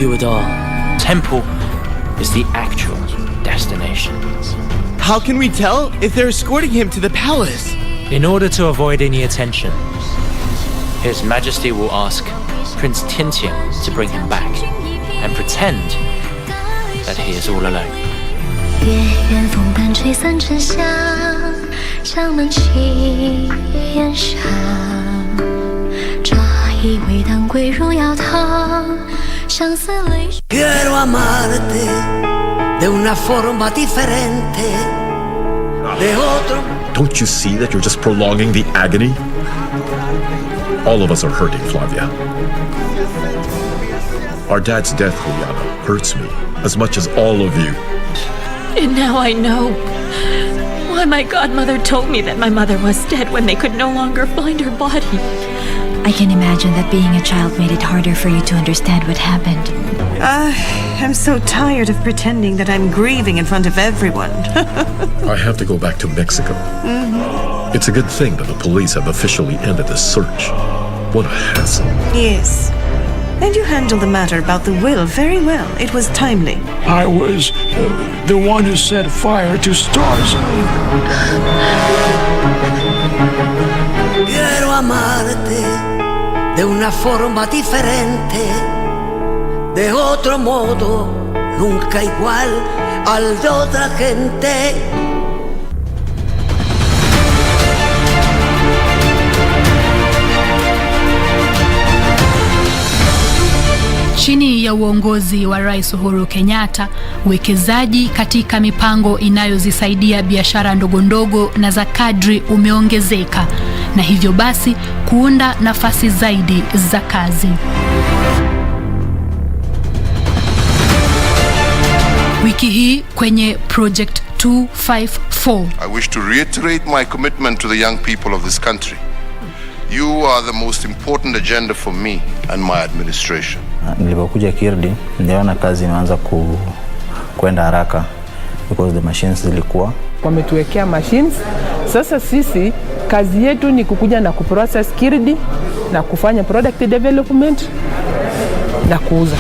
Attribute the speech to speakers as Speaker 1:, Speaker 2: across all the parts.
Speaker 1: You adore. Temple is the actual destination.
Speaker 2: How can we tell if they're escorting him to the palace?
Speaker 1: In order to avoid any attention, His Majesty will ask Prince Tiantian to bring him back and pretend that he is all alone.
Speaker 3: 月圆风般吹散沉香，香满旗檐上。这一味当归入药汤，相思泪。Quiero amarte de una forma diferente de otro.
Speaker 4: Don't you see that you're just prolonging the agony? All of us are hurting, Flavia. Our dad's death, Juliana, hurts me as much as all of you.
Speaker 5: And now I know why my godmother told me that my mother was dead when they could no longer find her body.
Speaker 6: I can imagine that being a child made it harder for you to understand what happened.
Speaker 7: I'm so tired of pretending that I'm grieving in front of everyone.
Speaker 4: I have to go back to Mexico. It's a good thing that the police have officially ended the search. What a hassle.
Speaker 7: Yes. And you handled the matter about the will very well. It was timely.
Speaker 8: I was the one who set fire to stars.
Speaker 3: Quiero amarte de una forma diferente, de otro modo, nunca igual al de otra gente.
Speaker 9: Chini ya uongozi wa Rais Uhuru Kenyatta, uwekezaji katika mipango inayozisaidia biashara ndogo ndogo na za kadri umeongezeka, na hivyo basi kuunda nafasi zaidi za kazi. Wiki hii kwenye Project 254.
Speaker 10: I wish to reiterate my commitment to the young people of this country. You are the most important agenda for me and my administration.
Speaker 11: Nilipokuja Kirdi, niliona kazi inaanza kwenda haraka because the machines zilikuwa.
Speaker 12: Wametuwekea machines. Sasa sisi kazi yetu ni kukuja na kuprocess Kirdi na kufanya product development na kuuza.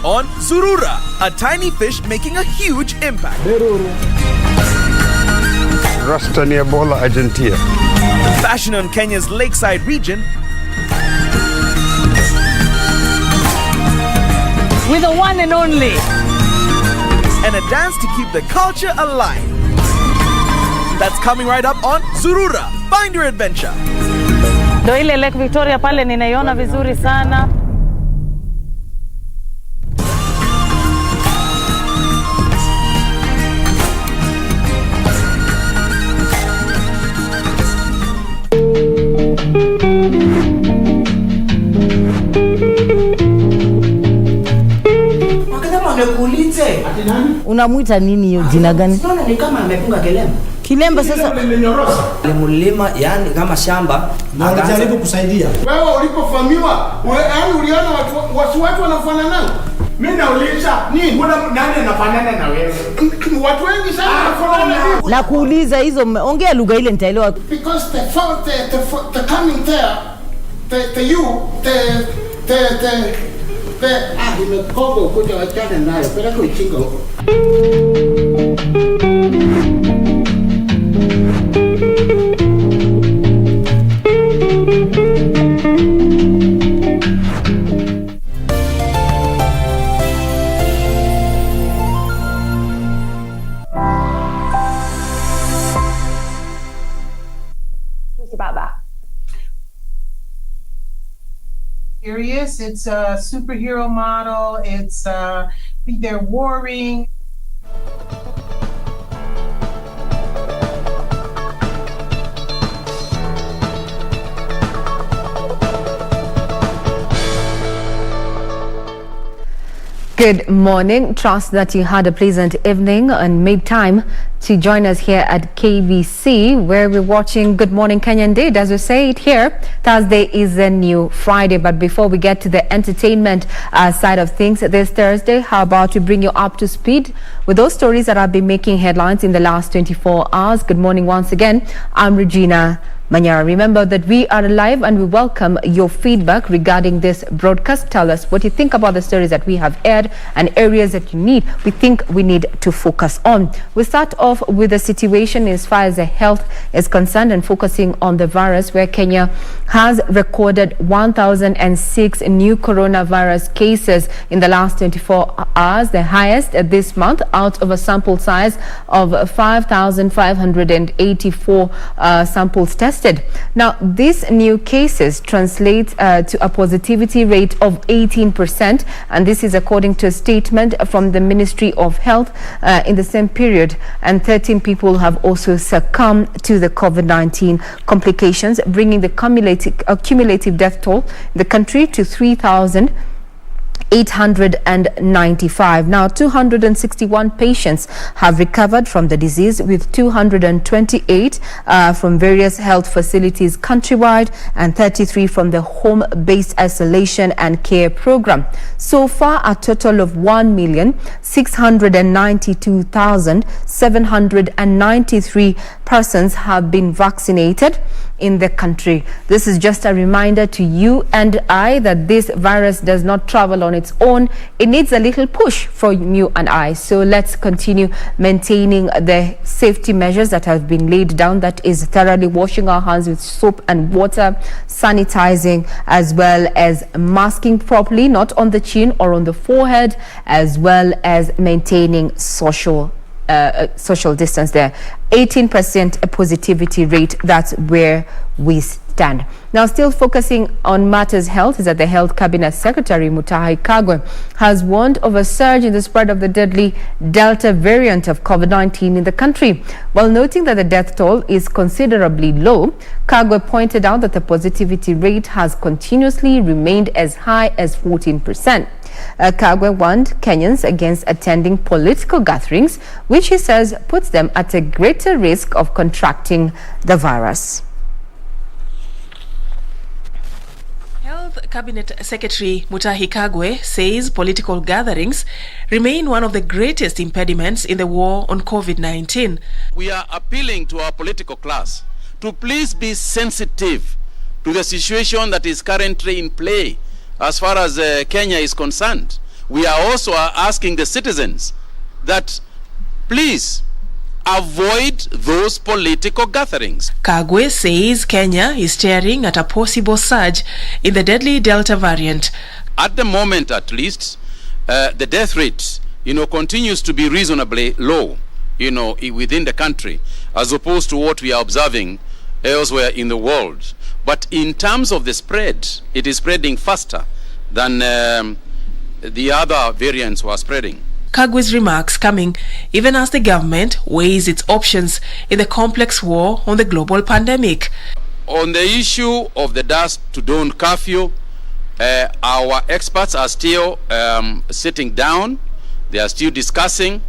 Speaker 2: On Surura, a tiny fish making a huge impact.
Speaker 13: Rastania Bola Argentina.
Speaker 2: Fashion on Kenya's lakeside region.
Speaker 14: With the one and only.
Speaker 2: And a dance to keep the culture alive. That's coming right up on Surura. Find your adventure.
Speaker 14: Ndio ile Lake Victoria pale ninaiona vizuri sana. Unamuita nini hiyo jina gani?
Speaker 15: Unaona ni kama amefunga kilemba.
Speaker 14: Kilemba sasa
Speaker 15: Alimulima yani kama shamba
Speaker 16: na anajaribu kusaidia.
Speaker 17: Wewe ulipofamiwa, yani uliona watu wanafanana. Mimi nauliza, mbona nani anafanana na wewe? Watu wengi sana wanafanana.
Speaker 14: Na kuuliza hizo ongea lugha ile nitaelewa.
Speaker 17: Because the coming there, the you, nimekongo kuja wachana nayo, peleka uchinga huko.
Speaker 18: About that. Serious. It's a superhero model. It's they're warring.
Speaker 16: Good morning. Trust that you had a pleasant evening and made time to join us here at KBC, where we're watching Good Morning Kenya Indeed. As we say it here, Thursday is a new Friday. But before we get to the entertainment side of things this Thursday, how about we bring you up to speed with those stories that have been making headlines in the last 24 hours. Good morning once again. I'm Regina Manyara. Remember that we are live and we welcome your feedback regarding this broadcast. Tell us what you think about the stories that we have aired and areas that we think we need to focus on. We start off with the situation as far as the health is concerned and focusing on the virus, where Kenya has recorded 1,006 new coronavirus cases in the last 24 hours, the highest this month, out of a sample size of 5,584 samples tested. Now, these new cases translate to a positivity rate of 18%, and this is according to a statement from the Ministry of Health in the same period. And 13 people have also succumbed to the COVID-19 complications, bringing the cumulative death toll in the country to 3,895. Now, 261 patients have recovered from the disease, with 228 from various health facilities countrywide and 33 from the home-based isolation and care program. So far, a total of 1,692,793 persons have been vaccinated in the country. This is just a reminder to you and I that this virus does not travel on its own. It needs a little push from you and I. So let's continue maintaining the safety measures that have been laid down. That is thoroughly washing our hands with soap and water, sanitizing, as well as masking properly, not on the chin or on the forehead, as well as maintaining social distance there. 18% positivity rate, that's where we stand. Now, still focusing on matters health, is that the Health Cabinet Secretary Mutahi Kagwe has warned of a surge in the spread of the deadly Delta variant of COVID-19 in the country. While noting that the death toll is considerably low, Kagwe pointed out that the positivity rate has continuously remained as high as 14%. Kagwe warned Kenyans against attending political gatherings, which he says puts them at a greater risk of contracting the virus.
Speaker 19: Health Cabinet Secretary Mutahi Kagwe says political gatherings remain one of the greatest impediments in the war on COVID-19.
Speaker 20: We are appealing to our political class to please be sensitive to the situation that is currently in play as far as Kenya is concerned. We are also asking the citizens that please avoid those political gatherings.
Speaker 19: Kagwe says Kenya is staring at a possible surge in the deadly Delta variant.
Speaker 20: At the moment, at least, the death rate, continues to be reasonably low, within the country, as opposed to what we are observing elsewhere in the world. But in terms of the spread, it is spreading faster than the other variants were spreading.
Speaker 19: Kagwe's remarks coming even as the government weighs its options in the complex war on the global pandemic.
Speaker 20: On the issue of the dusk to dawn curfew, our experts are still sitting down. They are still discussing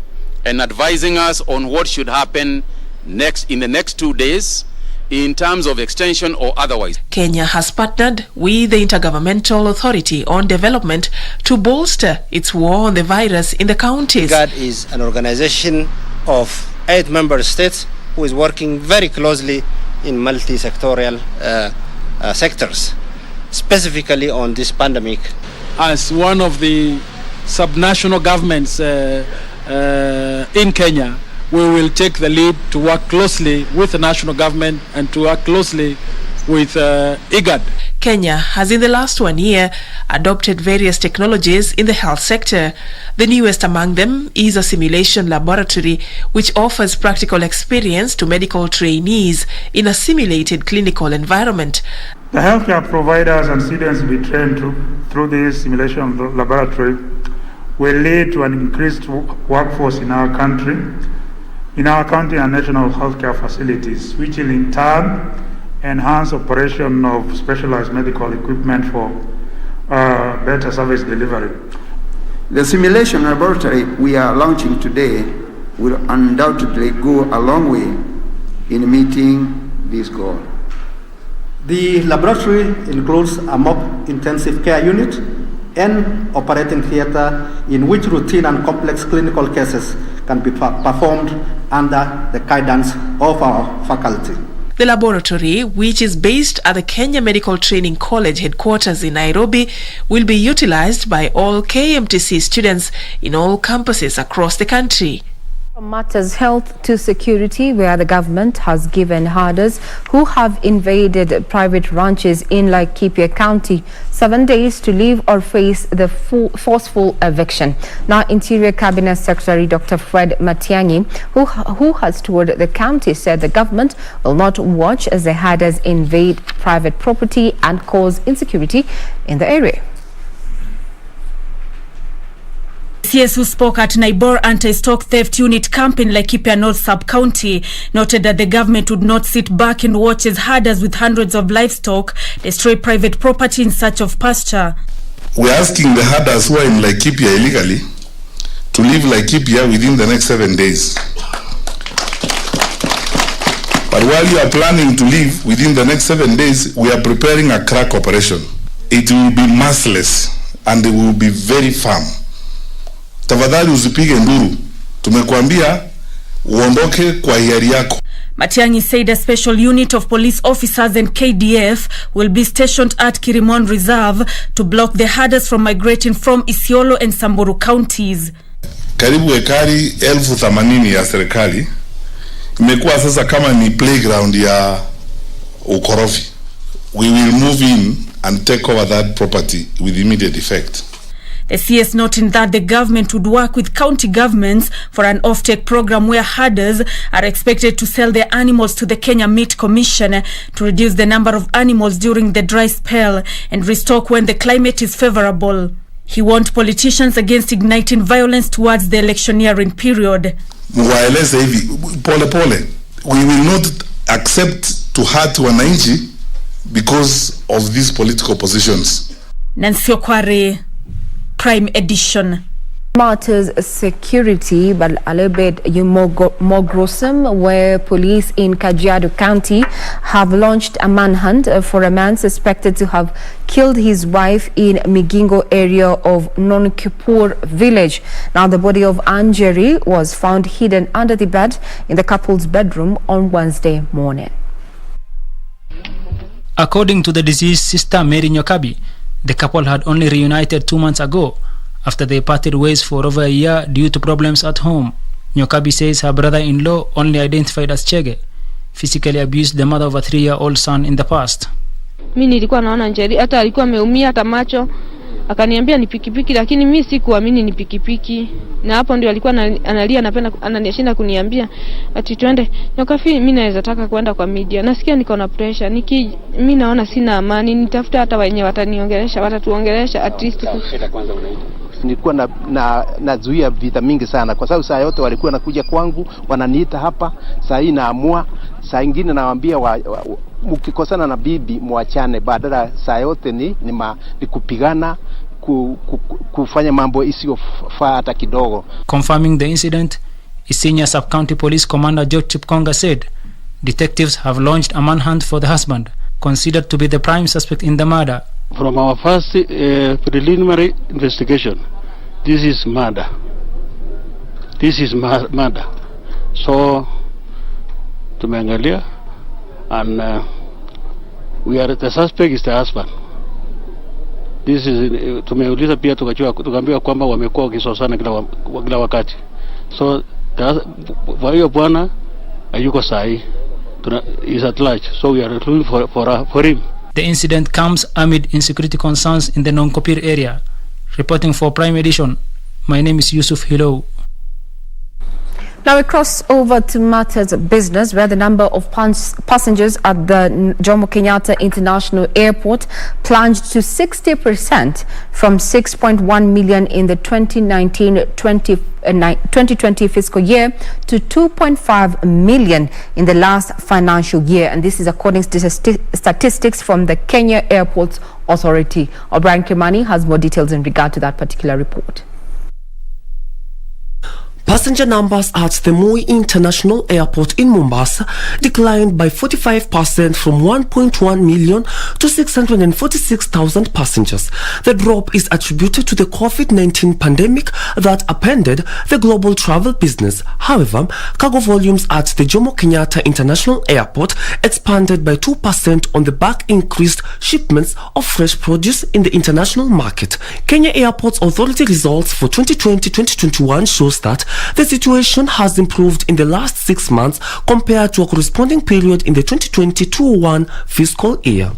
Speaker 20: and advising us on what should happen in the next 2 days, in terms of extension or otherwise.
Speaker 19: Kenya has partnered with the Intergovernmental Authority on Development to bolster its war on the virus in the counties.
Speaker 21: IGAD is an organization of 8 member states who is working very closely in multi-sectorial sectors, specifically on this pandemic.
Speaker 22: As one of the subnational governments in Kenya, we will take the lead to work closely with the national government and to work closely with IGAD.
Speaker 19: Kenya has in the last 1 year adopted various technologies in the health sector. The newest among them is a simulation laboratory which offers practical experience to medical trainees in a simulated clinical environment.
Speaker 23: The healthcare providers and students we train through this simulation laboratory will lead to an increased workforce in our country, county and national healthcare facilities, which will in turn enhance operation of specialized medical equipment for better service delivery.
Speaker 1: The simulation laboratory we are launching today will undoubtedly go a long way in meeting this goal.
Speaker 5: The laboratory includes a mock intensive care unit and operating theater in which routine and complex clinical cases can be performed under the guidance of our faculty.
Speaker 19: The laboratory, which is based at the Kenya Medical Training College headquarters in Nairobi, will be utilized by all KMTC students in all campuses across the country.
Speaker 16: From matters health to security, where the government has given herders who have invaded private ranches in Laikipia County 7 days to leave or face the forceful eviction. Now, Interior Cabinet Secretary Dr. Fred Matiang'i, who has toured the county, said the government will not watch as the herders invade private property and cause insecurity in the area.
Speaker 6: CS, who spoke at Naibor Anti-Stock Theft Unit camp in Laikipia North Sub-County, noted that the government would not sit back and watch as herders with hundreds of livestock destroy private property in search of pasture.
Speaker 24: We're asking the herders who are in Laikipia illegally to leave Laikipia within the next 7 days. But while you are planning to leave within the next 7 days, we are preparing a crack operation. It will be merciless and it will be very firm. Tafadhali usipige nduru. Tumekuambia uondoke kwa hiari yako.
Speaker 6: Matiang'i said a special unit of police officers and KDF will be stationed at Kirimon Reserve to block the herders from migrating from Isiolo and Samburu counties.
Speaker 24: Karibu ekari 80,000 ya serikali imekuwa sasa kama ni playground ya ukorofi. We will move in and take over that property with immediate effect.
Speaker 6: The CS noting that the government would work with county governments for an off-take program where herders are expected to sell their animals to the Kenya Meat Commission to reduce the number of animals during the dry spell and restock when the climate is favorable. He warned politicians against igniting violence towards the electioneering period.
Speaker 24: Mwaeleze hivi pole pole. We will not accept to hurt wananchi because of these political positions.
Speaker 6: Nancy Okware, Prime Edition.
Speaker 16: Matters security, but a little bit more gruesome, where police in Kajiado County have launched a manhunt for a man suspected to have killed his wife in Migingo area of Nonkipur village. Now, the body of Anjeri was found hidden under the bed in the couple's bedroom on Wednesday morning.
Speaker 25: According to the deceased sister Mary Nyokabi, the couple had only reunited 2 months ago after they parted ways for over a year due to problems at home. Nyokabi says her brother-in-law, only identified as Chege, physically abused the mother of a 3-year-old son in the past.
Speaker 26: Mimi nilikuwa naona Njeri hata alikuwa ameumia hata macho, akaniambia ni pikipiki, lakini mimi sikuamini ni pikipiki. Na hapo ndio alikuwa analia, ananiashinda kuniambia ati twende Nyokafi, mimi naweza taka kwenda kwa media. Nasikia niko na pressure. Mimi naona sina amani, nitafuta hata wenye wataniongelesha, watatuongelesha at least.
Speaker 27: Nilikuwa nazuia vita mingi sana kwa sababu saa yote walikuwa nakuja kwangu, wananiita hapa, saa hii naamua, saa nyingine nawaambia mkikosana na bibi muachane, badala saa yote ni kupigana, kufanya mambo isiyofaa hata kidogo.
Speaker 25: Confirming the incident, Senior Sub-County Police Commander George Chipkonga said detectives have launched a manhunt for the husband, considered to be the prime suspect in the murder.
Speaker 28: From our first preliminary investigation, this is murder. This is murder. So, tumeangalia, and the suspect is the husband. This is tumeuliza pia tukaambiwa kwamba wamekuwa wakisosana kila wakati. So kwa hiyo bwana hayuko sahi, is at large, so we are looking for him.
Speaker 25: The incident comes amid insecurity concerns in the Nonkopir area. Reporting for Prime Edition, my name is Yusuf Hilo.
Speaker 16: Now we cross over to matters of business, where the number of passengers at the Jomo Kenyatta International Airport plunged to 60% from 6.1 million in the 2019-2020 fiscal year to 2.5 million in the last financial year. And this is according to statistics from the Kenya Airports Authority. O'Brien Kimani has more details in regard to that particular report.
Speaker 3: Passenger numbers at the Moi International Airport in Mombasa declined by 45% from 1.1 million to 646,000 passengers. The drop is attributed to the COVID-19 pandemic that upended the global travel business. However, cargo volumes at the Jomo Kenyatta International Airport expanded by 2% on the back increased shipments of fresh produce in the international market. Kenya Airports Authority results for 2020-2021 shows that the situation has improved in the last 6 months compared to a corresponding period in the 2020-21 fiscal year.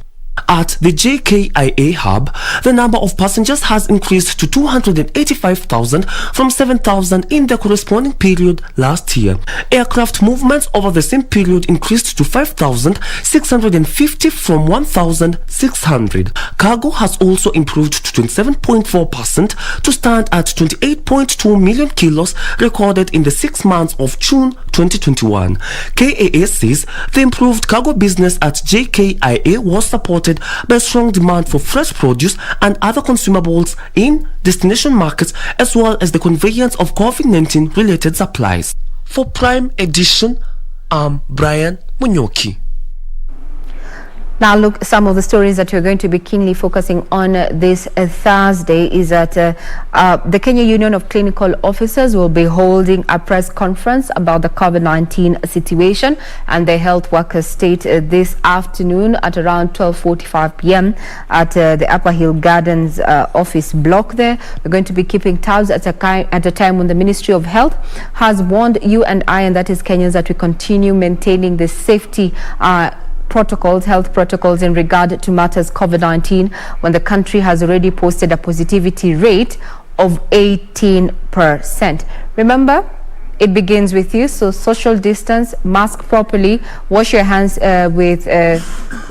Speaker 3: At the JKIA hub, the number of passengers has increased to 285,000 from 7,000 in the corresponding period last year. Aircraft movements over the same period increased to 5,650 from 1,600. Cargo has also improved to 27.4% to stand at 28.2 million kilos recorded in the 6 months of June 2021. KAA says the improved cargo business at JKIA was supported by strong demand for fresh produce and other consumables in destination markets, as well as the conveyance of COVID-19 related supplies. For Prime Edition, I'm Brian Munyoki.
Speaker 16: Now look, some of the stories that we're going to be keenly focusing on this Thursday is that the Kenya Union of Clinical Officers will be holding a press conference about the COVID-19 situation, and the health workers state this afternoon at around 12:45 p.m. at the Upper Hill Gardens office block there. We're going to be keeping tabs at a time when the Ministry of Health has warned you and I, and that is Kenyans, that we continue maintaining the safety health protocols in regard to matters COVID-19, when the country has already posted a positivity rate of 18%. Remember, it begins with you, so social distance, mask properly, wash your hands with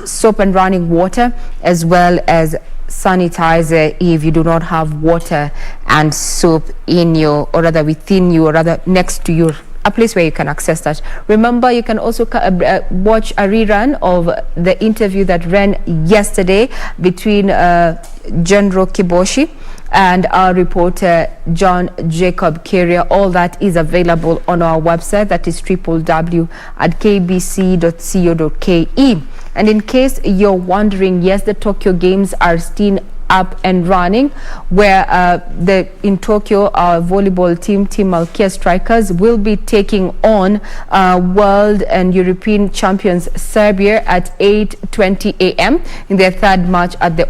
Speaker 16: soap and running water, as well as sanitizer if you do not have water and soap in your, or rather within you, or rather next to you, a place where you can access that. Remember, you can also watch a rerun of the interview that ran yesterday between General Kiboshi and our reporter John Jacob Keria. All that is available on our website, that is www.kbc.co.ke. And in case you're wondering, yes, the Tokyo Games are still up and running, where in Tokyo, our volleyball team, Team Malkia Strikers, will be taking on world and European champions Serbia at 8:20 a.m. in their third match at the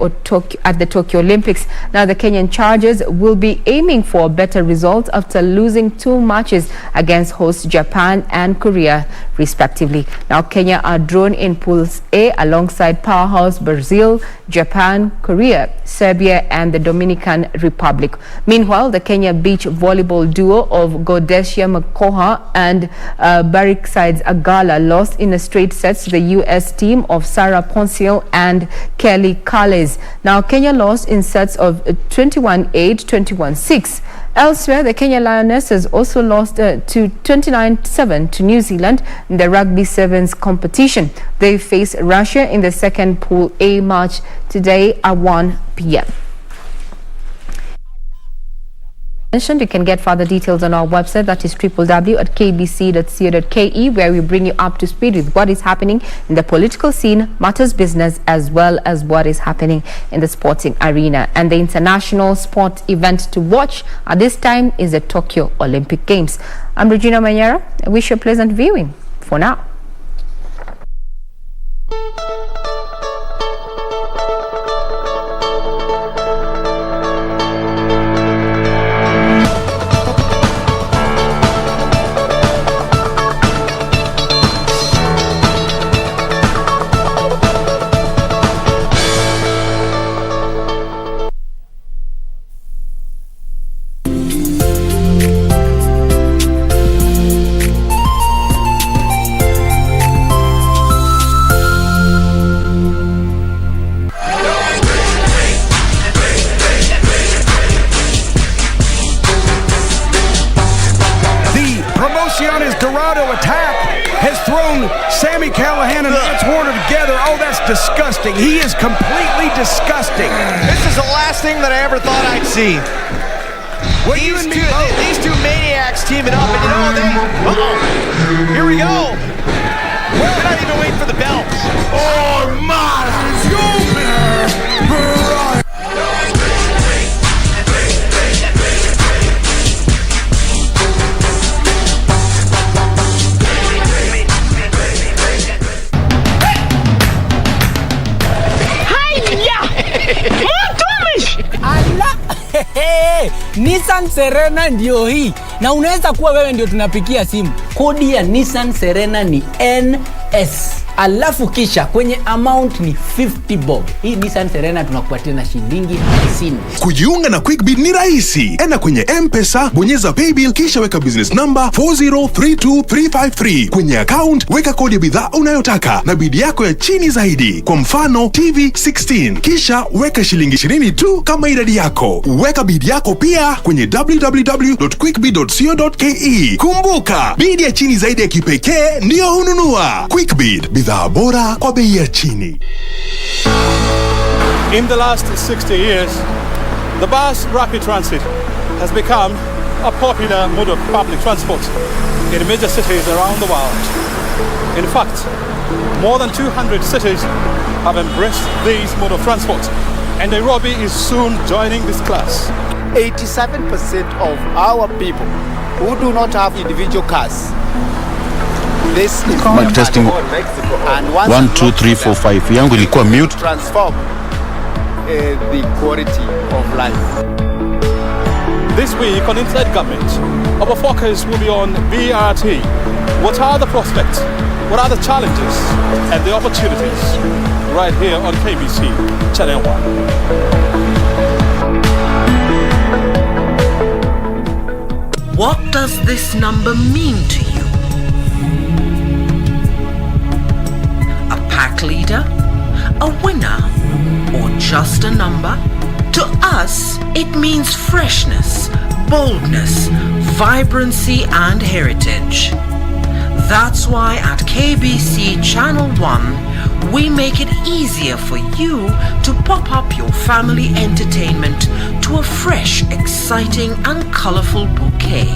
Speaker 16: Tokyo Olympics. Now, the Kenyan Chargers will be aiming for a better result after losing 2 matches against host Japan and Korea, respectively. Now, Kenya are drawn in Pools A alongside powerhouse Brazil, Japan, Korea, Serbia and the Dominican Republic. Meanwhile, the Kenya beach volleyball duo of Godesia Makoha and Bariksides Agala lost in a straight sets to the U.S. team of Sarah Ponsil and Kelly Calles. Now, Kenya lost in sets of 21-8, 21-6. Elsewhere, the Kenya Lionesses also lost to 29-7 to New Zealand in the Rugby Sevens competition. They face Russia in the second Pool A match today at 1 p.m. You can get further details on our website, that is www.kbc.co.ke, where we bring you up to speed with what is happening in the political scene, matters business, as well as what is happening in the sporting arena. And the international sport event to watch at this time is the Tokyo Olympic Games. I'm Regina Manyara. I wish you a pleasant viewing. For now.
Speaker 2: Disgusting. He is completely disgusting.
Speaker 4: This is the last thing that I ever thought I'd see.
Speaker 2: These two maniacs teaming up, and here we go. We're not even waiting for the bells. Oh, man,
Speaker 4: Nissan Serena ndio hii, na unaweza kuwa wewe ndio tunapikia simu. Kodi ya Nissan Serena ni NS, alafu kisha kwenye amount ni 50 bob. Hii Nissan Serena tunakupatia na shilingi 50.
Speaker 7: Kujiunga na QuickBid ni rahisi. Enda kwenye M-Pesa, bonyeza paybill, kisha weka business number 4032353. Kwenye account weka kodi ya bidhaa unayotaka na bidi yako ya chini zaidi. Kwa mfano TV 16, kisha weka shilingi 20 tu kama idadi yako. Weka bidi yako pia kwenye www.quickbid.co.ke. Kumbuka, bidi ya chini zaidi ya kipekee ndio hununua. QuickBid, bidhaa bora kwa bei ya chini.
Speaker 28: In the last 60 years, the bus rapid transit has become a popular mode of public transport in major cities around the world. In fact, more than 200 cities have embraced this mode of transport, and Nairobi is soon joining this class.
Speaker 8: 87% of our people who do not have individual cars. This is
Speaker 9: Mic testing.
Speaker 8: and
Speaker 9: 1 2 3 4 5 yangu ilikuwa mute.
Speaker 8: Transform the quality of life.
Speaker 28: This week on Inside Government, our focus will be on BRT. What are the prospects? What are the challenges and the opportunities? Right here on KBC Channel 1.
Speaker 10: What does this number mean to you? A pack leader? A winner? Or just a number? To us, it means freshness, boldness, vibrancy and heritage. That's why at KBC Channel 1, we make it easier for you to pop up your family entertainment to a fresh, exciting and colorful bouquet.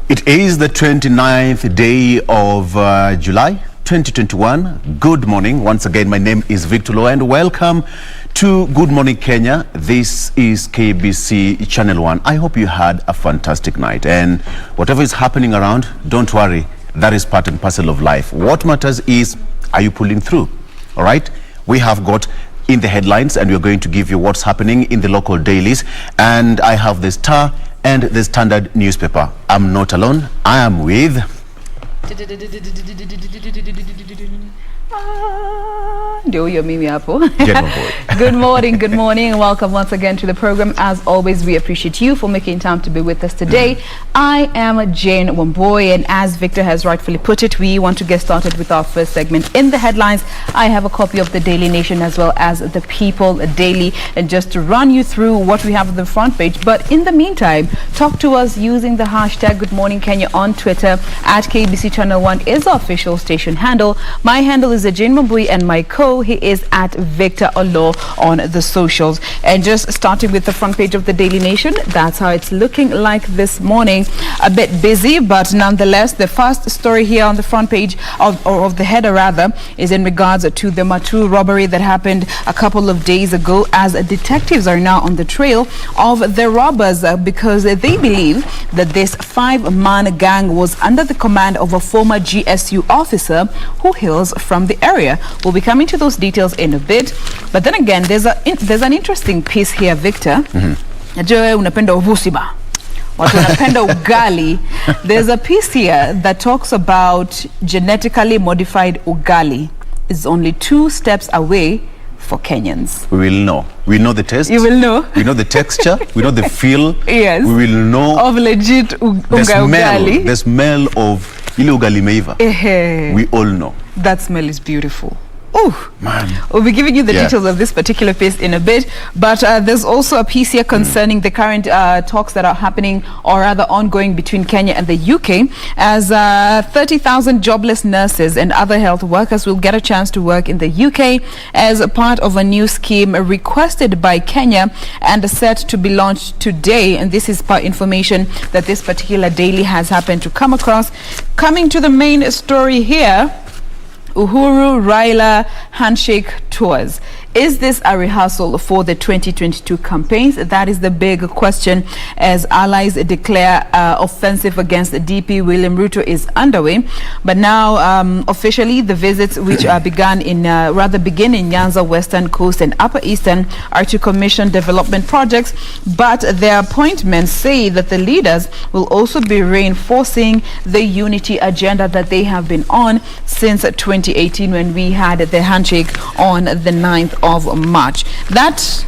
Speaker 9: It is the 29th day of July 2021. Good morning. Once again, my name is Victor Lowe and welcome to Good Morning Kenya. This is KBC Channel 1. I hope you had a fantastic night, and whatever is happening around, don't worry. That is part and parcel of life. What matters is, are you pulling through? All right? We have got in the headlines, and we're going to give you what's happening in the local dailies. And I have the Star and the Standard newspaper. I'm not alone. I am with...
Speaker 11: Ndio huyo mimi hapo. Good morning, and welcome once again to the program. As always, we appreciate you for making time to be with us today. I am Jane Wamboy, and as Victor has rightfully put it, we want to get started with our first segment. In the headlines, I have a copy of the Daily Nation as well as the People Daily, and just to run you through what we have on the front page. But in the meantime, talk to us using the hashtag Good Morning Kenya on Twitter. At KBC Channel 1 is our official station handle. My handle is Jane Wamboy, and my he is at Victor Olo on the socials. And just starting with the front page of the Daily Nation, that's how it's looking like this morning. A bit busy, but nonetheless, the first story here on the front page of the header rather is in regards to the Matu robbery that happened a couple of days ago, as detectives are now on the trail of the robbers because they believe that this 5-man gang was under the command of a former GSU officer who hails from from the area. We'll be coming to those details in a bit. But then again, there's an interesting piece here, Victor. Najua unapenda uvusiba. Watu wanapenda ugali. There's a piece here that talks about genetically modified ugali is only 2 steps away for Kenyans.
Speaker 9: We will know. We know the taste.
Speaker 11: You will know.
Speaker 9: We know the texture. We know the feel.
Speaker 11: Yes.
Speaker 9: We will know
Speaker 11: of legit ugali.
Speaker 9: The smell of ile ugali meiva. We all know.
Speaker 11: That smell is beautiful. Oh,
Speaker 9: man.
Speaker 11: We'll be giving you the details of this particular piece in a bit. But there's also a piece here concerning the current talks that are happening or rather ongoing between Kenya and the UK, as 30,000 jobless nurses and other health workers will get a chance to work in the UK as a part of a new scheme requested by Kenya and set to be launched today. And this is information that this particular daily has happened to come across. Coming to the main story here, Uhuru Raila handshake tours. Is this a rehearsal for the 2022 campaigns? That is the big question as allies declare offensive against DP William Ruto is underway. But now officially the visits which begin in Nyanza, Western Coast and Upper Eastern are to commission development projects, but their appointments say that the leaders will also be reinforcing the unity agenda that they have been on since 2018 when we had the handshake on the 9th of March. That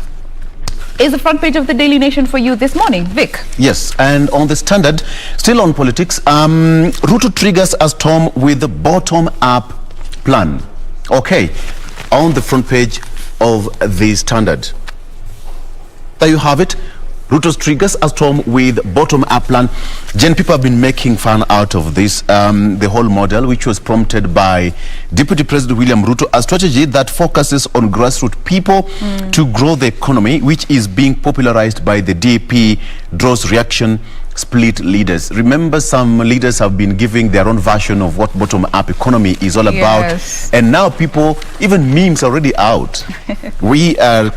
Speaker 11: is the front page of the Daily Nation for you this morning, Vic.
Speaker 9: Yes, and on the Standard, still on politics, Ruto triggers a storm with the bottom-up plan. Okay, on the front page of the Standard. There you have it. Ruto's triggers a storm with bottom-up plan. Jen, people have been making fun out of this, the whole model, which was prompted by Deputy President William Ruto, a strategy that focuses on grassroots people to grow the economy, which is being popularized by the DP, draws reaction, split leaders. Remember, some leaders have been giving their own version of what bottom-up economy is all about. And now people, even memes are already out. We are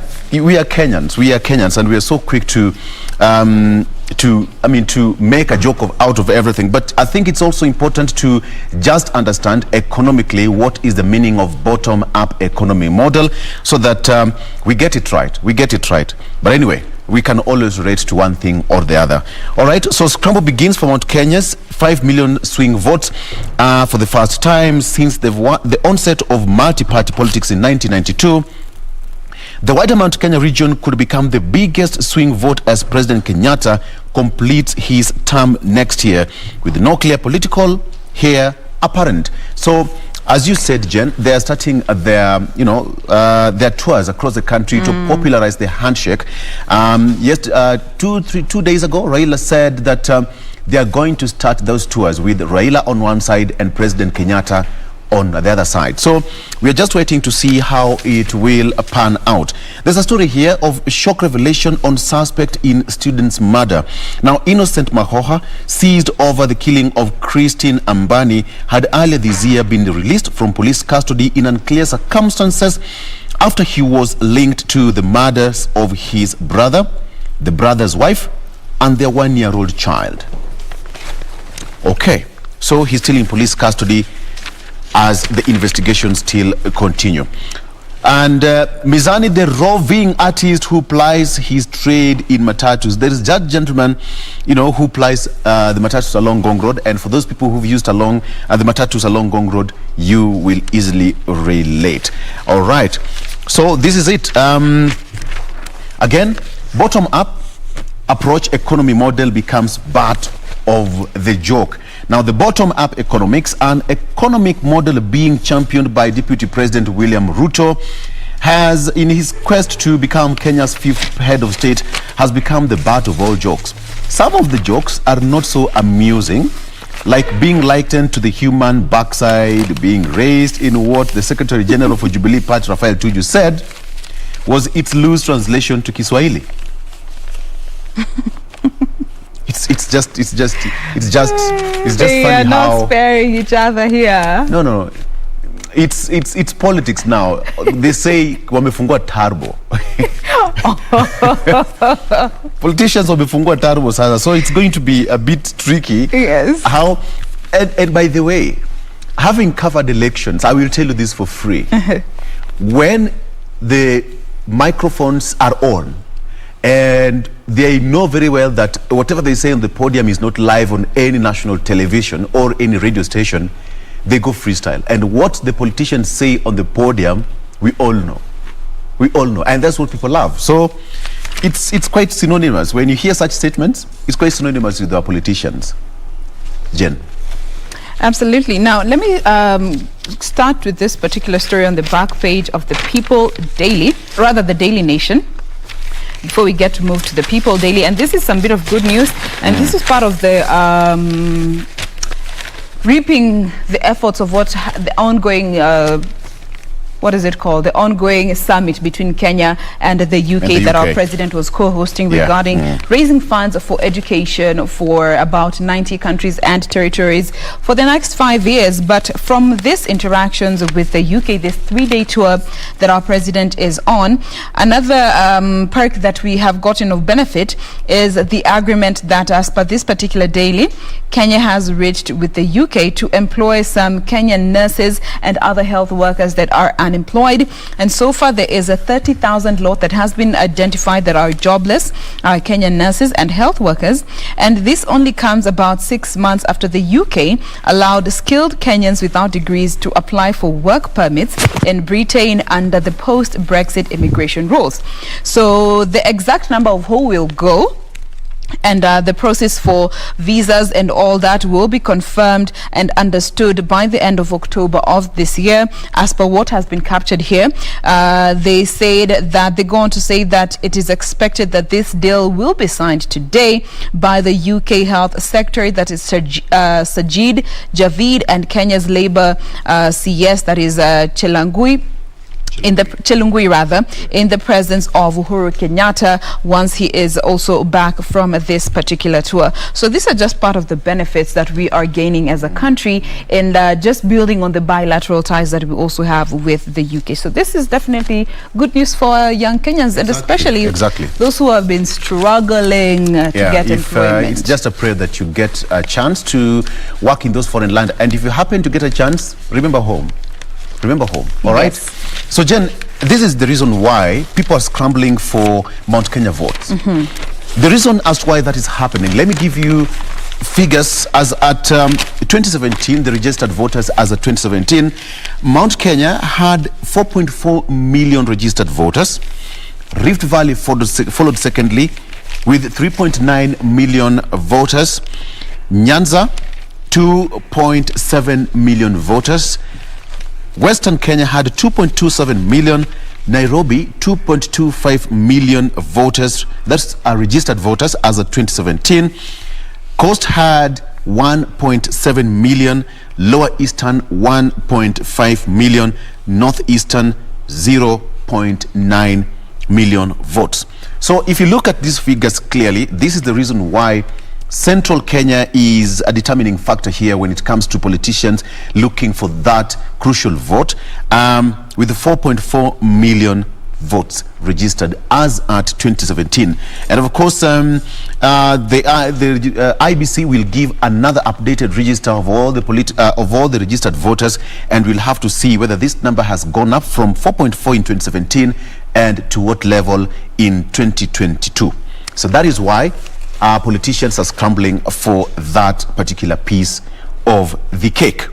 Speaker 9: Kenyans, and we are so quick to make a joke out of everything. But I think it's also important to just understand economically what is the meaning of bottom-up economy model, so that we get it right. But anyway, we can always relate to one thing or the other. All right, so scramble begins for Mount Kenya's 5 million swing votes for the first time since the onset of multi-party politics in 1992. The wider Mount Kenya region could become the biggest swing vote as President Kenyatta completes his term next year, with no clear political heir apparent. So, as you said, Jen, they are starting their tours across the country to popularize the handshake. 2 days ago, Raila said that they are going to start those tours with Raila on one side and President Kenyatta on the other side. So we are just waiting to see how it will pan out. There's a story here of shock revelation on suspect in student's murder. Now, Innocent Mahoha, seized over the killing of Christine Ambani, had earlier this year been released from police custody in unclear circumstances after he was linked to the murders of his brother, the brother's wife, and their 1-year-old child. Okay, so he's still in police custody as the investigations still continue. And Mizani, the roving artist who plies his trade in matatus. There is that gentleman, who plies the matatus along Gong Road. And for those people who've used the matatus along Gong Road, you will easily relate. All right. So this is it. Again, bottom-up approach economy model becomes part of the joke. Now, the bottom-up economics, an economic model being championed by Deputy President William Ruto, has, in his quest to become Kenya's 5th head of state, has become the butt of all jokes. Some of the jokes are not so amusing, like being likened to the human backside being raised in what the Secretary General for Jubilee Party, Raphael Tuju, said was its loose translation to Kiswahili. It's just
Speaker 11: they
Speaker 9: funny
Speaker 11: are
Speaker 9: how
Speaker 11: not sparing each other here.
Speaker 9: No. It's politics now. They say wamefungua turbo. Politicians wamefungua turbo sasa. So it's going to be a bit tricky.
Speaker 11: Yes.
Speaker 9: How and by the way, having covered elections, I will tell you this for free. When the microphones are on and they know very well that whatever they say on the podium is not live on any national television or any radio station, they go freestyle. And what the politicians say on the podium, we all know. We all know. And that's what people love. So it's quite synonymous. When you hear such statements, it's quite synonymous with our politicians. Jen.
Speaker 11: Absolutely. Now, let me start with this particular story on the back page of the People Daily, rather the Daily Nation, before we get to move to the People Daily. And this is some bit of good news, and this is part of the reaping the efforts of what the ongoing what is it called? The ongoing summit between Kenya and the UK that our president was co-hosting regarding raising funds for education for about 90 countries and territories for the next 5 years. But from these interactions with the UK, this 3-day tour that our president is on, another perk that we have gotten of benefit is the agreement that, as per this particular daily, Kenya has reached with the UK to employ some Kenyan nurses and other health workers that are unemployed. And so far there is a 30,000 lot that has been identified that are jobless, Kenyan nurses and health workers. And this only comes about 6 months after the UK allowed skilled Kenyans without degrees to apply for work permits in Britain under the post-Brexit immigration rules. So the exact number of who will go and the process for visas and all that will be confirmed and understood by the end of October of this year, as per what has been captured here. They said that they go on to say that it is expected that this deal will be signed today by the UK Health Secretary, that is Sajid Javid, and Kenya's Labour CS, that is Chelangui. In the presence of Uhuru Kenyatta, once he is also back from this particular tour. So these are just part of the benefits that we are gaining as a country, and just building on the bilateral ties that we also have with the UK. So this is definitely good news for young Kenyans, and especially those who have been struggling to get employment.
Speaker 9: It's just a prayer that you get a chance to work in those foreign lands, and if you happen to get a chance, remember home. Remember home, all right? So, Jen, this is the reason why people are scrambling for Mount Kenya votes. The reason as to why that is happening, let me give you figures. As at 2017, the registered voters as at 2017, Mount Kenya had 4.4 million registered voters. Rift Valley followed secondly with 3.9 million voters. Nyanza, 2.7 million voters. Western Kenya had 2.27 million, Nairobi 2.25 million voters, that's registered voters as of 2017. Coast had 1.7 million, Lower Eastern 1.5 million, Northeastern 0.9 million votes. So if you look at these figures clearly, this is the reason why Central Kenya is a determining factor here when it comes to politicians looking for that crucial vote, with 4.4 million votes registered as at 2017. And of course, the IBC will give another updated register of all the registered voters, and we'll have to see whether this number has gone up from 4.4 in 2017 and to what level in 2022. So that is why our politicians are scrambling for that particular piece of the cake.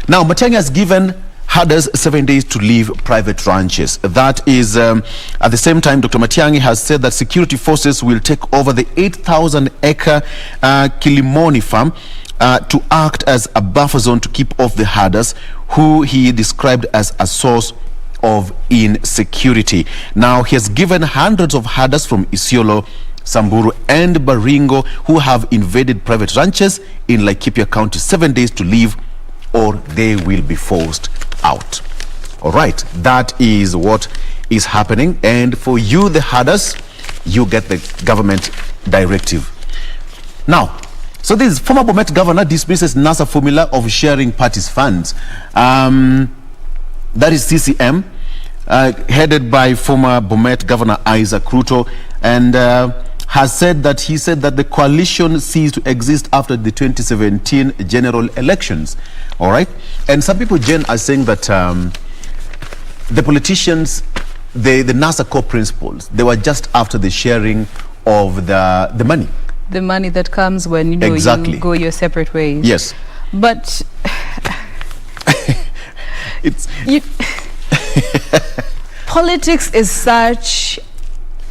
Speaker 9: Now, Matiang'i has given herders 7 days to leave private ranches. That is, at the same time, Dr. Matiang'i has said that security forces will take over the 8,000-acre Kilimoni farm to act as a buffer zone to keep off the herders, who he described as a source of insecurity. Now, he has given hundreds of herders from Isiolo, Samburu and Baringo who have invaded private ranches in Laikipia County 7 days to leave, or they will be forced out. All right, that is what is happening. And for you, the herders, you get the government directive. Now, so this former Bomet governor dismisses NASA formula of sharing parties' funds. That is CCM, headed by former Bomet governor Isaac Ruto, and has said that the coalition ceased to exist after the 2017 general elections. All right, and some people, Jen, are saying that the politicians, the NASA core principles, they were just after the sharing of the money.
Speaker 11: The money that comes when you go your separate ways.
Speaker 9: Yes,
Speaker 11: but
Speaker 9: it's
Speaker 11: politics is such.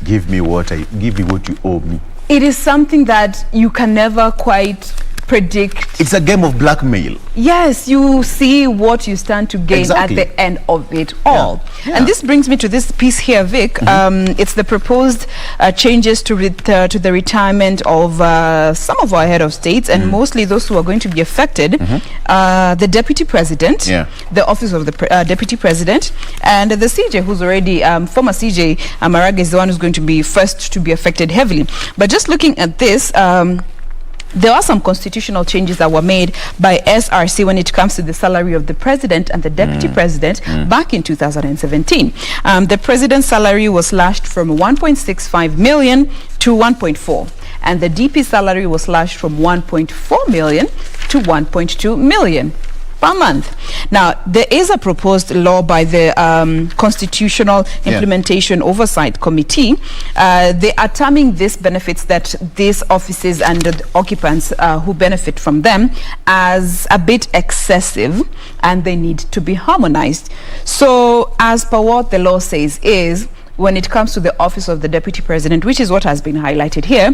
Speaker 9: Give me what you owe me.
Speaker 11: It is something that you can never quite predict.
Speaker 9: It's a game of blackmail.
Speaker 11: Yes, you see what you stand to gain at the end of it all. Yeah. And this brings me to this piece here, Vic. It's the proposed changes to the retirement of some of our head of states, and mostly those who are going to be affected. The deputy president, the office of the deputy president, and the CJ, who's already former CJ Amarage, is the one who's going to be first to be affected heavily. But just looking at this, there are some constitutional changes that were made by SRC when it comes to the salary of the president and the deputy president back in 2017. The president's salary was slashed from 1.65 million to 1.4, and the DP salary was slashed from 1.4 million to 1.2 million per month. Now, there is a proposed law by the Constitutional Implementation Oversight Committee. They are terming these benefits that these offices and the occupants who benefit from them as a bit excessive, and they need to be harmonized. So, as per what the law says is, when it comes to the office of the deputy president, which is what has been highlighted here,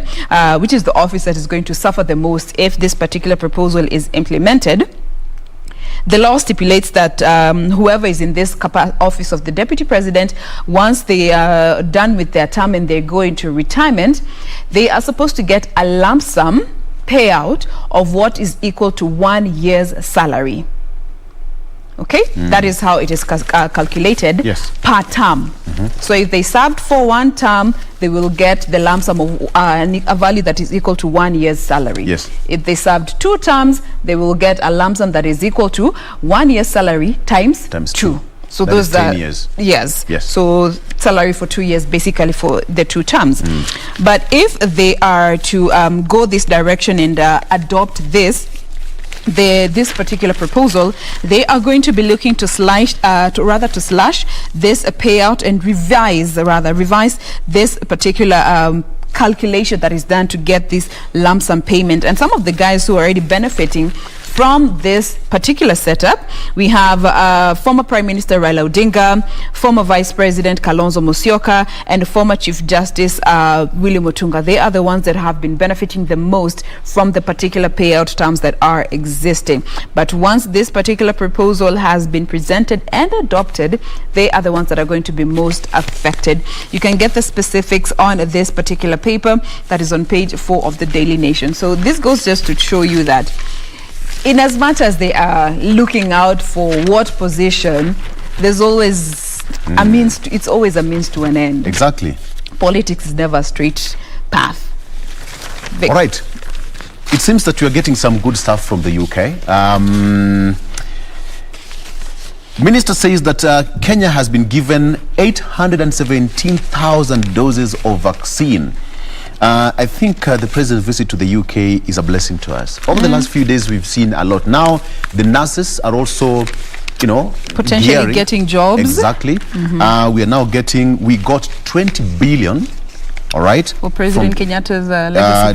Speaker 11: which is the office that is going to suffer the most if this particular proposal is implemented, the law stipulates that whoever is in this office of the deputy president, once they are done with their term and they go into retirement, they are supposed to get a lump sum payout of what is equal to 1 year's salary. Okay, that is how it is calculated per term. So if they served for one term, they will get the lump sum of a value that is equal to 1 year's salary. If they served 2 terms, they will get a lump sum that is equal to 1 year's salary times 2. So
Speaker 9: that
Speaker 11: those
Speaker 9: are 10
Speaker 11: are
Speaker 9: years.
Speaker 11: Yes. So salary for 2 years, basically for the 2 terms. But if they are to go this direction and adopt this particular proposal, they are going to be looking to slash this payout and revise this particular calculation that is done to get this lump sum payment. And some of the guys who are already benefiting from this particular setup, we have former Prime Minister Raila Odinga, former Vice President Kalonzo Musyoka, and former Chief Justice William Otunga. They are the ones that have been benefiting the most from the particular payout terms that are existing. But once this particular proposal has been presented and adopted, they are the ones that are going to be most affected. You can get the specifics on this particular paper that is on page 4 of the Daily Nation. So this goes just to show you that in as much as they are looking out for what position, there's always a means to, it's always a means to an end.
Speaker 9: Exactly.
Speaker 11: Politics is never a straight path.
Speaker 9: All right. It seems that we are getting some good stuff from the UK. Minister says that Kenya has been given 817,000 doses of vaccine. I think the president's visit to the UK is a blessing to us. Over the last few days, we've seen a lot. Now, the nurses are also,
Speaker 11: potentially getting jobs.
Speaker 9: Exactly. We got 20 billion. All right.
Speaker 11: For President Kenyatta's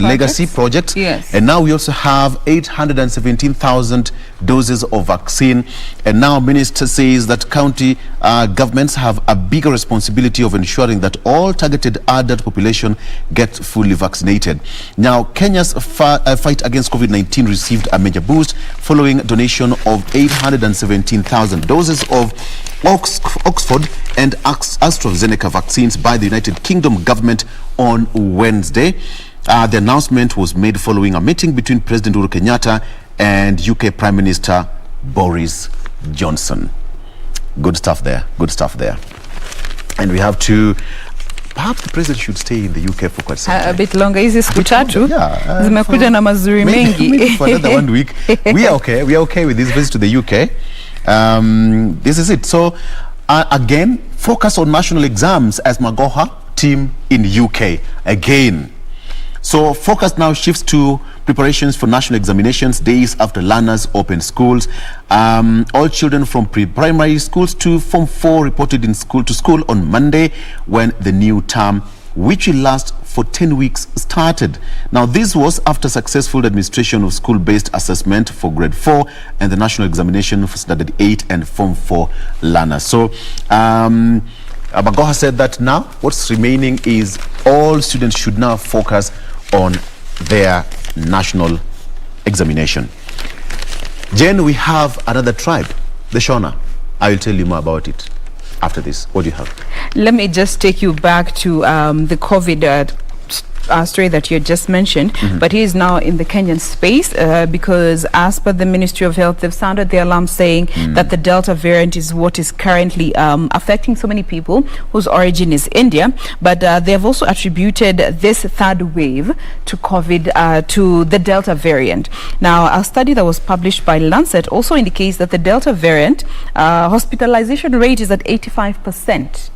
Speaker 9: legacy project.
Speaker 11: Yes.
Speaker 9: And now we also have 817,000 doses of vaccine. And now Minister says that county governments have a bigger responsibility of ensuring that all targeted adult population get fully vaccinated. Now, Kenya's fight against COVID-19 received a major boost following donation of 817,000 doses of Oxford and AstraZeneca vaccines by the United Kingdom government on Wednesday. The announcement was made following a meeting between President Uhuru Kenyatta and UK Prime Minister Boris Johnson. Good stuff there. Good stuff there. And we have to... Perhaps the president should stay in the UK for quite some time.
Speaker 11: A bit longer. Hizi siku tatu zimekuja na mazuri mengi.
Speaker 9: Maybe for another 1 week. We are okay. We are okay with this visit to the UK. This is it. So, again, focus on national exams as Magoha team in UK. Again, So focus now shifts to preparations for national examinations days after learners open schools. All children from pre-primary schools to Form 4 reported to school on Monday when the new term, which will last for 10 weeks, started. Now, this was after successful administration of school-based assessment for grade 4 and the national examination for standard 8 and Form 4 learners. So, Abagoha said that now what's remaining is all students should now focus on their national examination. Jen, we have another tribe, the Shona. I will tell you more about it after this. What do you have?
Speaker 12: Let me just take you back to the COVID story that you had just mentioned, but he is now in the Kenyan space because as per the Ministry of Health, they've sounded the alarm saying that the Delta variant is what is currently affecting so many people whose origin is India, but they have also attributed this third wave to COVID, to the Delta variant. Now, a study that was published by Lancet also indicates that the Delta variant hospitalization rate is at 85%.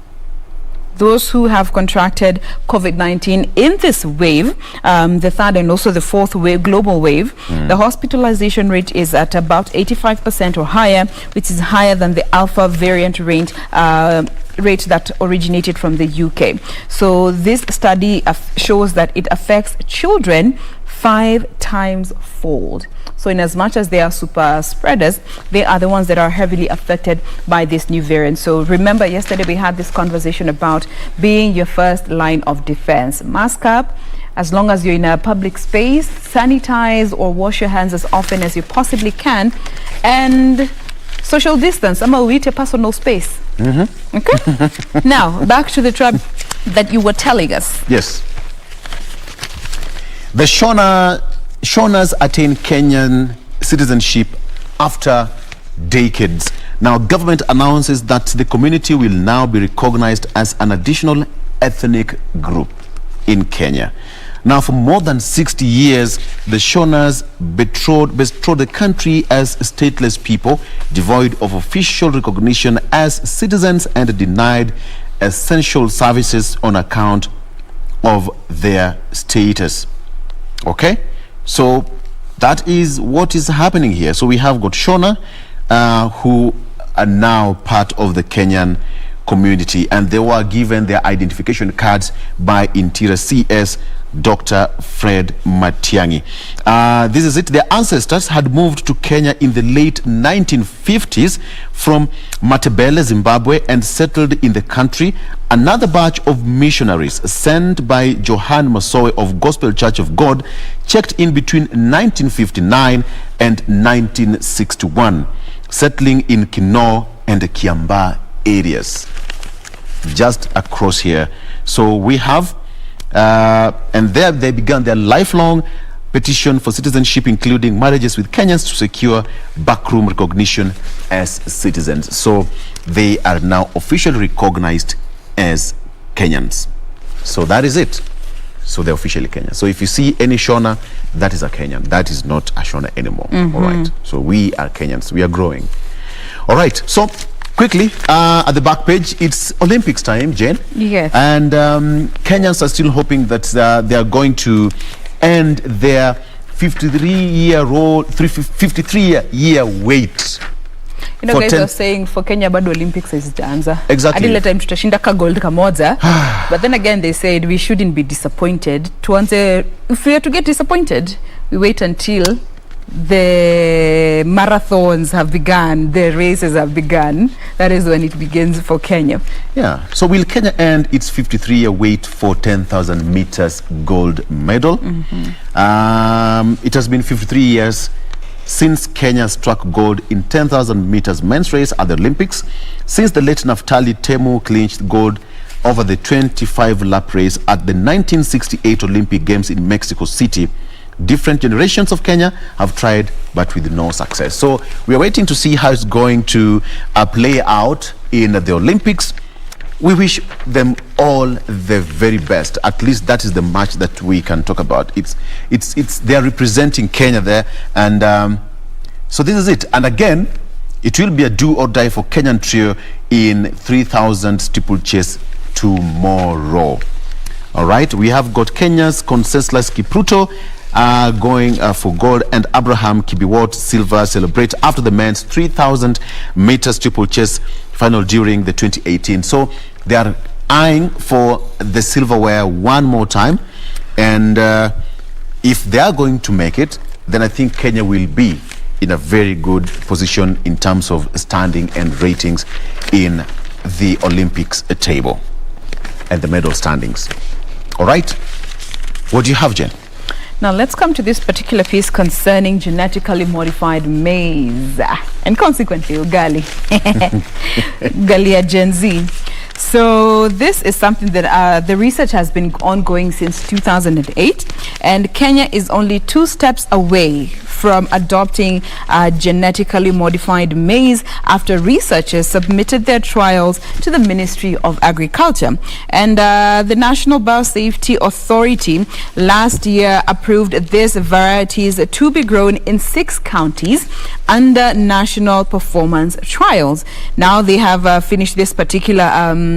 Speaker 12: Those who have contracted COVID-19 in this wave, the third and also the fourth wave, global wave, the hospitalization rate is at about 85% or higher, which is higher than the Alpha variant rate that originated from the UK. So this study shows that it affects children 5 times fold. So in as much as they are super spreaders, they are the ones that are heavily affected by this new variant. So remember, yesterday we had this conversation about being your first line of defense. Mask up as long as you're in a public space, sanitize or wash your hands as often as you possibly can, and social distance. I'm going to personal space. Okay? Now, back to the tribe that you were telling us.
Speaker 9: Yes. The Shonas attain Kenyan citizenship after decades. Now, government announces that the community will now be recognized as an additional ethnic group in Kenya. Now, for more than 60 years, the Shonas betrothed the country as stateless people, devoid of official recognition as citizens and denied essential services on account of their status. Okay, so that is what is happening here. So we have got Shona, who are now part of the Kenyan community, and they were given their identification cards by Interior CS Dr. Fred Matiang'i. This is it. Their ancestors had moved to Kenya in the late 1950s from Matebele, Zimbabwe, and settled in the country. Another batch of missionaries sent by Johann Masowe of Gospel Church of God checked in between 1959 and 1961, settling in Kinoo and Kiambaa areas, just across here. So we have and there they began their lifelong petition for citizenship, including marriages with Kenyans to secure backroom recognition as citizens. So they are now officially recognized as Kenyans. So that is it. So they're officially Kenyan. So if you see any Shona, that is a Kenyan. That is not a Shona anymore. All right. So we are Kenyans. We are growing. All right. So quickly, at the back page, it's Olympics time, Jane.
Speaker 12: Yes.
Speaker 9: And Kenyans are still hoping that they are going to end their 53-year wait.
Speaker 12: You know, guys are saying for Kenya, bado Olympics is danza.
Speaker 9: Exactly.
Speaker 12: Hadi ile time tutashinda ka gold kamoja. But then again, they said we shouldn't be disappointed. If we are to get disappointed, we wait until the marathons have begun, the races have begun. That is when it begins for Kenya.
Speaker 9: Yeah. So will Kenya end its 53-year wait for 10,000 meters gold medal? It has been 53 years since Kenya struck gold in 10,000 meters men's race at the Olympics, since the late Naftali Temu clinched gold over the 25-lap race at the 1968 Olympic Games in Mexico City. Different generations of Kenya have tried, but with no success. So we are waiting to see how it's going to play out in the Olympics. We wish them all the very best. At least that is the match that we can talk about. They are representing Kenya there, and so this is it. And again, it will be a do or die for Kenyan trio in 3,000 steeplechase tomorrow. All right, we have got Kenya's Conseslus Kipruto going for gold, and Abraham Kibiwot silver celebrate after the men's 3,000 meters triple chase final during the 2018. So they are eyeing for the silverware one more time, and if they are going to make it, then I think Kenya will be in a very good position in terms of standing and ratings in the Olympics table and the medal standings. All right, what do you have, Jen?
Speaker 12: Now let's come to this particular piece concerning genetically modified maize and consequently ugali. Ugali ya Gen Z. So this is something that the research has been ongoing since 2008, and Kenya is only 2 steps away from adopting genetically modified maize after researchers submitted their trials to the Ministry of Agriculture. And the National Biosafety Authority last year approved these varieties to be grown in 6 counties under national performance trials. Now they have finished this particular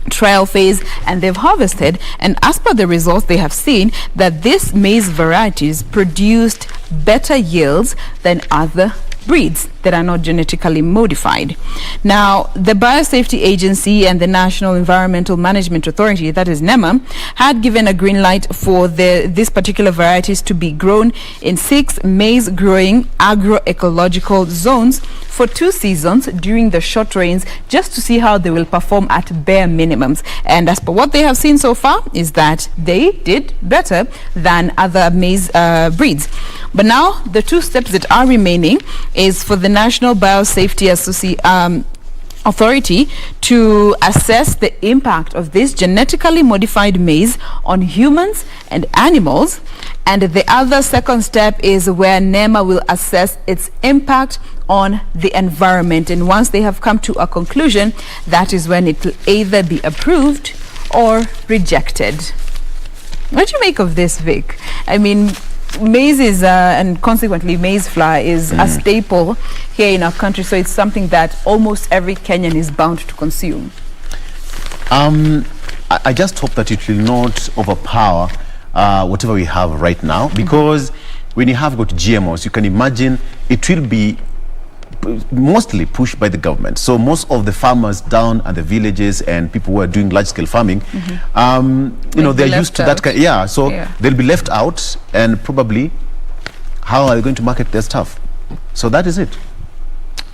Speaker 12: trial phase and they've harvested, and as per the results they have seen that these maize varieties produced better yields than other breeds that are not genetically modified. Now, the Biosafety Agency and the National Environmental Management Authority, that is NEMA, had given a green light for these particular varieties to be grown in 6 maize-growing agroecological zones for 2 seasons during the short rains, just to see how they will perform at bare minimums. And as per what they have seen so far is that they did better than other maize breeds. But now the 2 steps that are remaining is for the National Biosafety Authority to assess the impact of this genetically modified maize on humans and animals, and the other second step is where NEMA will assess its impact on the environment, and once they have come to a conclusion, that is when it will either be approved or rejected. What do you make of this, Vic? I mean, maize is, and consequently maize flour is a staple here in our country, so it's something that almost every Kenyan is bound to consume.
Speaker 9: I just hope that it will not overpower whatever we have right now, because when you have got GMOs, you can imagine it will be mostly pushed by the government. So most of the farmers down at the villages and people who are doing large-scale farming, you know, they're used to that kind. Yeah, so they'll be left out, and probably how are they going to market their stuff? So that is it.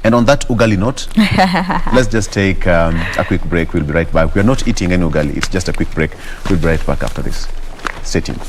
Speaker 9: And on that ugali note, let's just take a quick break. We'll be right back. We are not eating any ugali. It's just a quick break. We'll be right back after this. Stay tuned.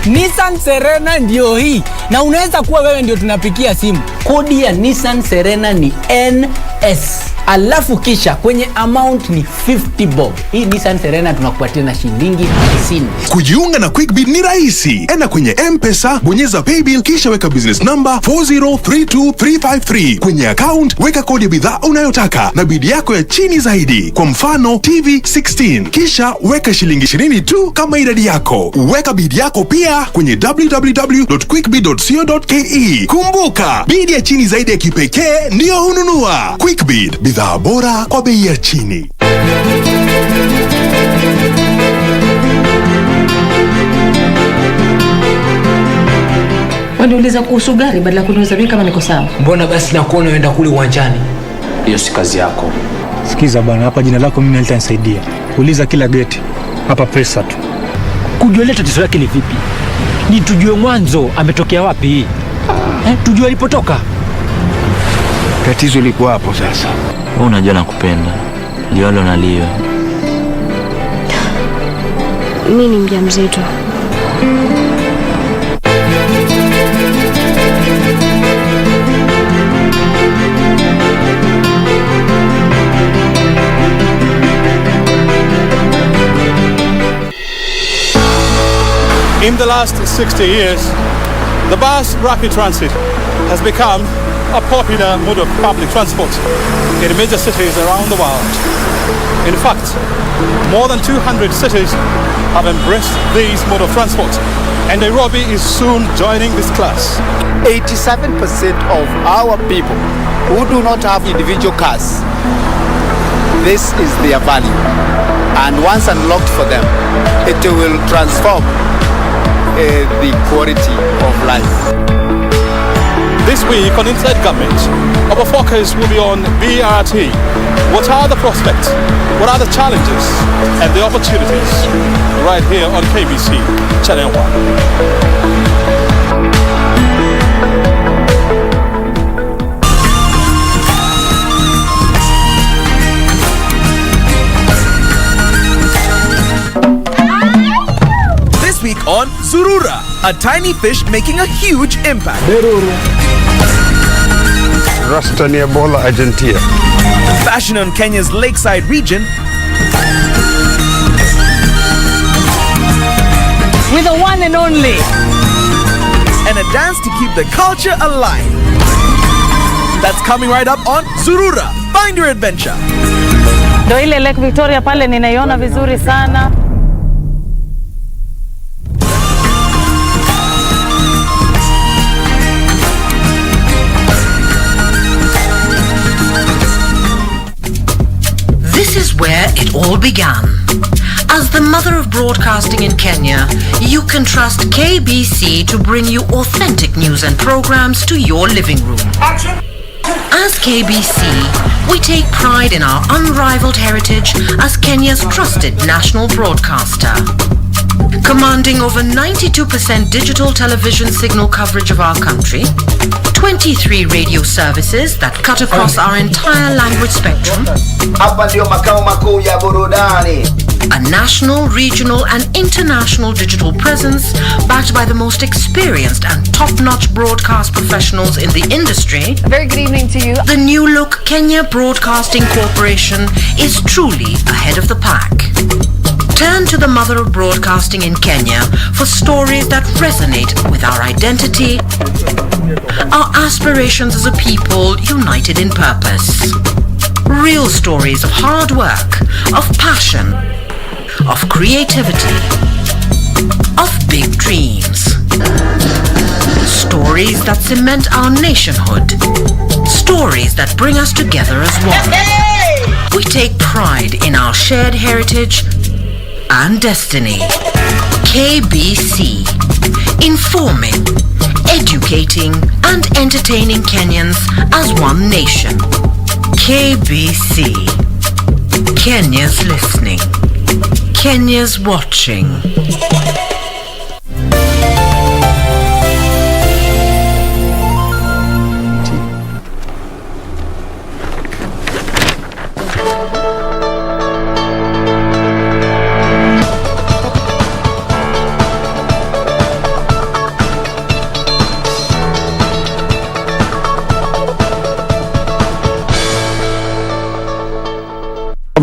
Speaker 4: Nissan Serena ndio hii, na unaweza kuwa wewe ndio tunapikia simu. Kodi ya Nissan Serena ni NS, alafu kisha kwenye amount ni 50 bob. Hii Nissan Serena tunakupatia na shilingi 50.
Speaker 7: Kujiunga na QuickBid ni rahisi. Enda kwenye M-Pesa, bonyeza paybill, kisha weka business number 4032353. Kwenye account weka kodi ya bidhaa unayotaka na bidi yako ya chini zaidi, kwa mfano TV 16, kisha weka shilingi 20 tu kama idadi yako. Weka bidi yako pia kwenye www.quickbid.co.ke. Kumbuka, bidi ya chini zaidi ya kipekee ndio hununua. QuickBid, bidhaa bora kwa bei ya chini.
Speaker 13: Waniuliza kuhusu gari badala kuniuliza mimi kama niko sawa.
Speaker 4: Mbona basi nakuona unaenda kule uwanjani? Hiyo si kazi yako.
Speaker 14: Sikiza bwana, hapa jina lako mimi nalitanisaidia. Uliza kila geti. Hapa pesa tu.
Speaker 15: Kujua tatizo lake ni vipi? Ni tujue mwanzo ametokea wapi? Tujue alipotoka.
Speaker 14: Tatizo liko hapo sasa.
Speaker 15: Wewe unajua nakupenda. Liolo na lio.
Speaker 1: Mimi ni mjamzito.
Speaker 5: In the last 60 years, the bus rapid transit has become a popular mode of public transport in major cities around the world. In fact, more than 200 cities have embraced these mode of transport, and Nairobi is soon joining this class.
Speaker 8: 87% of our people who do not have individual cars, this is their value. And once unlocked for them, it will transform the quality of life.
Speaker 5: This week on Inside Government, our focus will be on BRT. What are the prospects? What are the challenges and the opportunities? Right here on KBC Channel 1.
Speaker 17: On Zurura, a tiny fish making a huge impact.
Speaker 18: Rastani Ebola Argentina.
Speaker 17: Fashion on Kenya's lakeside region.
Speaker 20: With the one and only.
Speaker 17: And a dance to keep the culture alive. That's coming right up on Zurura. Find your adventure.
Speaker 20: Ndio ile Lake Victoria pale ninaiona vizuri sana.
Speaker 10: This is where it all began. As the mother of broadcasting in Kenya, you can trust KBC to bring you authentic news and programs to your living room. As KBC, we take pride in our unrivaled heritage as Kenya's trusted national broadcaster. Commanding over 92% digital television signal coverage of our country, 23 radio services that cut across our entire language spectrum, a national, regional and international digital presence backed by the most experienced and top-notch broadcast professionals in the industry.
Speaker 11: A very good evening to you.
Speaker 10: The new look Kenya Broadcasting Corporation is truly ahead of the pack. Turn to the mother of broadcasting in Kenya for stories that resonate with our identity, our aspirations as a people united in purpose. Real stories of hard work, of passion, of creativity, of big dreams. Stories that cement our nationhood. Stories that bring us together as one. We take pride in our shared heritage and destiny. KBC, informing, educating and entertaining Kenyans as one nation. KBC, Kenya's listening, Kenya's watching.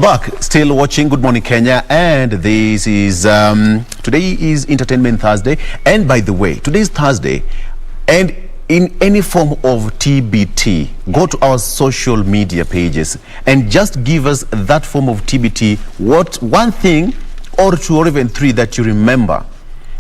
Speaker 9: Back, still watching Good Morning Kenya, and this is today is Entertainment Thursday, and by the way, today is Thursday, and in any form of TBT, go to our social media pages and just give us that form of TBT, what one thing or two or even three that you remember.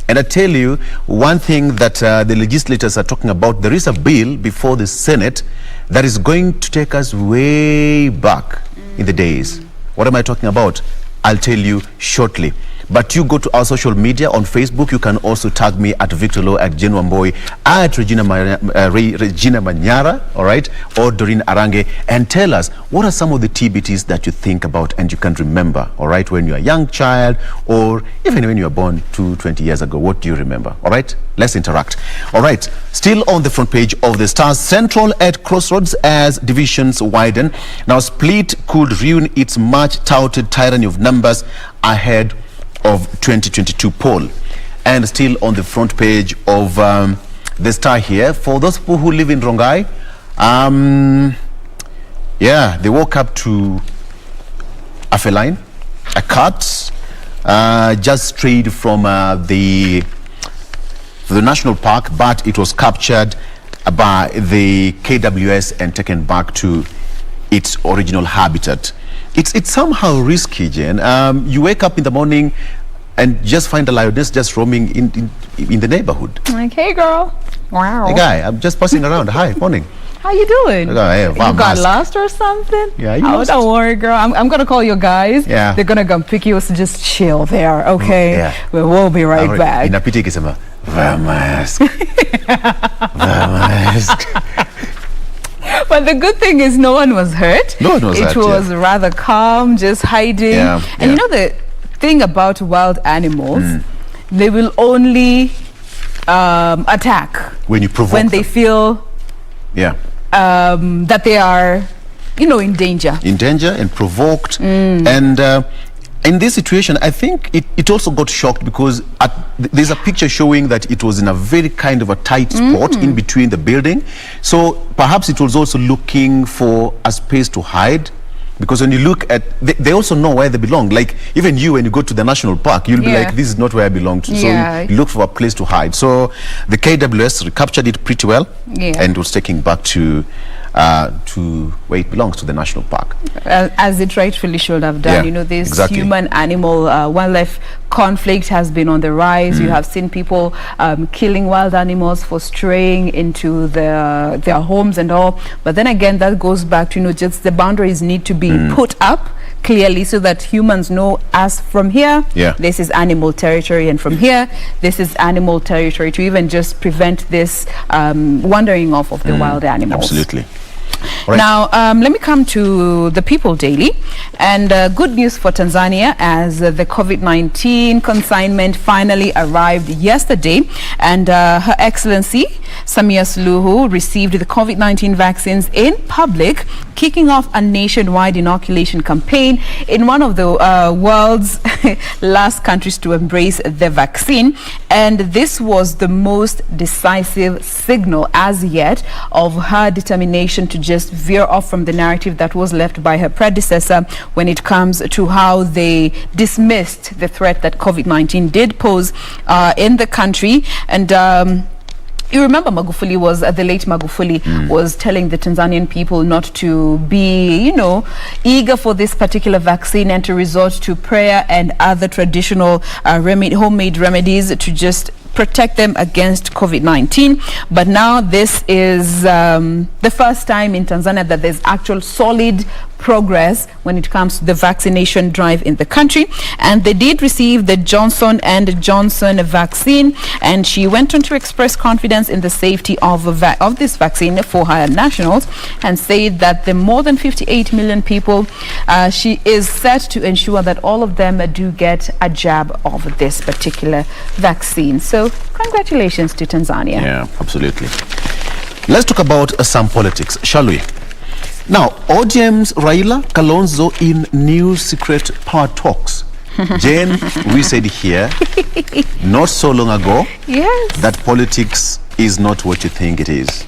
Speaker 9: And I tell you one thing that the legislators are talking about. There is a bill before the Senate that is going to take us way back in the days. What am I talking about? I'll tell you shortly. But you go to our social media on Facebook. You can also tag me at Victor Low, at Jane Wamboy, at Regina Manyara, all right, or Doreen Arange, and tell us what are some of the TBTs that you think about and you can remember, all right, when you're a young child or even when you were born 20 years ago. What do you remember? All right, let's interact. All right, still on the front page of the Star, Central at crossroads as divisions widen. Now, Split could ruin its much touted tyranny of numbers ahead of 2022 poll. And still on the front page of the Star here, for those people who live in Rongai, yeah, they woke up to a feline, a cat, just strayed from the national park, but it was captured by the KWS and taken back to its original habitat. It's somehow risky, Jen. You wake up in the morning and just find a lioness just roaming in the neighborhood.
Speaker 11: Like, hey, girl. Wow.
Speaker 9: Hey, guy, I'm just passing around. Hi, morning.
Speaker 11: How you doing?
Speaker 9: Hey,
Speaker 11: you got lost or something?
Speaker 9: Yeah, you
Speaker 11: lost. Don't worry, girl. I'm gonna call your guys.
Speaker 9: Yeah.
Speaker 11: They're gonna come pick you up, so just chill there, okay?
Speaker 9: Yeah.
Speaker 11: We'll be right back.
Speaker 9: Inapita ikisema vamask. Vamask.
Speaker 11: But the good thing is no one was hurt.
Speaker 9: No one was hurt.
Speaker 11: It was rather calm, just hiding.
Speaker 9: Yeah,
Speaker 11: and you know the thing about wild animals, they will only attack
Speaker 9: when you provoke
Speaker 11: when they feel that they are, in danger.
Speaker 9: In danger and provoked. And in this situation, I think it also got shocked because there's a picture showing that it was in a very kind of a tight spot in between the building. So perhaps it was also looking for a space to hide. Because when you look at, they also know where they belong. Like even you, when you go to the national park, you'll be like, this is not where I belong to. So you look for a place to hide. So the KWS recaptured it pretty well and was taken back to where it belongs, to the national park.
Speaker 11: As it rightfully should have done. This human-animal wildlife conflict has been on the rise. You have seen people killing wild animals for straying into their homes and all. But then again, that goes back to, just the boundaries need to be put up clearly so that humans know, as from here, this is animal territory, and from here, this is animal territory, to even just prevent this wandering off of the wild animals.
Speaker 9: Absolutely.
Speaker 11: Right. Now, let me come to the People Daily. And good news for Tanzania, as the COVID-19 consignment finally arrived yesterday. And Her Excellency Samia Suluhu received the COVID-19 vaccines in public, kicking off a nationwide inoculation campaign in one of the world's last countries to embrace the vaccine. And this was the most decisive signal as yet of her determination to just veer off from the narrative that was left by her predecessor when it comes to how they dismissed the threat that COVID-19 did pose in the country. And you remember Magufuli was, the late Magufuli was telling the Tanzanian people not to be, eager for this particular vaccine and to resort to prayer and other traditional homemade remedies to just protect them against COVID-19. But now this is the first time in Tanzania that there's actual solid progress when it comes to the vaccination drive in the country. And they did receive the Johnson & Johnson vaccine, and she went on to express confidence in the safety of this vaccine for her nationals, and said that the more than 58 million people, she is set to ensure that all of them do get a jab of this particular vaccine. So congratulations to Tanzania.
Speaker 9: Yeah, absolutely. Let's talk about some politics, shall we? Now, ODM's Raila Kalonzo in new secret power talks. Jane, we said here not so long ago that politics is not what you think it is.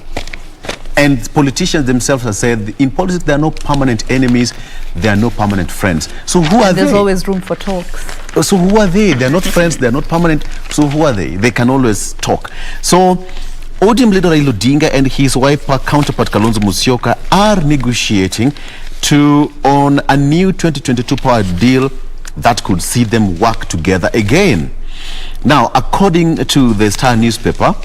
Speaker 9: And politicians themselves have said in politics there are no permanent enemies, there are no permanent friends. So who are they?
Speaker 11: There's always room for talks.
Speaker 9: So who are they? They're not friends, they're not permanent. So who are they? They can always talk. So ODM leader Raila Odinga and his wife counterpart Kalonzo Musyoka are negotiating on a new 2022 power deal that could see them work together again. Now, according to the Star newspaper,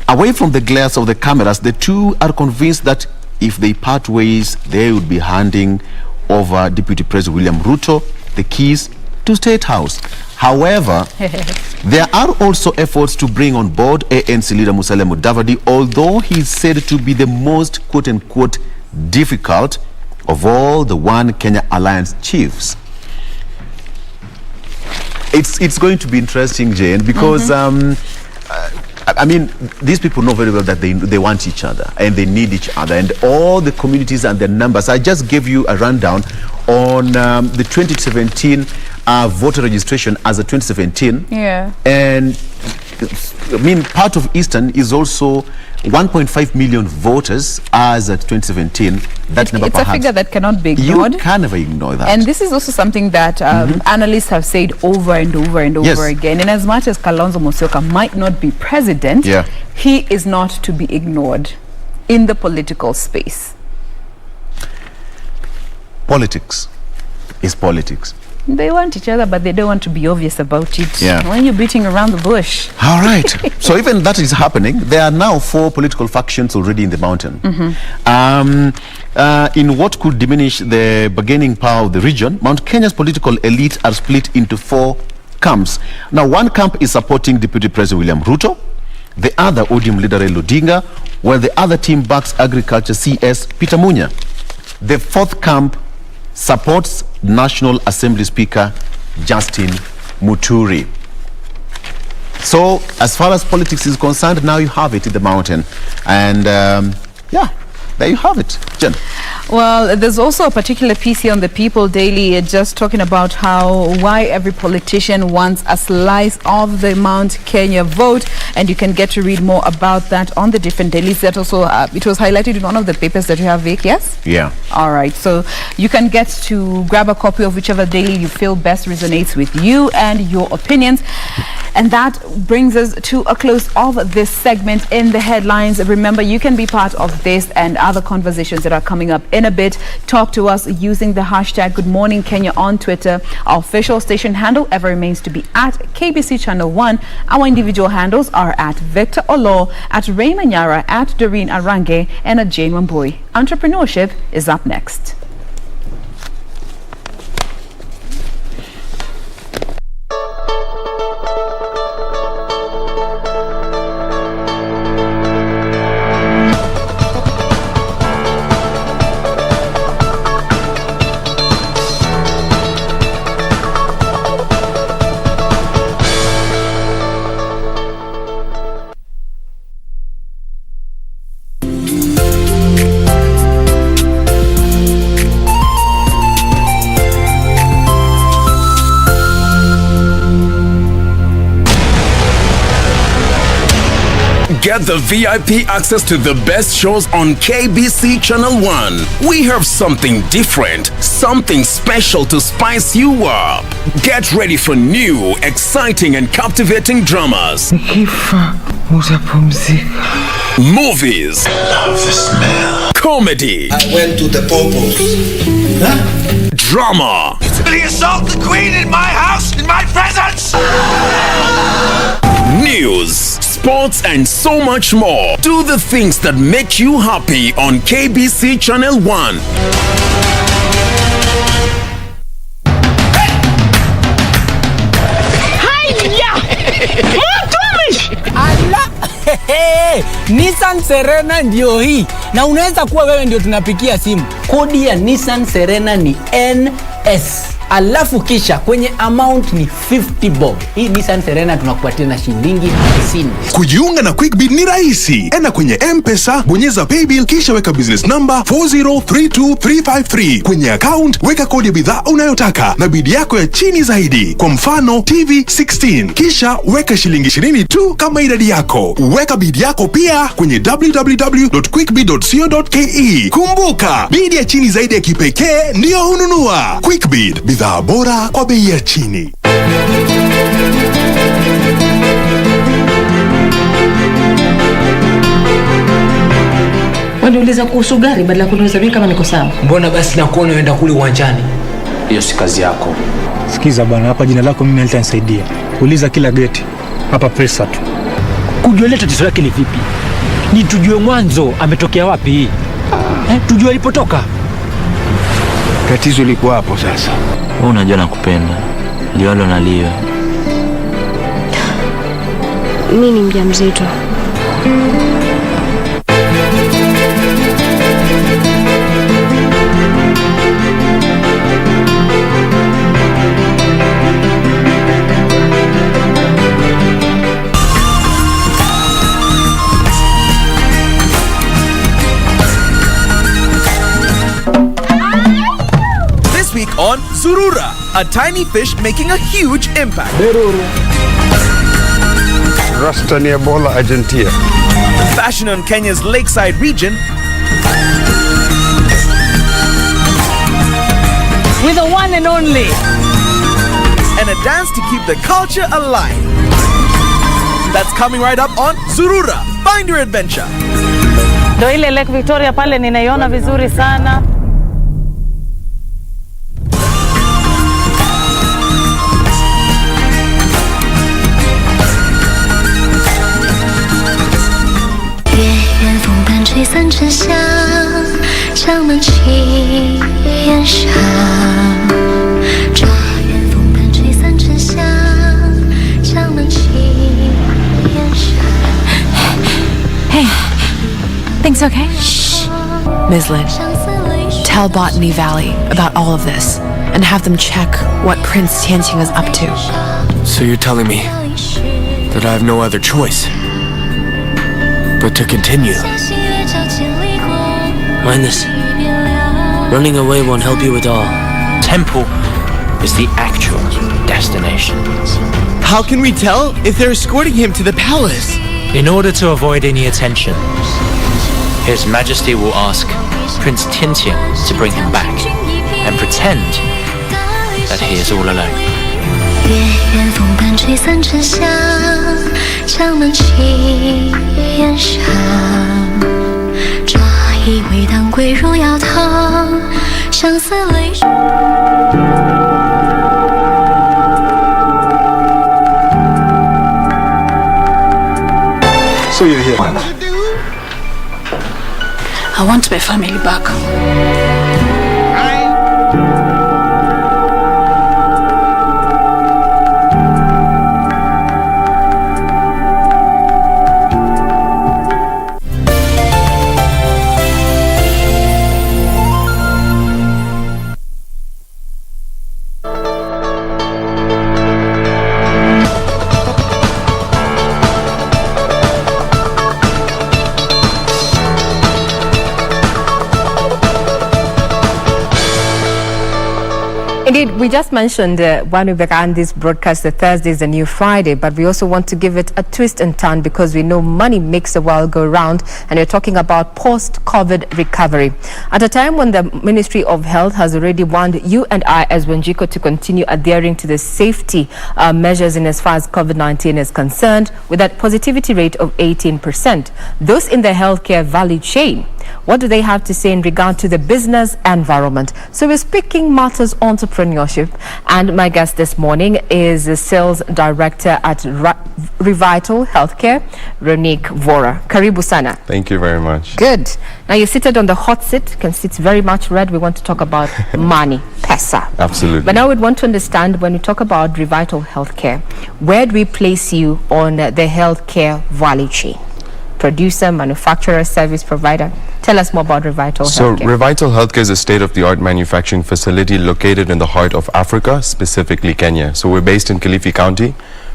Speaker 9: away from the glares of the cameras, the two are convinced that if they part ways, they would be handing over Deputy President William Ruto the keys to State House. However, there are also efforts to bring on board ANC leader Musalia Mudavadi, although he's said to be the most quote-unquote difficult of all the One Kenya Alliance chiefs. It's going to be interesting, Jane, because I mean, these people know very well that they want each other and they need each other, and all the communities and their numbers. I just gave you a rundown on the 2017 voter registration as of 2017.
Speaker 11: Yeah.
Speaker 9: And I mean, part of Eastern is also 1.5 million voters as at 2017. That number
Speaker 11: It's
Speaker 9: perhaps
Speaker 11: a figure that cannot be ignored.
Speaker 9: You can never ignore that.
Speaker 11: And this is also something that analysts have said over and over and over again. And as much as Kalonzo Musyoka might not be president, he is not to be ignored in the political space.
Speaker 9: Politics is politics.
Speaker 11: They want each other, but they don't want to be obvious about it.
Speaker 9: Yeah.
Speaker 11: When you're beating around the bush.
Speaker 9: All right. So even that is happening. There are now 4 political factions already in the mountain. In what could diminish the bargaining power of the region, Mount Kenya's political elite are split into 4 camps. Now, one camp is supporting Deputy President William Ruto, the other ODM leader Raila Odinga, while the other team backs Agriculture CS Peter Munya. The 4th camp supports National Assembly Speaker Justin Muturi. So, as far as politics is concerned, now you have it in the mountain. And there you have it. Jen.
Speaker 11: Well, there's also a particular piece here on the People Daily just talking about why every politician wants a slice of the Mount Kenya vote, and you can get to read more about that on the different dailies. That also it was highlighted in one of the papers that you have, Vic. Yes.
Speaker 9: Yeah.
Speaker 11: All right. So you can get to grab a copy of whichever daily you feel best resonates with you and your opinions. And that brings us to a close of this segment in the headlines. Remember, you can be part of this and other conversations that are coming up in a bit. Talk to us using the hashtag Good Morning Kenya on Twitter. Our official station handle ever remains to be at KBC Channel 1. Our individual handles are at Victor Olo, at Ray Manyara, at Doreen Arange, and at Jane Wambui. Entrepreneurship is up next.
Speaker 1: Get the VIP access to the best shows on KBC Channel 1. We have something different, something special to spice you up. Get ready for new, exciting and captivating dramas. Movies. I love the smell. Comedy.
Speaker 6: I went to the popos. Huh?
Speaker 1: Drama.
Speaker 6: Did he assault the queen in my house, in my presence?
Speaker 1: News, sports, and so much more. Do the things that make you happy on KBC Channel 1.
Speaker 4: Nissan Serena ndio hii, na unaweza kuwa wewe ndio tunapikia simu. Kodi ya Nissan Serena ni NS, alafu kisha kwenye amount ni 50 bob. Hii Nissan Serena tunakupatia na shilingi 50.
Speaker 7: Kujiunga na QuickBid ni rahisi. Enda kwenye M-Pesa, bonyeza paybill, kisha weka business number 4032353. Kwenye account weka kodi ya bidhaa unayotaka na bidi yako ya chini zaidi. Kwa mfano TV 16, kisha weka shilingi 20 tu kama idadi yako. Weka bidi yako pia kwenye www.quickbid.co.ke. Kumbuka, bidi ya chini zaidi ya kipekee ndio hununua. QuickBid, bidhaa bora kwa bei ya chini.
Speaker 13: Waniuliza kuhusu gari badala kuniuliza mimi kama niko sawa.
Speaker 4: Mbona basi nakuona unaenda kule uwanjani?
Speaker 15: Hiyo si kazi yako. Sikiza bwana, hapa jina lako mimi nitanisaidia. Uliza kila geti. Hapa pesa tu. Kujua tatizo lake ni vipi? Ni tujue mwanzo ametokea wapi? Tujue alipotoka.
Speaker 18: Tatizo liko hapo sasa.
Speaker 19: Wewe unajua nakupenda. Liwalo na liwe.
Speaker 21: Mimi ni mjamzito.
Speaker 17: On Zurura, A tiny fish making a huge impact.
Speaker 18: Rastania Bola Argentina.
Speaker 17: Fashion on Kenya's lakeside region.
Speaker 20: With the one and only.
Speaker 17: And a dance to keep the culture alive. That's coming right up on Zurura. Find your adventure.
Speaker 20: Ndo ile Lake Victoria pale ninaiona vizuri sana.
Speaker 3: Hey, things okay? Shh. Ms. Lin, tell Botany Valley about all of this and have them check what Prince Tianqing is up to.
Speaker 16: So you're telling me that I have no other choice but to continue?
Speaker 22: Mind this. Running away won't help you at all. Temple is the actual destination.
Speaker 17: How can we tell if they're escorting him to the palace?
Speaker 15: In order to avoid any attention,
Speaker 22: His Majesty will ask Prince Tianqing to bring him back and pretend that he is all alone.
Speaker 18: So you're here.
Speaker 3: I want my family back.
Speaker 23: Indeed, we just mentioned when we began this broadcast that Thursday is the new Friday, but we also want to give it a twist and turn because we know money makes the world go round, and we're talking about post-COVID recovery. At a time when the Ministry of Health has already warned you and I as Wanjiko to continue adhering to the safety measures in as far as COVID-19 is concerned, with that positivity rate of 18%. Those in the healthcare value chain, what do they have to say in regard to the business environment? So we're speaking matters entrepreneurship, and my guest this morning is the sales director at Revital Healthcare, Ronique Vora. Karibu sana.
Speaker 24: Thank you very much.
Speaker 23: Good. Now you're seated on the hot seat. You can see it's very much red. We want to talk about money, pesa.
Speaker 24: Absolutely.
Speaker 23: But now we'd want to understand, when we talk about Revital Healthcare, where do we place you on the healthcare value chain? Producer, manufacturer, service provider. Tell us more about Revital Healthcare.
Speaker 24: So Revital Healthcare is a state-of-the-art manufacturing facility located in the heart of Africa, specifically Kenya. So we're based in Kilifi County,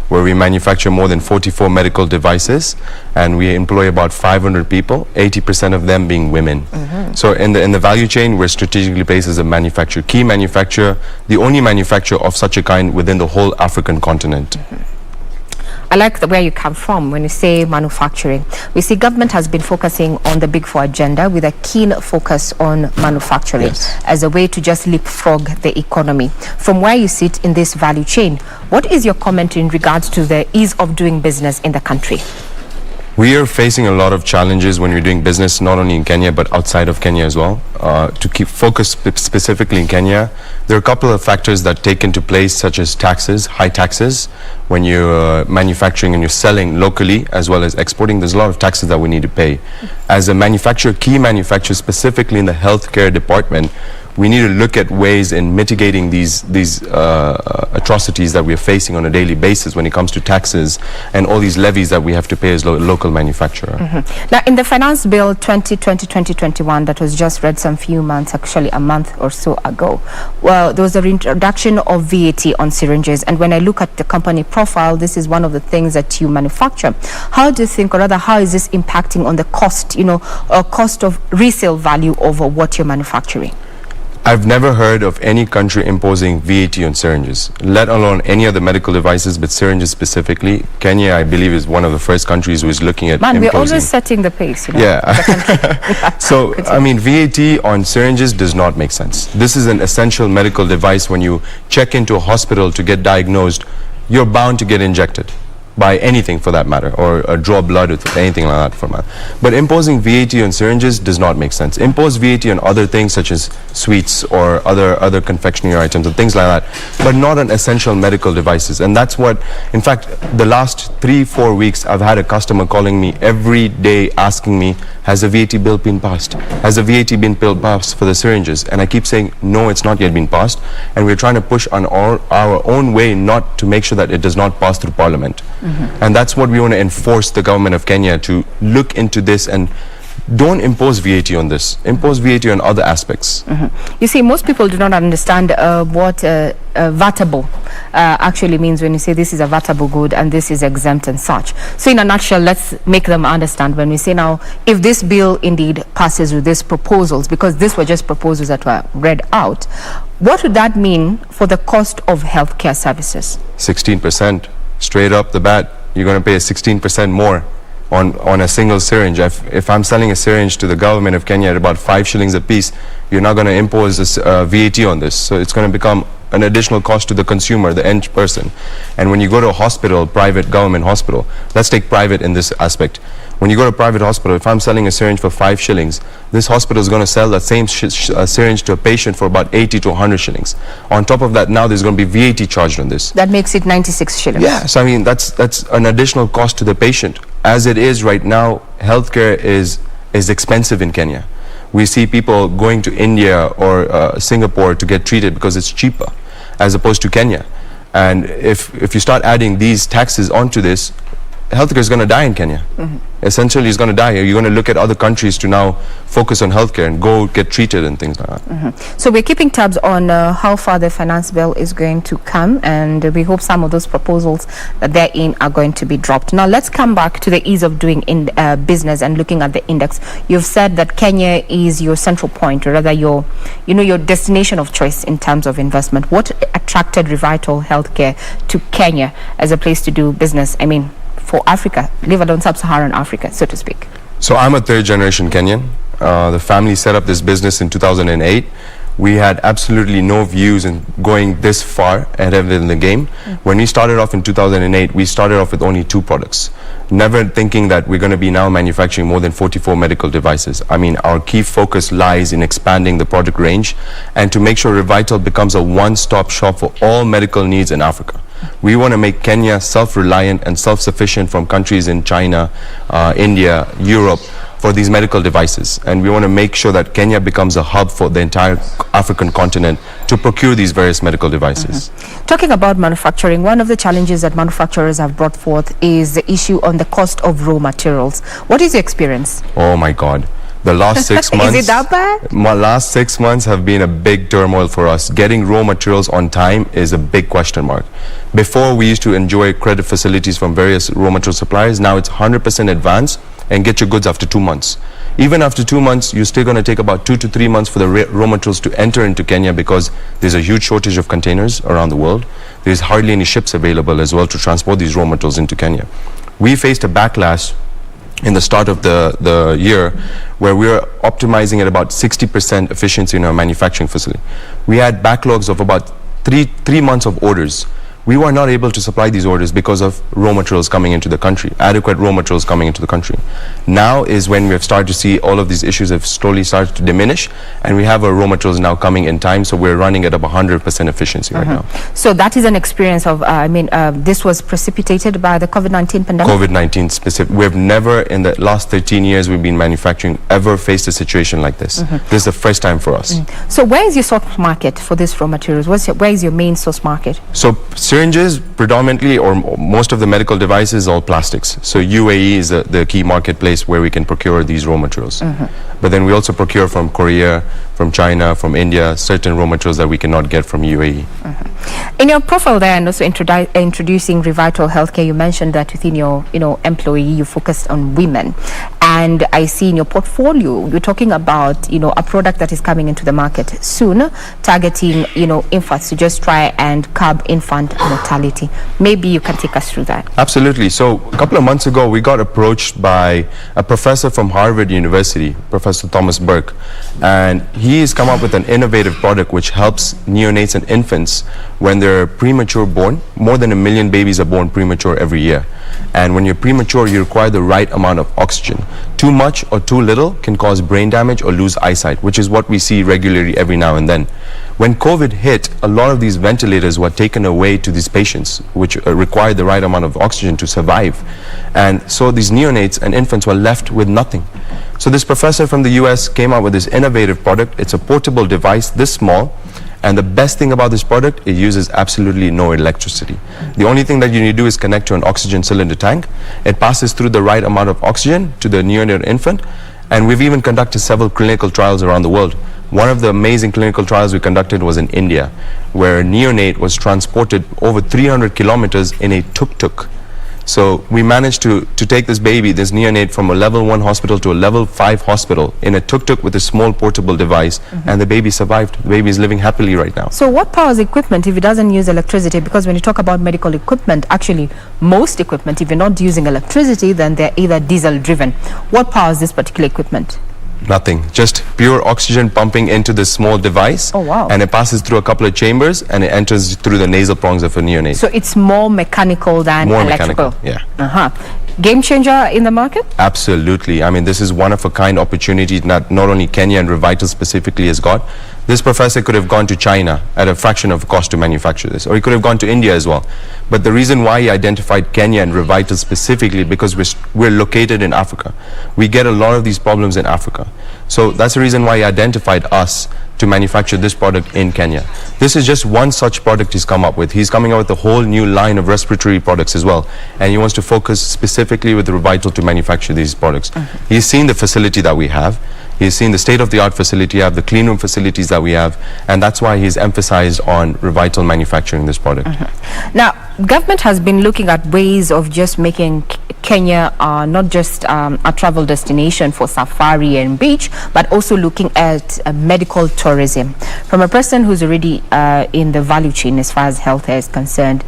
Speaker 24: where we manufacture more than 44 medical devices, and we employ about 500 people, 80% of them being women. So in the value chain, we're strategically placed as a manufacturer, key manufacturer, the only manufacturer of such a kind within the whole African continent.
Speaker 23: I like where you come from when you say manufacturing. We see government has been focusing on the Big Four agenda with a keen focus on manufacturing as a way to just leapfrog the economy. From where you sit in this value chain, what is your comment in regards to the ease of doing business in the country?
Speaker 24: We are facing a lot of challenges when we're doing business, not only in Kenya, but outside of Kenya as well. To keep focus specifically in Kenya, there are a couple of factors that take into place, such as taxes, high taxes. When you're manufacturing and you're selling locally as well as exporting, there's a lot of taxes that we need to pay. As a manufacturer, key manufacturer, specifically in the healthcare department, we need to look at ways in mitigating these atrocities that we're facing on a daily basis when it comes to taxes and all these levies that we have to pay as local manufacturer.
Speaker 23: Now, in the Finance Bill 2020-2021 that was just read some few months, actually a month or so ago, well, there was a reintroduction of VAT on syringes, and when I look at the company profile, this is one of the things that you manufacture. How do you think, or rather, how is this impacting on the cost, cost of resale value over what you're manufacturing?
Speaker 24: I've never heard of any country imposing VAT on syringes, let alone any other medical devices, but syringes specifically. Kenya, I believe, is one of the first countries who is looking at imposing.
Speaker 23: We're always setting the pace, you know.
Speaker 24: Yeah. So, I mean, VAT on syringes does not make sense. This is an essential medical device. When you check into a hospital to get diagnosed, you're bound to get injected by anything for that matter, or draw blood with anything like that for that. But imposing VAT on syringes does not make sense. Impose VAT on other things such as sweets or other confectionery items and things like that, but not on essential medical devices. And that's what, in fact, the last 3-4 weeks, I've had a customer calling me every day asking me, has the VAT bill been passed? Has the VAT been passed for the syringes? And I keep saying, no, it's not yet been passed. And we're trying to push on our own way not to make sure that it does not pass through Parliament. And that's what we want to enforce the government of Kenya to look into this, and don't impose VAT on this. Impose VAT on other aspects.
Speaker 23: You see, most people do not understand what vatable actually means when you say this is a vatable good and this is exempt and such. So in a nutshell, let's make them understand when we say now, if this bill indeed passes with these proposals, because these were just proposals that were read out, what would that mean for the cost of healthcare services?
Speaker 24: 16%. Straight up the bat, you're going to pay 16% more on a single syringe. If I'm selling a syringe to the government of Kenya at about 5 shillings a piece, you're not going to impose this VAT on this. So it's going to become an additional cost to the consumer, the end person. And when you go to a hospital, private government hospital, let's take private in this aspect. When you go to a private hospital, if I'm selling a syringe for 5 shillings, this hospital is going to sell that same syringe to a patient for about 80 to 100 shillings. On top of that, now there's going to be VAT charged on this.
Speaker 23: That makes it 96 shillings.
Speaker 24: Yeah, so I mean, that's an additional cost to the patient. As it is right now, healthcare is expensive in Kenya. We see people going to India or Singapore to get treated because it's cheaper, as opposed to Kenya. And if you start adding these taxes onto this, healthcare is going to die in Kenya. Essentially, it's going to die. You're going to look at other countries to now focus on healthcare and go get treated and things like that.
Speaker 23: So we're keeping tabs on how far the finance bill is going to come, and we hope some of those proposals that they're in are going to be dropped. Now let's come back to the ease of doing business and looking at the index. You've said that Kenya is your central point, or rather your destination of choice in terms of investment. What attracted Revital Healthcare to Kenya as a place to do business? I mean, for Africa, leave alone sub-Saharan Africa, so to speak.
Speaker 24: So I'm a third-generation Kenyan. The family set up this business in 2008. We had absolutely no views in going this far ahead in the game. When we started off in 2008, we started off with only 2 products, never thinking that we're going to be now manufacturing more than 44 medical devices. I mean, our key focus lies in expanding the product range and to make sure Revital becomes a one-stop shop for all medical needs in Africa. We want to make Kenya self-reliant and self-sufficient from countries in China, India, Europe, for these medical devices. And we want to make sure that Kenya becomes a hub for the entire African continent to procure these various medical devices.
Speaker 23: Talking about manufacturing, one of the challenges that manufacturers have brought forth is the issue on the cost of raw materials. What is your experience?
Speaker 24: Oh my God. The last 6 months,
Speaker 23: is it that bad?
Speaker 24: My last 6 months have been a big turmoil for us. Getting raw materials on time is a big question mark. Before, we used to enjoy credit facilities from various raw material suppliers. Now it's 100% advance and get your goods after 2 months. Even after 2 months, you're still going to take about 2 to 3 months for the raw materials to enter into Kenya, because there's a huge shortage of containers around the world. There's hardly any ships available as well to transport these raw materials into Kenya. We faced a backlash in the start of the year, where we were optimizing at about 60% efficiency in our manufacturing facility. We had backlogs of about three months of orders. We were not able to supply these orders because of raw materials coming into the country, adequate raw materials coming into the country. Now is when we have started to see all of these issues have slowly started to diminish, and we have our raw materials now coming in time, so we're running at about 100% efficiency right now.
Speaker 23: So that is an experience of, this was precipitated by the COVID-19 pandemic?
Speaker 24: COVID-19 specific. We've never, in the last 13 years we've been manufacturing, ever faced a situation like this. This is the first time for us.
Speaker 23: So where is your source market for these raw materials? Where is your main source market?
Speaker 24: So Syringes, predominantly, or most of the medical devices, all plastics. So UAE is the key marketplace where we can procure these raw materials. But then we also procure from Korea, from China, from India, certain raw materials that we cannot get from UAE.
Speaker 23: In your profile there, and also introducing Revital Healthcare, you mentioned that within your employee, you focused on women. And I see in your portfolio, you're talking about a product that is coming into the market soon, targeting infants to just try and curb infant mortality. Maybe you can take us through that.
Speaker 24: Absolutely. So a couple of months ago, we got approached by a professor from Harvard University, Professor Thomas Burke, and he has come up with an innovative product which helps neonates and infants when they're premature born. More than 1 million babies are born premature every year. And when you're premature, you require the right amount of oxygen. Too much or too little can cause brain damage or lose eyesight, which is what we see regularly every now and then. When COVID hit, a lot of these ventilators were taken away to these patients, which required the right amount of oxygen to survive. And so these neonates and infants were left with nothing. So this professor from the US came out with this innovative product. It's a portable device this small. And the best thing about this product, it uses absolutely no electricity. The only thing that you need to do is connect to an oxygen cylinder tank. It passes through the right amount of oxygen to the neonate infant. And we've even conducted several clinical trials around the world. One of the amazing clinical trials we conducted was in India, where a neonate was transported over 300 kilometers in a tuk-tuk. So we managed to take this baby, this neonate, from a level 1 hospital to a level 5 hospital in a tuk-tuk with a small portable device, and the baby survived. The baby is living happily right now.
Speaker 23: So what powers equipment if it doesn't use electricity? Because when you talk about medical equipment, actually most equipment, if you're not using electricity, then they're either diesel driven. What powers this particular equipment?
Speaker 24: Nothing, just pure oxygen pumping into this small device.
Speaker 23: Oh, wow.
Speaker 24: And it passes through a couple of chambers and it enters through the nasal prongs of a neonate.
Speaker 23: So it's more mechanical than electrical.
Speaker 24: Yeah.
Speaker 23: Game changer in the market?
Speaker 24: Absolutely. I mean, this is one of a kind opportunity that not only Kenya and Revital specifically has got. This professor could have gone to China at a fraction of cost to manufacture this, or he could have gone to India as well. But the reason why he identified Kenya and Revital specifically, because we're located in Africa. We get a lot of these problems in Africa. So that's the reason why he identified us to manufacture this product in Kenya. This is just one such product he's come up with. He's coming out with a whole new line of respiratory products as well. And he wants to focus specifically with Revital to manufacture these products. He's seen the facility that we have. He's seen the state-of-the-art facility, the clean room facilities that we have, and that's why he's emphasized on Revital manufacturing this product.
Speaker 23: Now, government has been looking at ways of just making Kenya not just a travel destination for safari and beach, but also looking at medical tourism. From a person who's already in the value chain as far as healthcare is concerned,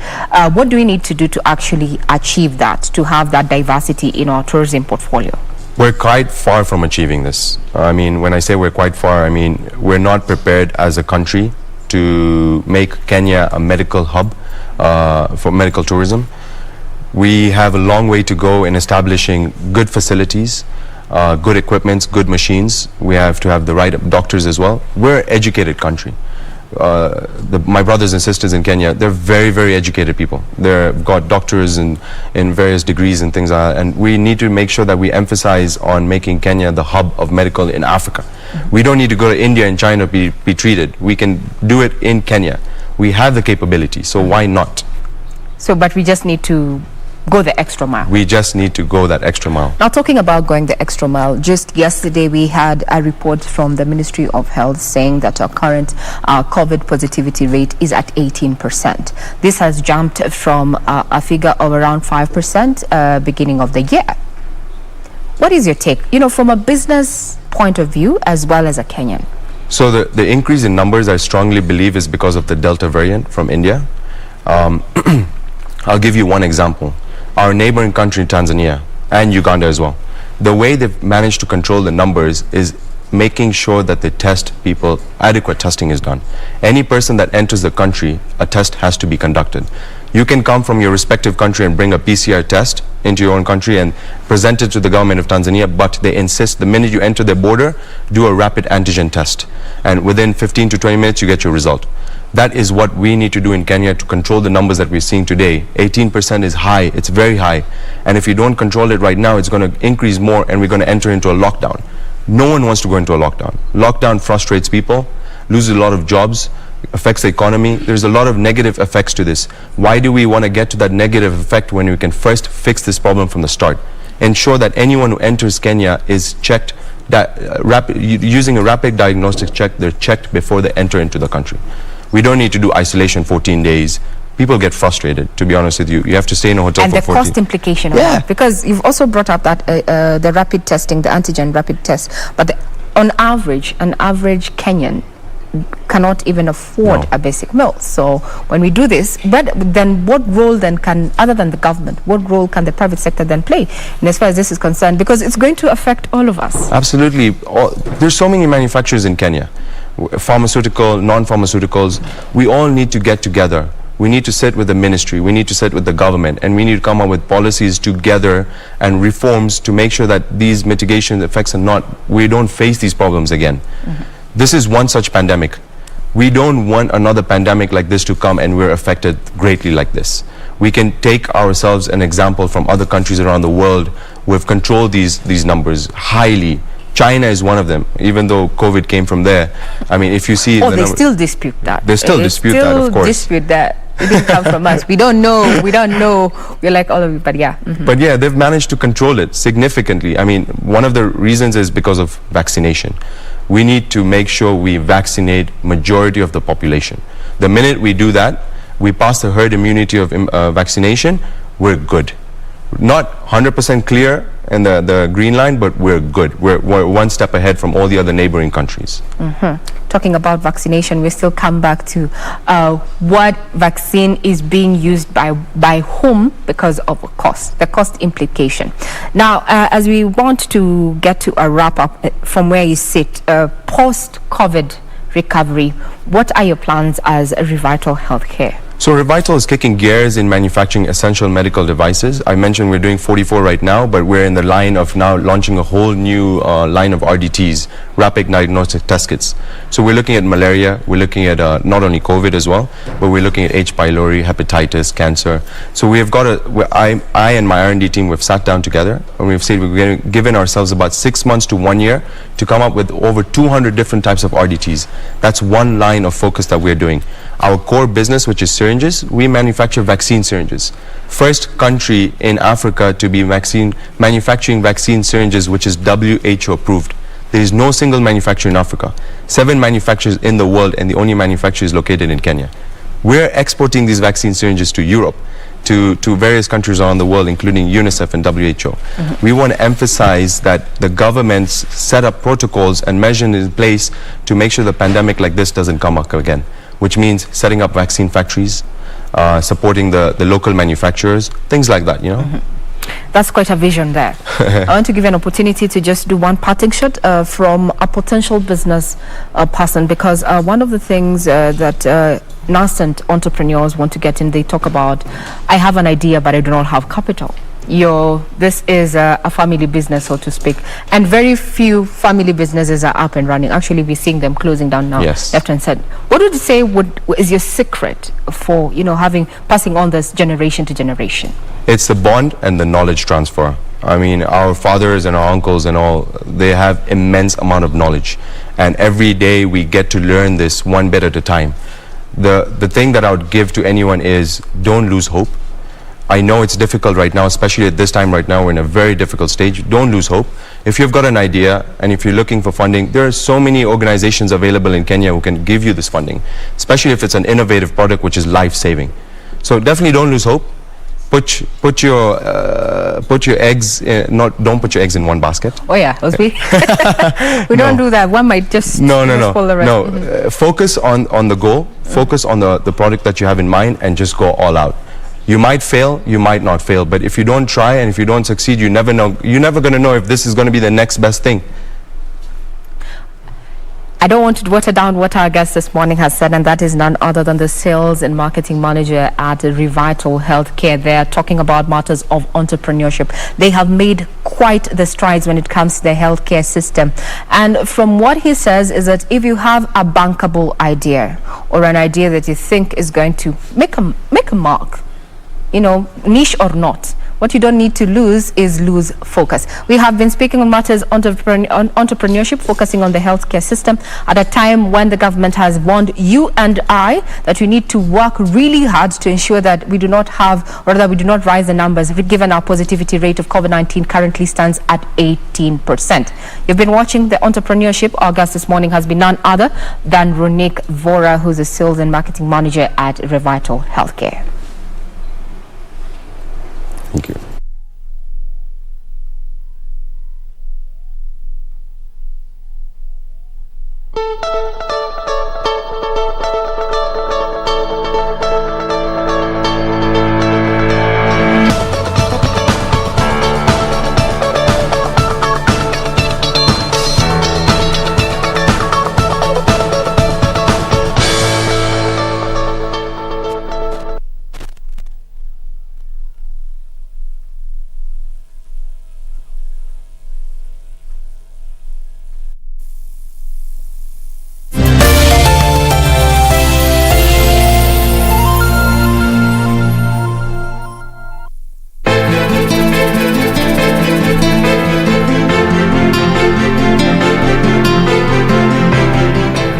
Speaker 23: what do we need to do to actually achieve that, to have that diversity in our tourism portfolio?
Speaker 24: We're quite far from achieving this. I mean, when I say we're quite far, I mean we're not prepared as a country to make Kenya a medical hub for medical tourism. We have a long way to go in establishing good facilities, good equipments, good machines. We have to have the right doctors as well. We're an educated country. My brothers and sisters in Kenya, they're very, very educated people. They've got doctors in various degrees and things like that. And we need to make sure that we emphasize on making Kenya the hub of medical in Africa. We don't need to go to India and China to be treated. We can do it in Kenya. We have the capability, so why not?
Speaker 23: So, but we just need to go the extra mile.
Speaker 24: We just need to go that extra mile.
Speaker 23: Now, talking about going the extra mile, just yesterday we had a report from the Ministry of Health saying that our current COVID positivity rate is at 18%. This has jumped from a figure of around 5% beginning of the year. What is your take, from a business point of view as well as a Kenyan?
Speaker 24: So the increase in numbers, I strongly believe, is because of the Delta variant from India. I'll give you one example. Our neighboring country, Tanzania, and Uganda as well, the way they've managed to control the numbers is making sure that they test people, adequate testing is done. Any person that enters the country, a test has to be conducted. You can come from your respective country and bring a PCR test into your own country and present it to the government of Tanzania, but they insist the minute you enter their border, do a rapid antigen test. And within 15 to 20 minutes, you get your result. That is what we need to do in Kenya to control the numbers that we're seeing today. 18% is high, it's very high. And if you don't control it right now, it's going to increase more and we're going to enter into a lockdown. No one wants to go into a lockdown. Lockdown frustrates people, loses a lot of jobs, affects the economy. There's a lot of negative effects to this. Why do we want to get to that negative effect when we can first fix this problem from the start? Ensure that anyone who enters Kenya is checked, using a rapid diagnostic check, they're checked before they enter into the country. We don't need to do isolation 14 days. People get frustrated, to be honest with you. You have to stay in a hotel
Speaker 23: and
Speaker 24: for 14 days.
Speaker 23: And the cost implication of that, because you've also brought up that the rapid testing, the antigen rapid test, but on average, an average Kenyan cannot even afford a basic meal. So when we do this, but then what role then can, other than the government, what role can the private sector then play? And as far as this is concerned, because it's going to affect all of us.
Speaker 24: Absolutely. There's so many manufacturers in Kenya, pharmaceutical, non-pharmaceuticals. We all need to get together. We need to sit with the ministry, we need to sit with the government, and we need to come up with policies together and reforms to make sure that these mitigation effects we don't face these problems again. This is one such pandemic. We don't want another pandemic like this to come and we're affected greatly like this. We can take ourselves an example from other countries around the world who have controlled these numbers highly. China is one of them, even though COVID came from there. I mean, if you see...
Speaker 23: they still dispute that.
Speaker 24: They still dispute that, of course.
Speaker 23: Dispute that. It didn't come from us. We don't know. We're like all of you, but yeah.
Speaker 24: But yeah, they've managed to control it significantly. I mean, one of the reasons is because of vaccination. We need to make sure we vaccinate majority of the population. The minute we do that, we pass the herd immunity of vaccination, we're good. Not 100% clear in the green line, but we're good. We're one step ahead from all the other neighboring countries.
Speaker 23: Talking about vaccination, we still come back to what vaccine is being used by whom because of cost, the cost implication. Now, as we want to get to a wrap up from where you sit, post-COVID recovery, what are your plans as Revital Healthcare?
Speaker 24: So Revital is kicking gears in manufacturing essential medical devices. I mentioned we're doing 44 right now, but we're in the line of now launching a whole new line of RDTs, rapid diagnostic test kits. So we're looking at malaria, we're looking at not only COVID as well, but we're looking at H. pylori, hepatitis, cancer. So we have got I and my R&D team, we've sat down together and we've said we're given ourselves about 6 months to 1 year to come up with over 200 different types of RDTs. That's one line of focus that we're doing. Our core business, which is syringes, we manufacture vaccine syringes. First country in Africa to be manufacturing vaccine syringes, which is WHO approved. There is no single manufacturer in Africa. 7 manufacturers in the world, and the only manufacturer is located in Kenya. We're exporting these vaccine syringes to Europe, to various countries around the world, including UNICEF and WHO. We want to emphasize that the governments set up protocols and measures in place to make sure the pandemic like this doesn't come up again, which means setting up vaccine factories, supporting the local manufacturers, things like that, you know.
Speaker 23: That's quite a vision there. I want to give you an opportunity to just do one parting shot from a potential business person, because one of the things that nascent entrepreneurs want to get in, they talk about, I have an idea but I do not have capital. This is a family business, so to speak, and very few family businesses are up and running. Actually, we're seeing them closing down now, left and said. What would you say is your secret for passing on this generation to generation?
Speaker 24: It's the bond and the knowledge transfer. I mean, our fathers and our uncles and all, they have immense amount of knowledge, and every day we get to learn this one bit at a time. The thing that I would give to anyone is don't lose hope. I know it's difficult right now, especially at this time right now, we're in a very difficult stage. Don't lose hope. If you've got an idea and if you're looking for funding, there are so many organizations available in Kenya who can give you this funding, especially if it's an innovative product which is life-saving. So definitely don't lose hope. Put your eggs don't put your eggs in one basket.
Speaker 23: Oh yeah, we don't do that. One might just
Speaker 24: no. Focus on the goal. Focus on the product that you have in mind, and just go all out. You might fail, you might not fail, but if you don't try and if you don't succeed, you never know. You're never going to know if this is going to be the next best thing.
Speaker 23: I don't want to water down what our guest this morning has said, and that is none other than the sales and marketing manager at Revital Healthcare. They are talking about matters of entrepreneurship. They have made quite the strides when it comes to the healthcare system. And from what he says is that if you have a bankable idea or an idea that you think is going to make a mark, niche or not, What you don't need to lose is lose focus. We have been speaking on matters on entrepreneurship, focusing on the healthcare system at a time when the government has warned you and I that we need to work really hard to ensure that we do not have, or that we do not rise the numbers, given our positivity rate of COVID-19 currently stands at 18%. You've been watching the Entrepreneurship. Our guest this morning has been none other than Ronik Vora, who's a sales and marketing manager at Bilateral Healthcare.
Speaker 24: Thank you.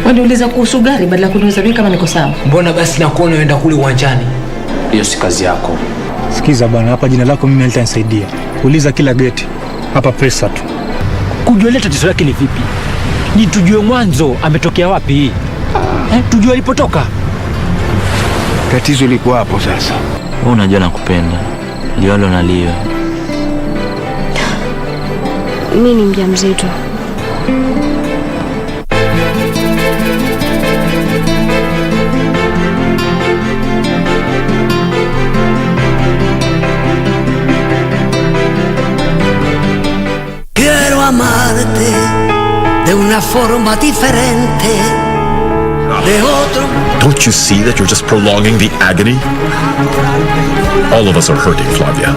Speaker 13: Waniuliza kuhusu gari badala kuniuliza mimi kama niko sawa.
Speaker 4: Mbona basi nakuona unaenda kule uwanjani?
Speaker 16: Hiyo si kazi yako.
Speaker 15: Sikiza bwana, hapa jina lako mimi nitanisaidia. Uliza kila geti. Hapa pesa tu. Kujua ile tatizo lake ni vipi? Ni tujue mwanzo ametokea wapi? Tujue alipotoka.
Speaker 18: Tatizo liko hapo sasa.
Speaker 19: Wewe unajua nakupenda. Liwalo na liwe.
Speaker 21: Mimi ni mjamzito.
Speaker 2: Quiero amarte de una forma diferente. De otro.
Speaker 8: Don't you see that you're just prolonging the agony? All of us are hurting, Flavia.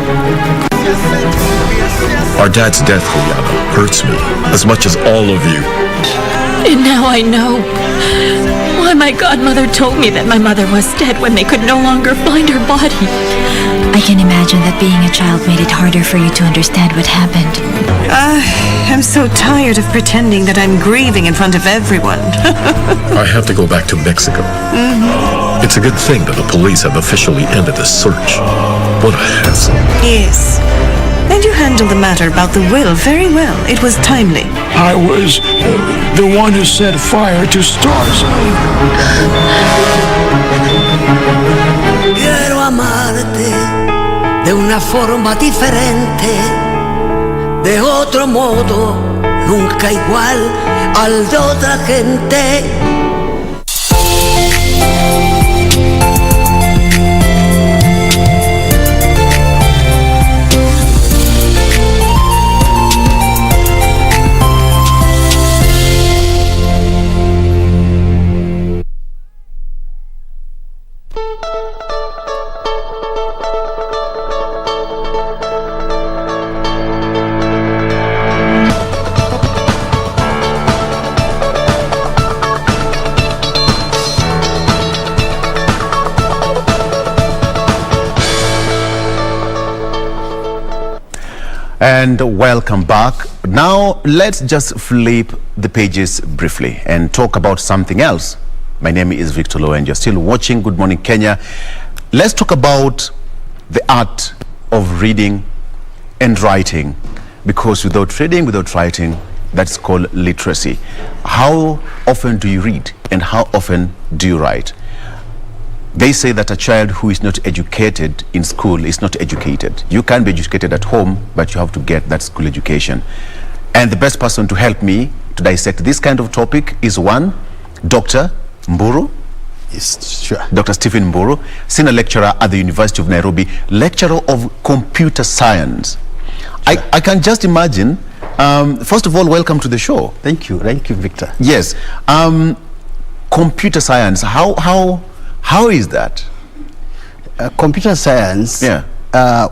Speaker 8: Our dad's death, Juliana, hurts me as much as all of you.
Speaker 12: And now I know why my godmother told me that my mother was dead when they could no longer find her body.
Speaker 14: I can imagine that being a child made it harder for you to understand what happened.
Speaker 25: I'm so tired of pretending that I'm grieving in front of everyone.
Speaker 8: I have to go back to Mexico. It's a good thing that the police have officially ended the search. What a hassle.
Speaker 25: Yes. And you handled the matter about the will very well. It was timely.
Speaker 18: I was the one who set fire to stars.
Speaker 2: Quiero amarte de una forma diferente, de otro modo, nunca igual al de otra gente.
Speaker 9: And welcome back. Now let's just flip the pages briefly and talk about something else. My name is Victor Lowe and you're still watching Good Morning Kenya. Let's talk about the art of reading and writing, because without reading, without writing, that's called literacy. How often do you read and how often do you write? They say that a child who is not educated in school is not educated. You can be educated at home, but you have to get that school education. And the best person to help me to dissect this kind of topic is one, Dr. Mburu.
Speaker 18: Yes, sure.
Speaker 9: Dr. Stephen Mburu, senior lecturer at the University of Nairobi, lecturer of computer science. Sure. I can just imagine, first of all, welcome to the show.
Speaker 18: Thank you, Victor.
Speaker 9: Yes. Computer science, how is that?
Speaker 18: Computer science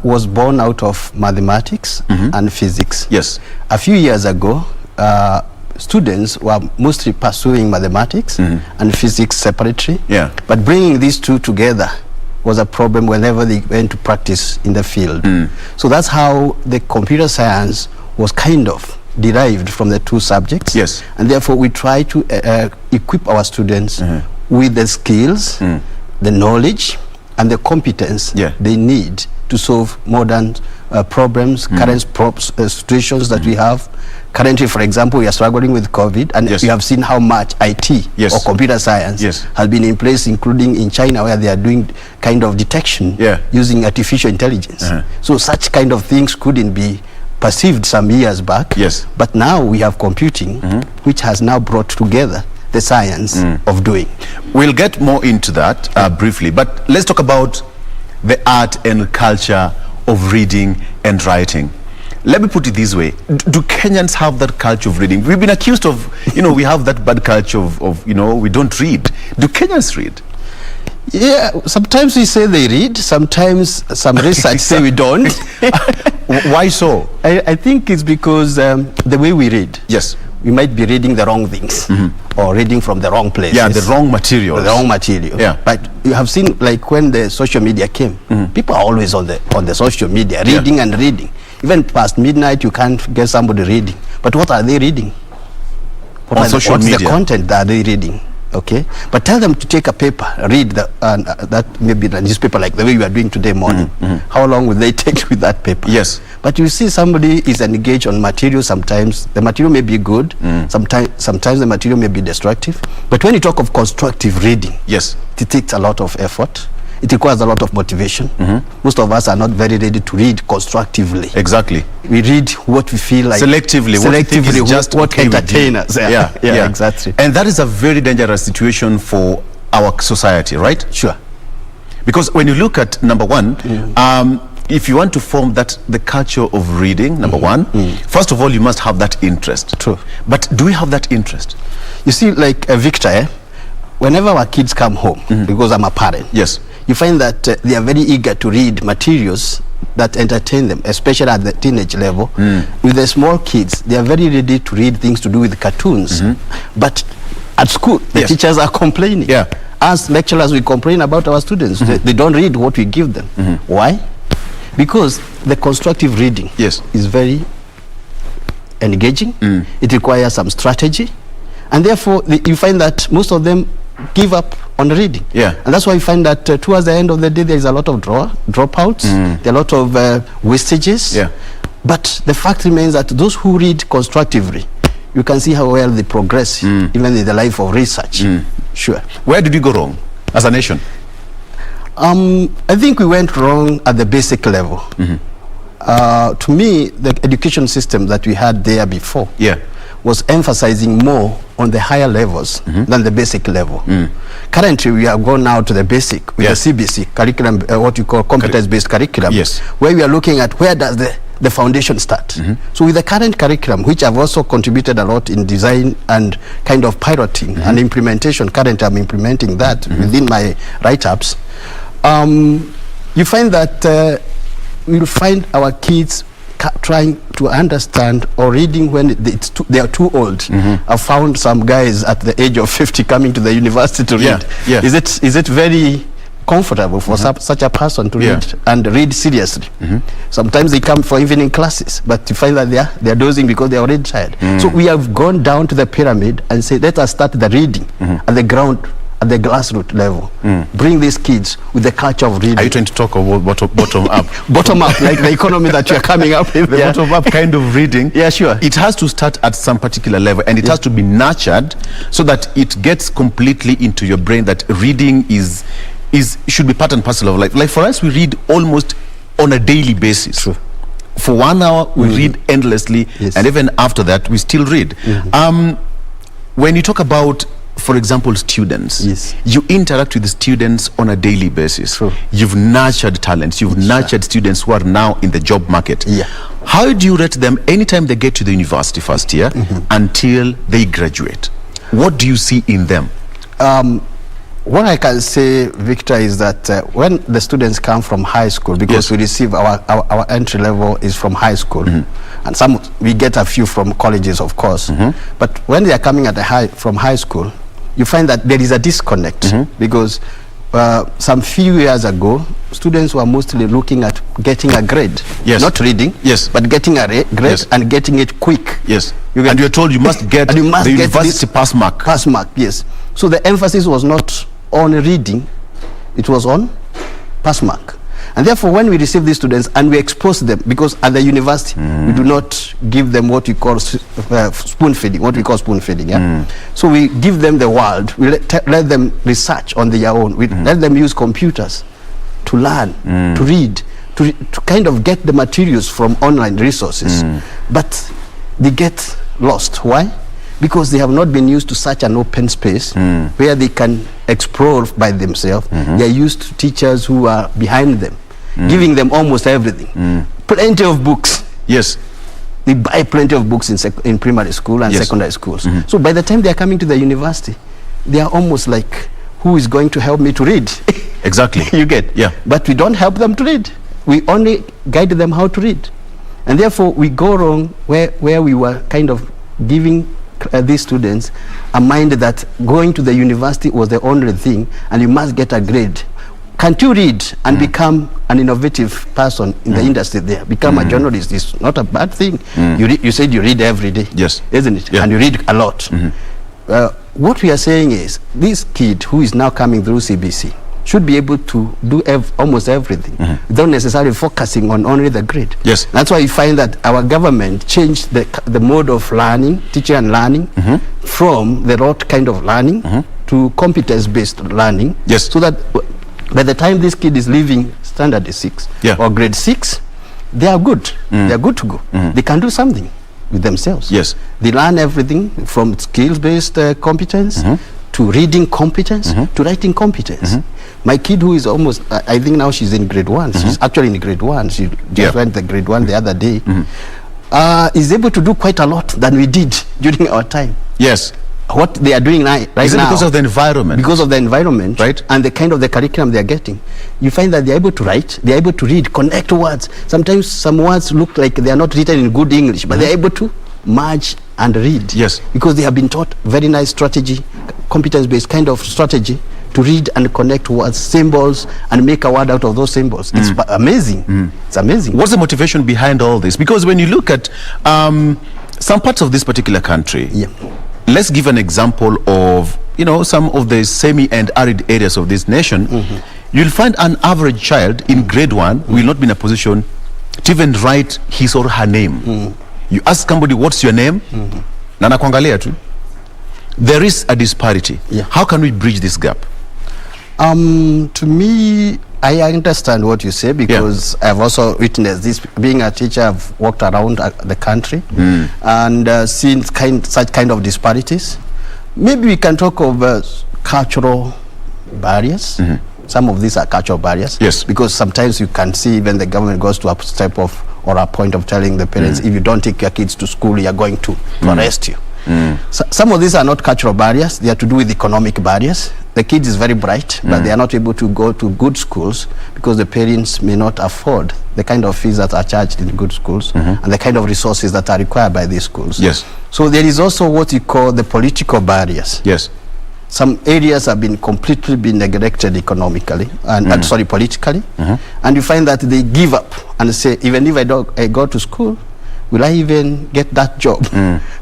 Speaker 18: was born out of mathematics and physics.
Speaker 9: Yes.
Speaker 18: A few years ago, students were mostly pursuing mathematics and physics separately.
Speaker 9: Yeah.
Speaker 18: But bringing these two together
Speaker 1: was a problem whenever they went to practice in the field. So that's how the computer science was kind of derived from the two subjects.
Speaker 9: Yes.
Speaker 1: And therefore we try to equip our students with the skills, the knowledge, and the competence they need to solve modern problems, current situations that we have. Currently, for example, we are struggling with COVID, and you have seen how much IT or computer science has been in place, including in China, where they are doing kind of detection using artificial intelligence. So such kind of things couldn't be perceived some years back. But now we have computing, which has now brought together the science of doing.
Speaker 9: We'll get more into that briefly, but let's talk about the art and culture of reading and writing. Let me put it this way. Do Kenyans have that culture of reading? We've been accused of, we have that bad culture of we don't read. Do Kenyans read?
Speaker 1: Yeah, sometimes we say they read, sometimes some research say we don't.
Speaker 9: Why so?
Speaker 1: I think it's because the way we read.
Speaker 9: Yes.
Speaker 1: We might be reading the wrong things or reading from the wrong places.
Speaker 9: Yeah, the wrong materials.
Speaker 1: The wrong material.
Speaker 9: Yeah.
Speaker 1: But you have seen, like when the social media came, people are always on the social media, reading and reading. Even past midnight, you can't get somebody reading. But what are they reading? What's the content that they reading? Okay, but tell them to take a paper, read that maybe the newspaper, like the way you are doing today morning. How long will they take with that paper?
Speaker 9: Yes.
Speaker 1: But you see, somebody is engaged on material. Sometimes the material may be good. Sometimes the material may be destructive. But when you talk of constructive reading,
Speaker 9: yes,
Speaker 1: it takes a lot of effort. It requires a lot of motivation. Most of us are not very ready to read constructively.
Speaker 9: Exactly.
Speaker 1: We read what we feel like.
Speaker 9: Selectively.
Speaker 1: What entertain us. Yeah, exactly.
Speaker 9: And that is a very dangerous situation for our society, right?
Speaker 1: Sure.
Speaker 9: Because when you look at number one, if you want to form the culture of reading, number one, first of all, you must have that interest.
Speaker 1: True.
Speaker 9: But do we have that interest?
Speaker 1: You see, like Victor, whenever our kids come home, because I'm a parent,
Speaker 9: yes,
Speaker 1: you find that they are very eager to read materials that entertain them, especially at the teenage level. With the small kids, they are very ready to read things to do with cartoons. But at school, the teachers are complaining. As lecturers, we complain about our students. They don't read what we give them. Why? Because the constructive reading is very engaging. It requires some strategy. And therefore, you find that most of them give up on reading. And that's why you find that towards the end of the day, there is a lot of dropouts, there are a lot of wastages. But the fact remains that those who read constructively, you can see how well they progress, even in the life of research. Sure.
Speaker 9: Where did we go wrong as a nation?
Speaker 1: I think we went wrong at the basic level. To me, the education system that we had there before was emphasizing more on the higher levels than the basic level. Currently, we have gone now to the basic with the CBC curriculum, what you call competence-based curriculum, where we are looking at where does the foundation start. So with the current curriculum, which I've also contributed a lot in design and kind of piloting and implementation, currently I'm implementing that within my write-ups, you find that we'll find our kids trying to understand or reading when they are too old. I've found some guys at the age of 50 coming to the university to read. Is it very comfortable for such a person to read and read seriously? Sometimes they come for evening classes, but you find that they are dozing because they are already tired. So we have gone down to the pyramid and say, let us start the reading at the ground, at the grassroots level. Bring these kids with the culture of reading.
Speaker 9: Are you trying to talk about bottom up?
Speaker 1: Bottom up, like the economy that you are coming up with.
Speaker 9: The bottom up kind of reading.
Speaker 1: Yeah, sure.
Speaker 9: It has to start at some particular level, and it has to be nurtured so that it gets completely into your brain that reading should be part and parcel of life. Like for us, we read almost on a daily basis.
Speaker 1: True.
Speaker 9: For 1 hour, we read endlessly, and even after that, we still read. When you talk about, for example, students, you interact with the students on a daily basis. You've nurtured talents, you've nurtured students who are now in the job market. How do you rate them anytime they get to the university first year until they graduate? What do you see in them?
Speaker 1: What I can say, Victor, is that when the students come from high school, because we receive our entry level is from high school, and some we get a few from colleges, of course. But when they are coming from high school, you find that there is a disconnect because some few years ago, students were mostly looking at getting a grade.
Speaker 9: Yes.
Speaker 1: Not reading.
Speaker 9: Yes.
Speaker 1: But getting a grade,
Speaker 9: yes,
Speaker 1: and getting it quick.
Speaker 9: Yes. And you're told you must get
Speaker 1: the
Speaker 9: university pass mark.
Speaker 1: Pass mark, yes. So the emphasis was not on reading, it was on pass mark. And therefore, when we receive these students and we expose them, because at the university, we do not give them what we call spoon feeding, yeah? So we give them the world, we let them research on their own, we let them use computers to learn, to read, to kind of get the materials from online resources. But they get lost. Why? Because they have not been used to such an open space where they can explore by themselves. They are used to teachers who are behind them, giving them almost everything. Plenty of books.
Speaker 9: Yes.
Speaker 1: They buy plenty of books in primary school and secondary schools. So by the time they are coming to the university, they are almost like, who is going to help me to read?
Speaker 9: Exactly.
Speaker 1: You get?
Speaker 9: Yeah.
Speaker 1: But we don't help them to read. We only guide them how to read. And therefore, we go wrong where we were kind of giving these students a mind that going to the university was the only thing and you must get a grade. Can't you read and become an innovative person in the industry there? Become a journalist is not a bad thing. You said you read every day.
Speaker 9: Yes.
Speaker 1: Isn't it?
Speaker 9: Yeah.
Speaker 1: And you read a lot. What we are saying is this kid who is now coming through CBC should be able to do almost everything without necessarily focusing on only the grade.
Speaker 9: Yes.
Speaker 1: That's why you find that our government changed the mode of learning, teaching and learning, from the rote kind of learning to competence-based learning.
Speaker 9: Yes.
Speaker 1: So that by the time this kid is leaving standard 6 or grade 6, they are good. They are good to go. They can do something with themselves.
Speaker 9: Yes.
Speaker 1: They learn everything from skills-based competence to reading competence to writing competence. My kid who is almost, I think now she's in grade 1. She's actually in grade 1. She just went the grade 1 the other day. Is able to do quite a lot than we did during our time.
Speaker 9: Yes.
Speaker 1: What they are doing right
Speaker 9: Is it
Speaker 1: now,
Speaker 9: because of the environment?
Speaker 1: Because of the environment,
Speaker 9: right?
Speaker 1: And the kind of the curriculum they are getting. You find that they are able to write, they are able to read, connect words. Sometimes some words look like they are not written in good English, but they are able to merge and read.
Speaker 9: Yes.
Speaker 1: Because they have been taught very nice strategy, competence-based kind of strategy to read and connect words, symbols, and make a word out of those symbols. It's amazing. It's amazing.
Speaker 9: What's the motivation behind all this? Because when you look at some parts of this particular country, let's give an example of, you know, some of the semi and arid areas of this nation. You'll find an average child in grade 1 will not be in a position to even write his or her name. You ask somebody, what's your name? Nana kuangalia tu. There is a disparity. How can we bridge this gap?
Speaker 1: To me, I understand what you say because I've also witnessed this. Being a teacher, I've walked around the country and seen such kind of disparities. Maybe we can talk of cultural barriers. Some of these are cultural barriers.
Speaker 9: Yes.
Speaker 1: Because sometimes you can see even the government goes to a step of or a point of telling the parents, if you don't take your kids to school, you're going to arrest you. So some of these are not cultural barriers. They are to do with economic barriers. The kid is very bright, but they are not able to go to good schools because the parents may not afford the kind of fees that are charged in good schools and the kind of resources that are required by these schools.
Speaker 9: Yes.
Speaker 1: So there is also what you call the political barriers.
Speaker 9: Yes.
Speaker 1: Some areas have been completely neglected economically and sorry, politically, and you find that they give up and say, even if I go to school, will I even get that job?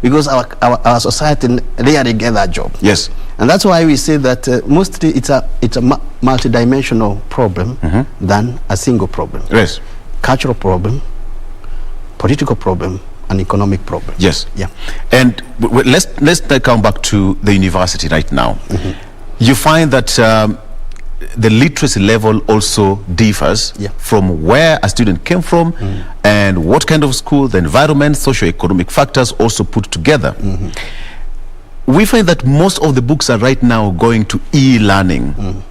Speaker 1: Because our society rarely get that job.
Speaker 9: Yes.
Speaker 1: And that's why we say that mostly it's a multidimensional problem than a single problem.
Speaker 9: Yes.
Speaker 1: Cultural problem, political problem, an economic problem.
Speaker 9: Yes.
Speaker 1: Yeah.
Speaker 9: And let's come back to the university right now. You find that the literacy level also differs from where a student came from and what kind of school, the environment, socio-economic factors also put together. We find that most of the books are right now going to e-learning.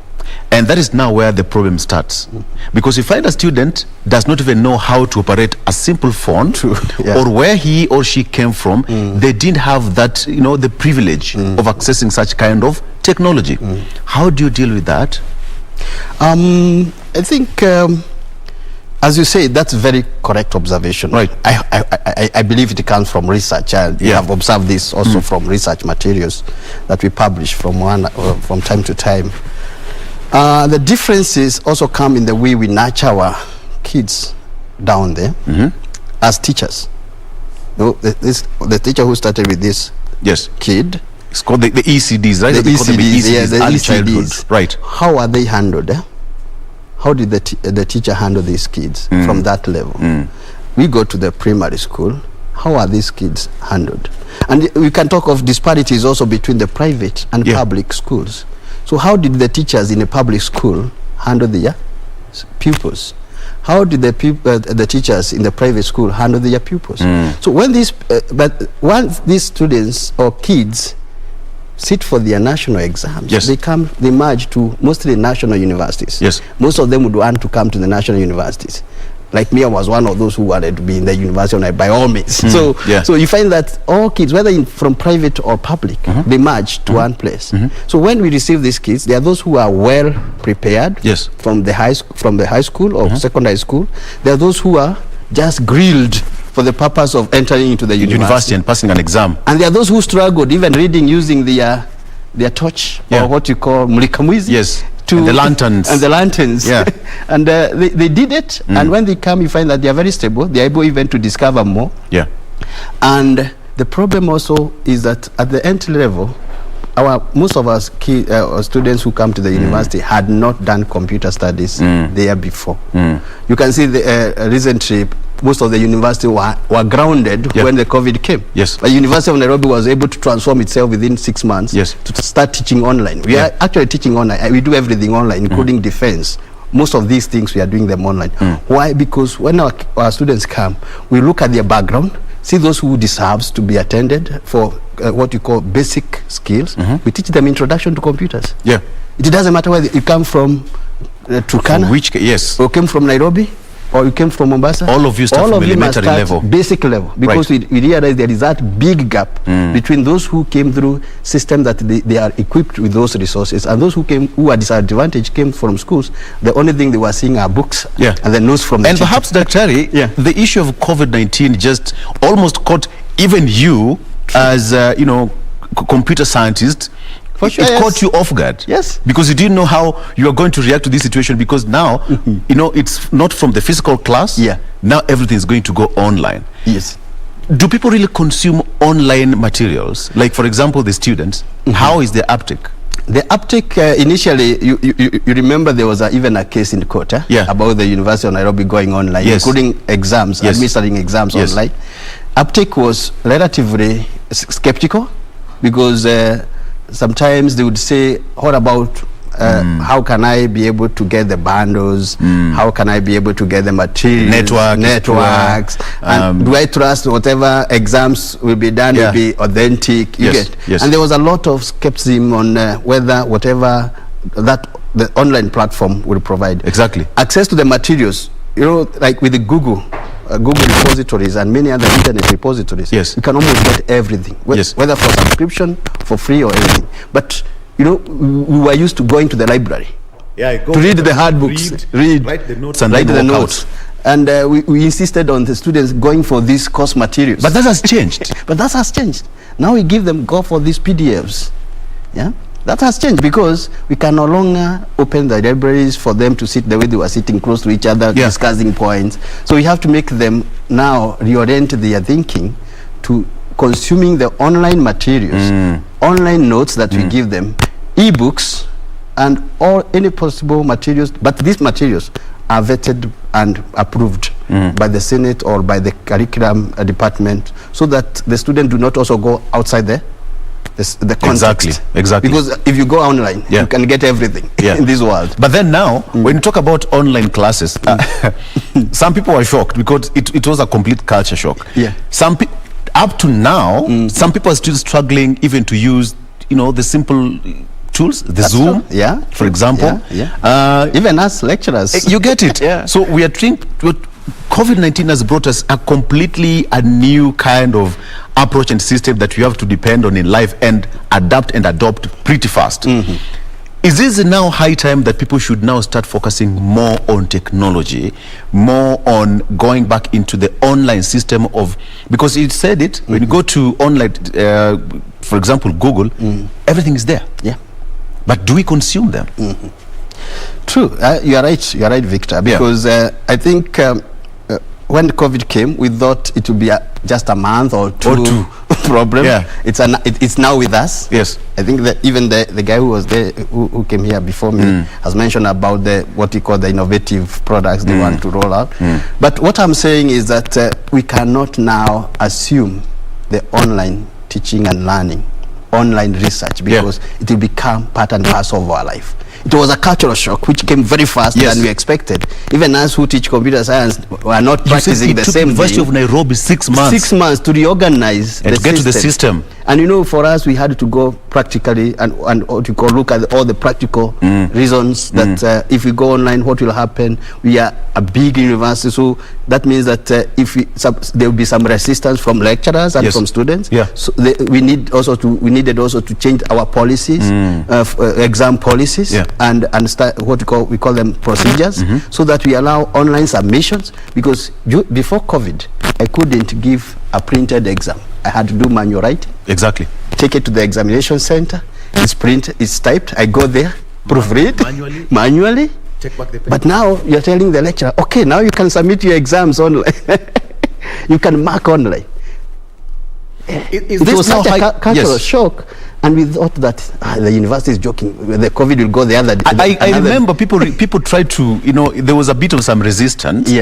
Speaker 9: And that is now where the problem starts. Because you find a student does not even know how to operate a simple phone or where he or she came from, they didn't have that, you know, the privilege of accessing such kind of technology. How do you deal with that?
Speaker 1: I think, as you say, that's a very correct observation. Right. I believe it comes from research, and we have observed this also from research materials that we publish from time to time. The differences also come in the way we nurture our kids down there as teachers. The teacher who started with this kid,
Speaker 9: it's called the ECDs, right?
Speaker 1: The ECDs,
Speaker 9: the early childhood. Right.
Speaker 1: How are they handled? How did the teacher handle these kids from that level? We go to the primary school. How are these kids handled? And we can talk of disparities also between the private and public schools. So how did the teachers in a public school handle their pupils? How did the teachers in the private school handle their pupils? So when once these students or kids sit for their national exams, they merge to mostly national universities. Most of them would want to come to the national universities. Like me, I was one of those who wanted to be in the university by all means. So you find that all kids, whether from private or public, they merge to one place. So when we receive these kids, there are those who are well prepared from the high school or secondary school. There are those who are just grilled for the purpose of entering into the university
Speaker 9: and passing an exam.
Speaker 1: And there are those who struggled even reading using their torch or what you call mulikamwizi.
Speaker 9: And the lanterns.
Speaker 1: And the lanterns. And they did it. And when they come, you find that they are very stable. They are able even to discover more. And the problem also is that at the entry level, most of us students who come to the university had not done computer studies there before. You can see recently, most of the university were grounded when the COVID came. The University of Nairobi was able to transform itself within 6 months to start teaching online. We are actually teaching online. We do everything online, including defense. Most of these things, we are doing them online. Why? Because when our students come, we look at their background, see those who deserves to be attended for what you call basic skills. We teach them introduction to computers. It doesn't matter whether you come from Turkana, or came from Nairobi, or you came from Mombasa.
Speaker 9: All of you start from elementary level.
Speaker 1: Basic level. Because we realize there is that big gap between those who came through system that they are equipped with those resources and those who are disadvantaged came from schools. The only thing they were seeing are books and the notes from the
Speaker 9: teacher. Perhaps, Dr. the issue of COVID-19 just almost caught even you as, computer scientist. It caught you off guard. Because you didn't know how you are going to react to this situation, because now, it's not from the physical class. Now everything is going to go online. Do people really consume online materials? Like, for example, the students, how is the uptake?
Speaker 1: The uptake initially, you remember there was even a case in court about the University of Nairobi going online, including exams, administering exams online. Uptake was relatively skeptical because sometimes they would say, what about how can I be able to get the bundles? How can I be able to get the materials? Networks. And do I trust whatever exams will be done will be authentic? And there was a lot of skepticism on whether whatever that the online platform will provide. Access to the materials, like with the Google repositories and many other internet repositories, you can almost get everything, whether for subscription, for free, or anything. But we were used to going to the library to read the hard books,
Speaker 9: write the notes, and
Speaker 1: write the notes. And we insisted on the students going for these course materials.
Speaker 9: But that has changed.
Speaker 1: Now we give them go for these PDFs. That has changed because we can no longer open the libraries for them to sit the way they were sitting close to each other, discussing points. So we have to make them now reorient their thinking to consuming the online materials, online notes that we give them, e-books, and any possible materials. But these materials are vetted and approved by the Senate or by the curriculum department, so that the student do not also go outside the context.
Speaker 9: Exactly.
Speaker 1: Because if you go online, you can get everything in this world.
Speaker 9: But then now, when you talk about online classes, some people were shocked because it was a complete culture shock. Some up to now, some people are still struggling even to use, the simple tools, Zoom, for example.
Speaker 1: Even us lecturers.
Speaker 9: You get it. So we are trying. COVID-19 has brought us a new kind of approach and system that we have to depend on in life and adapt and adopt pretty fast. Is this now high time that people should now start focusing more on technology, more on going back into the online system because you said it, when you go to online, for example, Google, everything is there. But do we consume them?
Speaker 1: True. You are right, Victor, because I think when COVID came, we thought it would be just a month or two problem.
Speaker 9: Yeah.
Speaker 1: It's now with us.
Speaker 9: Yes.
Speaker 1: I think that even the guy who was there, who came here before me, has mentioned about what you call the innovative products they want to roll out. But what I'm saying is that we cannot now assume the online teaching and learning, online research, because it will become part and parcel of our life. It was a cultural shock which came very fast than we expected. Even us who teach computer science are not practicing the same
Speaker 9: University of Nairobi 6 months.
Speaker 1: 6 months to reorganize
Speaker 9: and get to the system.
Speaker 1: And you know, for us, we had to go practically and what you call look at all the practical reasons that if we go online, what will happen? We are a big university, so that means that there will be some resistance from lecturers and from students. So we needed also to change our policies, exam policies, and start what we call them procedures, so that we allow online submissions. Because before COVID, I couldn't give a printed exam. I had to do manual writing.
Speaker 9: Exactly.
Speaker 1: Take it to the examination center. It's printed. It's typed. I go there, proofread manually.
Speaker 9: Check back the paper.
Speaker 1: But now you're telling the lecturer, okay, now you can submit your exams online. You can mark online. It was such a cultural shock, and we thought that the university is joking. The COVID will go the other day.
Speaker 9: I remember people tried to, there was a bit of some resistance.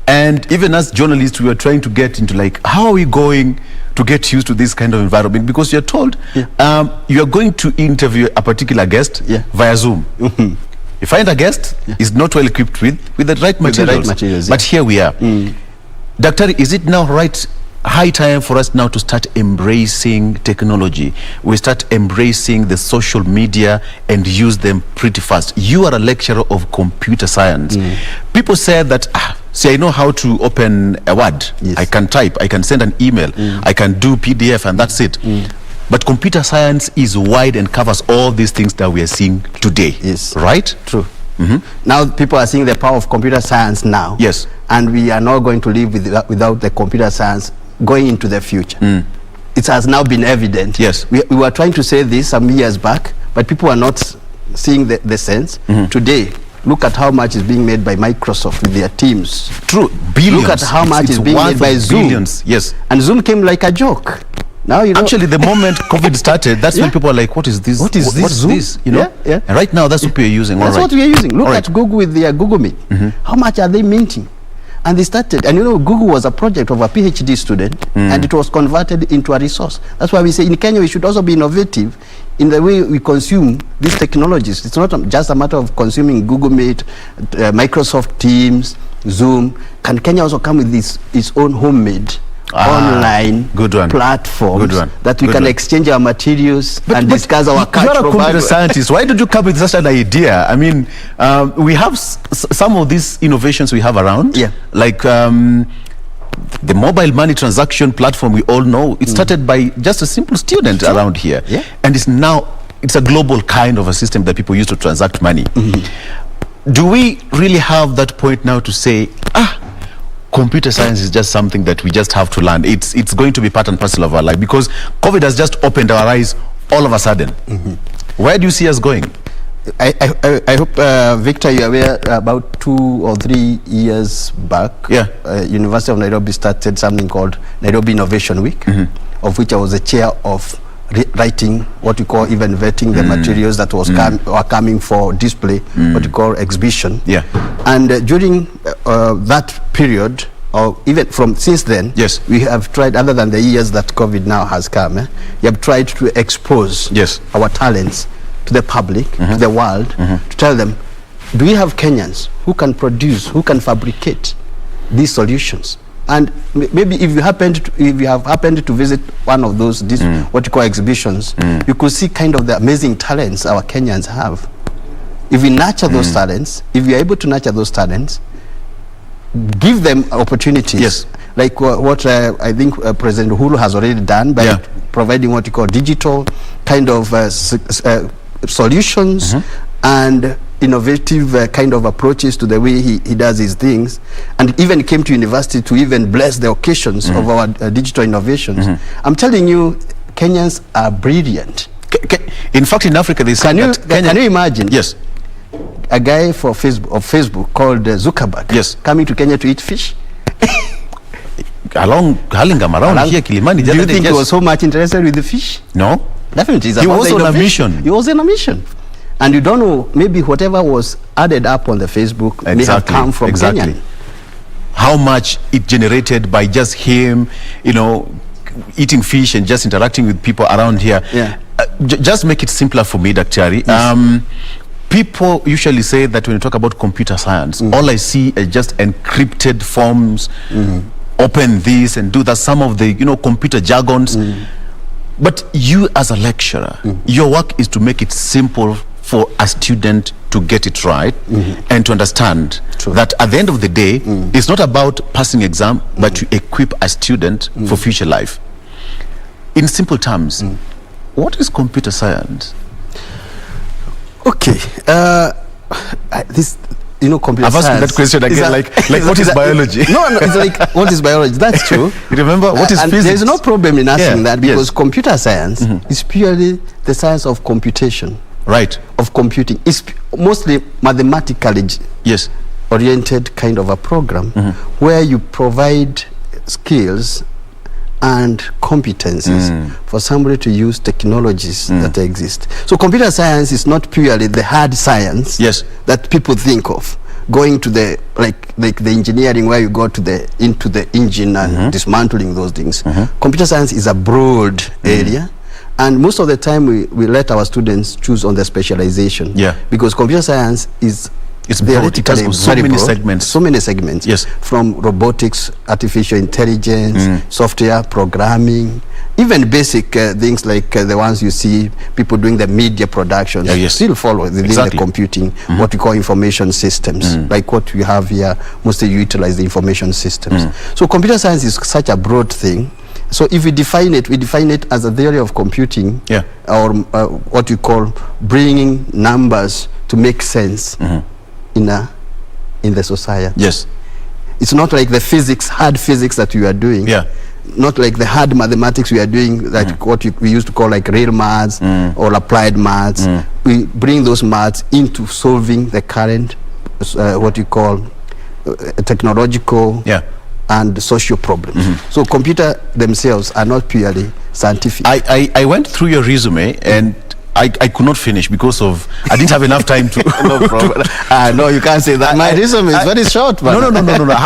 Speaker 9: And even as journalists, we were trying to get into like, how are we going to get used to this kind of environment? Because you're told you are going to interview a particular guest via Zoom. You find a guest is not well equipped with the right materials. But here we are. Doctor, is it now high time for us now to start embracing technology? We start embracing the social media and use them pretty fast. You are a lecturer of computer science. People say that, see, I know how to open a Word. I can type, I can send an email, I can do PDF, and that's it. But computer science is wide and covers all these things that we are seeing today.
Speaker 1: Yes.
Speaker 9: Right?
Speaker 1: True. Now people are seeing the power of computer science now.
Speaker 9: Yes.
Speaker 1: And we are not going to live without the computer science going into the future. It has now been evident.
Speaker 9: Yes.
Speaker 1: We were trying to say this some years back, but people are not seeing the sense. Today, look at how much is being made by Microsoft with their teams.
Speaker 9: True. Billions.
Speaker 1: Look at how much is being made by Zoom.
Speaker 9: Billions. Yes.
Speaker 1: And Zoom came like a joke. Now
Speaker 9: actually the moment COVID started, that's when people are like, what is this?
Speaker 1: What is this?
Speaker 9: And right now that's what we are using.
Speaker 1: That's what we are using. Look at Google with their Google Meet. How much are they minting? And they started, and Google was a project of a PhD student, and it was converted into a resource. That's why we say in Kenya we should also be innovative in the way we consume these technologies. It's not just a matter of consuming Google Meet, Microsoft Teams, Zoom. Can Kenya also come with its own homemade online platforms that we can exchange our materials and discuss our cultural
Speaker 9: You're a computer scientist. Why did you come with such an idea? I mean, we have some of these innovations we have around, like the mobile money transaction platform. We all know it started by just a simple student around here, and it's a global kind of a system that people use to transact money. Do we really have that point now to say, computer science is just something that we just have to learn? It's going to be part and parcel of our life, because COVID has just opened our eyes all of a sudden. Where do you see us going?
Speaker 1: I hope, Victor, you're aware about 2 or 3 years back, University of Nairobi started something called Nairobi Innovation Week, of which I was the chair of writing, what we call even vetting the materials that was coming for display, what we call exhibition. And during that period, or even since then, we have tried, other than the years that COVID now has come, we have tried to expose our talents to the public, to the world, to tell them, do we have Kenyans who can produce, who can fabricate these solutions? And maybe if you have happened to visit one of those what you call exhibitions, you could see kind of the amazing talents our Kenyans have. If we nurture those talents, if we are able to nurture those talents, give them opportunities, like what I think President Uhuru has already done by providing what you call digital kind of solutions and innovative kind of approaches to the way he does his things, and even came to university to even bless the occasions of our digital innovations. I'm telling you, Kenyans are brilliant.
Speaker 9: In fact, in Africa, they say
Speaker 1: can you imagine? a guy for Facebook called Zuckerberg,
Speaker 9: yes,
Speaker 1: coming to Kenya to eat fish?
Speaker 9: Around here, Kilimani.
Speaker 1: Do you think he was so much interested with the fish?
Speaker 9: No,
Speaker 1: definitely.
Speaker 9: He was on a mission.
Speaker 1: He was on a mission, and you don't know. Maybe whatever was added up on the Facebook may have come from Kenya.
Speaker 9: How much it generated by just him, eating fish and just interacting with people around here.
Speaker 1: Yeah.
Speaker 9: Just make it simpler for me, Daktari. Yes. People usually say that when you talk about computer science, all I see is just encrypted forms. Open this and do that, some of the computer jargons. But you as a lecturer, your work is to make it simple for a student to get it right and to understand that at the end of the day, it's not about passing exam, but to equip a student for future life. In simple terms, what is computer science?
Speaker 1: Okay, computer
Speaker 9: I've asked
Speaker 1: science.
Speaker 9: that question again, like what is biology?
Speaker 1: No, it's like, what is biology? That's true.
Speaker 9: Remember, what is physics?
Speaker 1: There's no problem in asking that, because computer science is purely the science of computation.
Speaker 9: Right.
Speaker 1: Of computing. It's mostly mathematically oriented kind of a program where you provide skills and competencies for somebody to use technologies that exist. So computer science is not purely the hard science that people think of, going to the like the engineering where you go to into the engine and dismantling those things. Computer science is a broad area, and most of the time we let our students choose on the specialization, because computer science is theoretically
Speaker 9: so many segments.
Speaker 1: So many segments.
Speaker 9: Yes.
Speaker 1: From robotics, artificial intelligence, software programming, even basic things like the ones you see people doing the media production still follow within the computing, what we call information systems, like what we have here. Mostly you utilize the information systems. So computer science is such a broad thing. So if we define it as a theory of computing, or what we call bringing numbers to make sense in the society.
Speaker 9: Yes.
Speaker 1: It's not like the hard physics that we are doing. Not like the hard mathematics we are doing, like what we used to call like real maths or applied maths. We bring those maths into solving the current, what you call technological and social problems. So computer themselves are not purely scientific.
Speaker 9: I went through your resume and I could not finish because I didn't have enough time to.
Speaker 1: No problem. No, you can't say that. My resume is very short.
Speaker 9: No.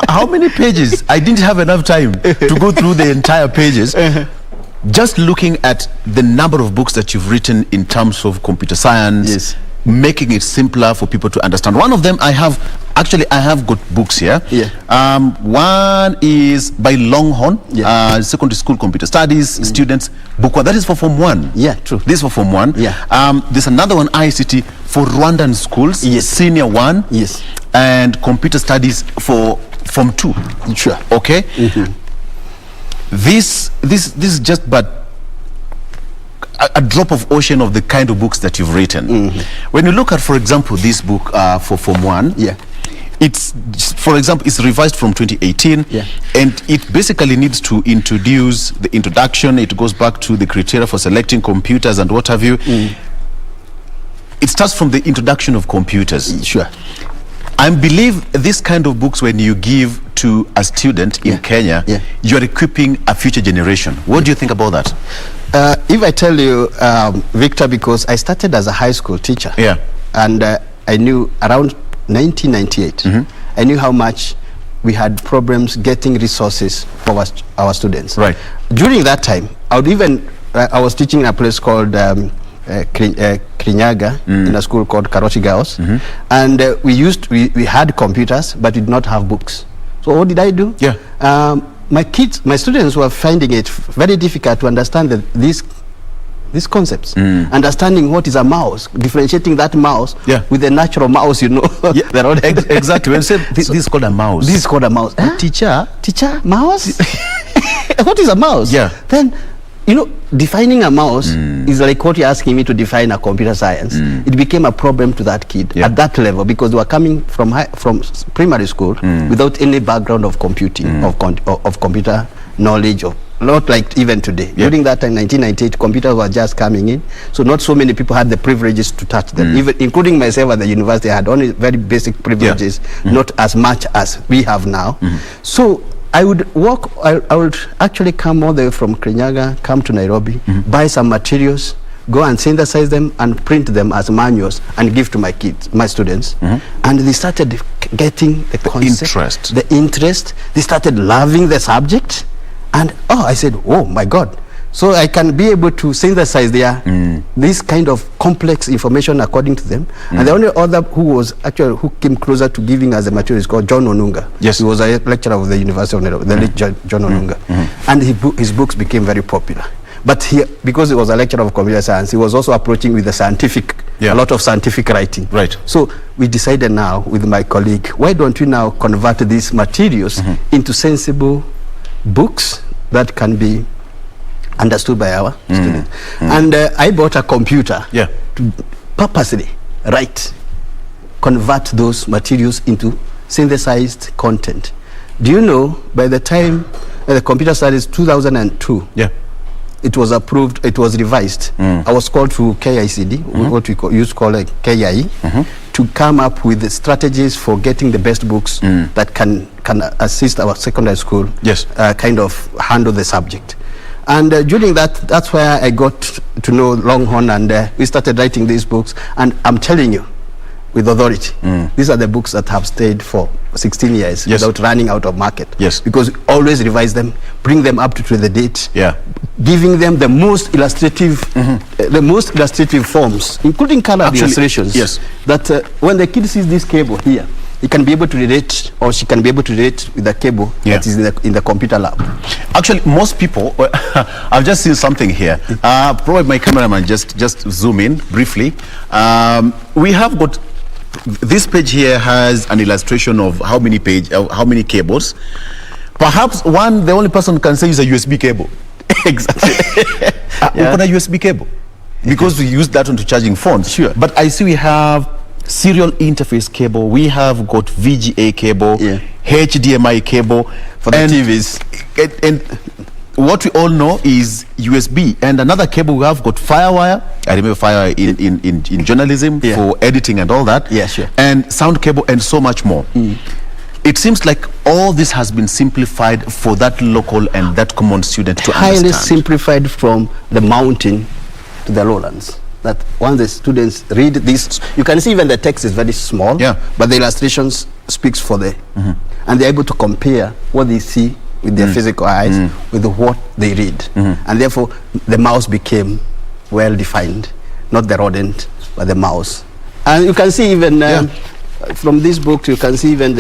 Speaker 9: How many pages? I didn't have enough time to go through the entire pages. Just looking at the number of books that you've written in terms of computer science, making it simpler for people to understand. One of them I have got books here. One is by Longhorn, secondary school computer studies students book one. That is for Form 1.
Speaker 1: True.
Speaker 9: This is for Form 1. There's another one, ICT for Rwandan schools, Senior 1, and computer studies for Form 2.
Speaker 1: Sure.
Speaker 9: Okay. This is just but a drop of ocean of the kind of books that you've written. When you look at, for example, this book for Form 1, it's, for example, it's revised from 2018, and it basically needs to introduce the introduction. It goes back to the criteria for selecting computers and what have you. It starts from the introduction of computers.
Speaker 1: Sure.
Speaker 9: I believe this kind of books, when you give to a student in Kenya, you're equipping a future generation. What do you think about that?
Speaker 1: If I tell you, Victor, because I started as a high school teacher, and I knew around 1998, I knew how much we had problems getting resources for our students.
Speaker 9: Right.
Speaker 1: During that time, I was teaching in a place called Kirinyaga, in a school called Karoti Girls, and we had computers, but we did not have books. So what did I do? My students were finding it very difficult to understand these concepts. Understanding what is a mouse, differentiating that mouse with the natural mouse,
Speaker 9: Exactly. When you say this is called a mouse.
Speaker 1: This is called a mouse. Teacher, mouse? What is a mouse? Then, defining a mouse is like what you're asking me to define a computer science. It became a problem to that kid at that level, because they were coming from primary school without any background of computing, of computer knowledge, of not like even today. During that time, 1998, computers were just coming in, so not so many people had the privileges to touch them. Even including myself at the university, I had only very basic privileges, not as much as we have now. So I would walk. I would actually come all the way from Kirinyaga, come to Nairobi, buy some materials, go and synthesize them and print them as manuals and give to my kids, my students. And they started getting the concept, the interest. They started loving the subject. And I said, oh my God. So I can be able to synthesize this kind of complex information according to them. And the only other who came closer to giving us the material is called John Onunga. Yes. He was a lecturer of the University of Nairobi, the late John Onunga. And his books became very popular. But because he was a lecturer of computer science, he was also approaching with the scientific, a lot of scientific writing. Right. So we decided now with my colleague, why don't we now convert these materials into sensible books that can be understood by our students. And I bought a computer to purposely convert those materials into synthesized content. Do you know, by the time the computer studies 2002, it was approved, it was revised. I was called to KICD, what we used to call a KIE, to come up with the strategies for getting the best books that can assist our secondary school kind of handle the subject. And during that's where I got to know Longhorn, and we started writing these books. And I'm telling you, with authority, these are the books that have stayed for 16 years without running out of market. Because we always revise them, bring them up to the date, giving them the most illustrative, forms, including color illustrations. That when the kid sees this cable here, he can be able to relate, or she can be able to relate with the cable that is in the computer lab.
Speaker 9: Actually, most people, I've just seen something here. Probably my cameraman just zoom in briefly. We have got, this page here has an illustration of how many cables. Perhaps the only person can say is a USB cable. Exactly. We've got a USB cable because we use that one to charging phones. But I see we have serial interface cable, we have got VGA cable, HDMI cable
Speaker 1: for the TVs,
Speaker 9: and what we all know is USB. And another cable, we have got Firewire. I remember Firewire in journalism for editing and all that. And sound cable and so much more. It seems like all this has been simplified for that local and that common student to understand.
Speaker 1: Highly simplified from the mountain to the lowlands. That once the students read this, you can see even the text is very small, but the illustrations speaks for them. And they're able to compare what they see with their physical eyes with what they read. And therefore, the mouse became well defined, not the rodent, but the mouse. And you can see even from this book, you can see even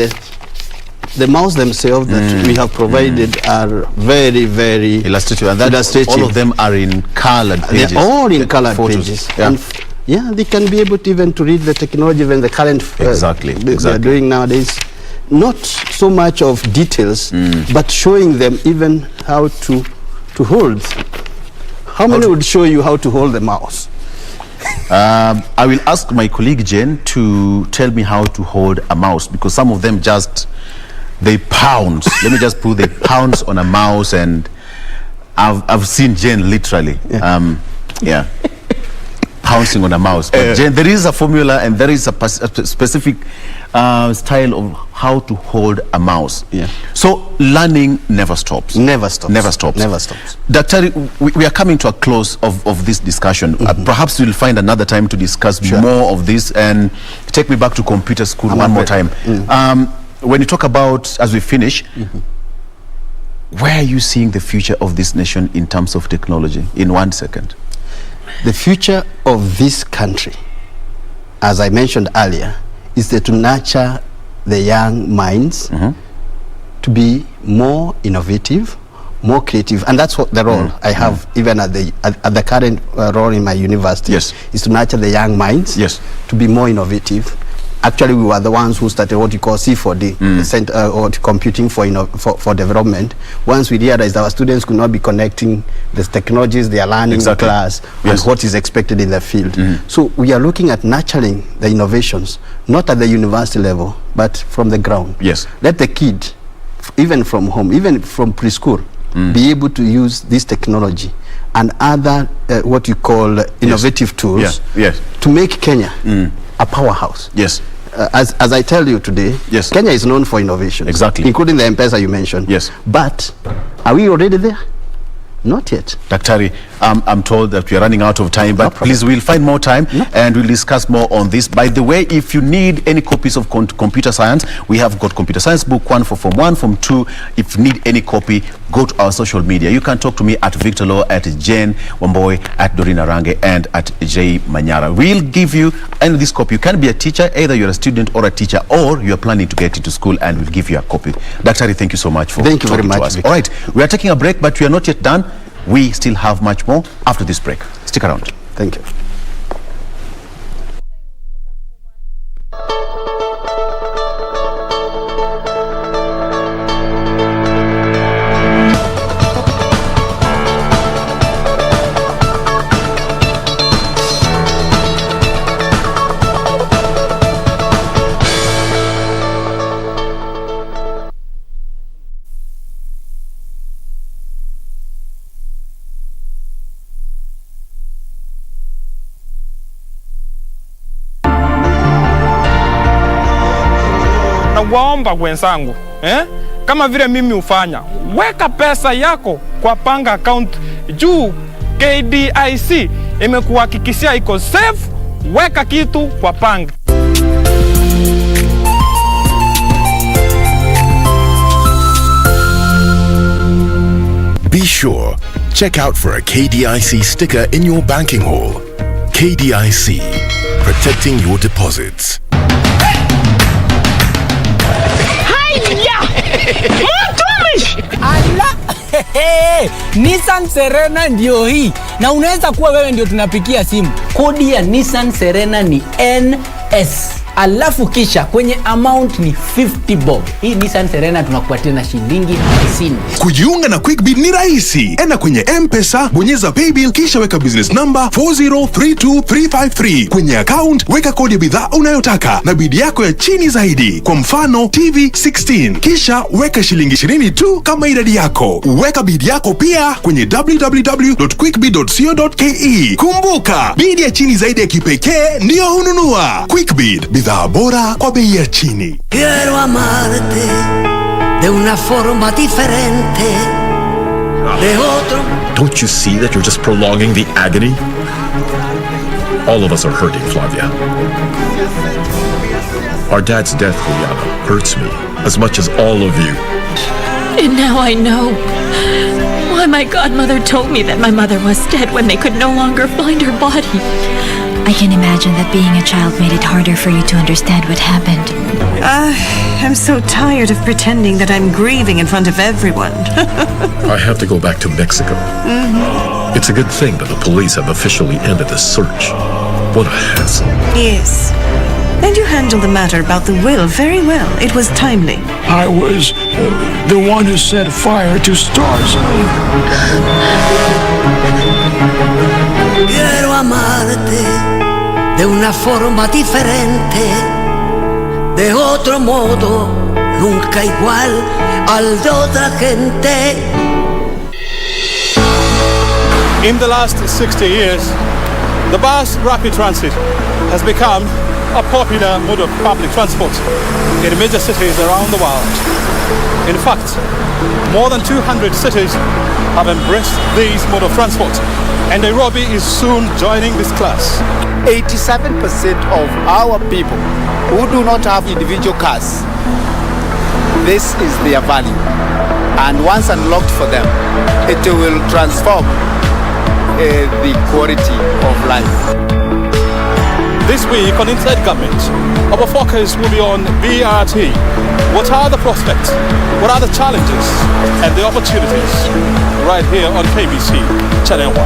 Speaker 1: the mouse themselves that we have provided are very, very
Speaker 9: illustrative, and all of them are in colored pages.
Speaker 1: They're all in colored pages. And they can be able to even to read the technology even the current they're doing nowadays. Not so much of details, but showing them even how to hold. How many would show you how to hold the mouse?
Speaker 9: I will ask my colleague Jane to tell me how to hold a mouse, because some of them they pounce. Let me just put they pounce on a mouse, and I've seen Jane literally pouncing on a mouse. But Jane, there is a formula and there is a specific style of how to hold a mouse. So learning never stops.
Speaker 1: Never stops.
Speaker 9: Doctor, we are coming to a close of this discussion. Perhaps we'll find another time to discuss more of this, and take me back to computer school one more time. When you talk about, as we finish, where are you seeing the future of this nation in terms of technology in 1 second?
Speaker 1: The future of this country, as I mentioned earlier, is to nurture the young minds to be more innovative, more creative, and that's what the role I have even at the current role in my university is to nurture the young minds to be more innovative. Actually, we were the ones who started what you call C4D, the Center or Computing for Development. Once we realized our students could not be connecting the technologies they are learning in class and what is expected in the field. So we are looking at nurturing the innovations, not at the university level, but from the ground. Let the kid, even from home, even from preschool, be able to use this technology and other what you call innovative tools to make Kenya a powerhouse.
Speaker 9: Yes.
Speaker 1: As I tell you today, Kenya is known for innovation.
Speaker 9: Exactly.
Speaker 1: Including the M-Pesa you mentioned.
Speaker 9: Yes.
Speaker 1: But are we already there? Not yet.
Speaker 9: Daktari, I'm told that we are running out of time, but please, we'll find more time and we'll discuss more on this. By the way, if you need any copies of computer science, we have got computer science book 1 for Form 1, Form 2. If you need any copy, go to our social media. You can talk to me at Victor Law, at Jane Wamboy, at Dorina Range, and at Jay Manyara. We'll give you this copy. You can be a teacher, either you're a student or a teacher, or you're planning to get into school, and we'll give you a copy. Daktari, thank you so much for
Speaker 1: Thank you very much,
Speaker 9: to us.
Speaker 1: Victor.
Speaker 9: All right, we are taking a break, but we are not yet done. We still have much more after this break. Stick around.
Speaker 1: Thank you.
Speaker 5: Waomba wenzangu, kama vile mimi ufanya, weka pesa yako kwa panga account juu KDIC imekuhakikishia iko safe. Weka kitu kwa panga.
Speaker 6: Be sure, check out for a KDIC sticker in your banking hall. KDIC, protecting your deposits.
Speaker 4: Nissan Serena ndio hii, na unaweza kuwa wewe ndio tunapikia simu. Kodi ya Nissan Serena ni NS, alafu kisha kwenye amount ni 50 bob. Hii Nissan Serena tunakupatia na shilingi 50.
Speaker 7: Kujiunga na QuickBid ni rahisi. Enda kwenye M-Pesa, bonyeza paybill, kisha weka business number 4032353. Kwenye account weka kodi ya bidhaa unayotaka na bid yako ya chini zaidi, kwa mfano TV 16. Kisha weka shilingi 20 tu kama idadi yako. Weka bid yako pia kwenye www.quickbid.co.ke. Kumbuka, bid ya chini zaidi ya kipekee ndio hununua. QuickBid, bidhaa bora kwa bei ya chini.
Speaker 2: Quiero amarte de una forma diferente, de otro.
Speaker 8: Don't you see that you're just prolonging the agony? All of us are hurting, Flavia. Our dad's death, Juliana, hurts me as much as all of you.
Speaker 12: And now I know why my godmother told me that my mother was dead when they could no longer find her body.
Speaker 14: I can imagine that being a child made it harder for you to understand what happened.
Speaker 25: I'm so tired of pretending that I'm grieving in front of everyone.
Speaker 8: I have to go back to Mexico. It's a good thing that the police have officially ended the search. What a hassle.
Speaker 25: Yes. And you handled the matter about the will very well. It was timely.
Speaker 18: I was the one who set fire to stars.
Speaker 2: Quiero amarte de una forma diferente, de otro modo, nunca igual al de otra gente.
Speaker 10: In the last 60 years, the bus rapid transit has become a popular mode of public transport in major cities around the world. In fact, more than 200 cities have embraced this mode of transport, and Nairobi is soon joining this class.
Speaker 11: 87% of our people who do not have individual cars, this is their value. And once unlocked for them, it will transform the quality of life.
Speaker 10: This week on Inside Government, our focus will be on BRT. What are the prospects? What are the challenges and the opportunities? Right here on KBC Channel 1.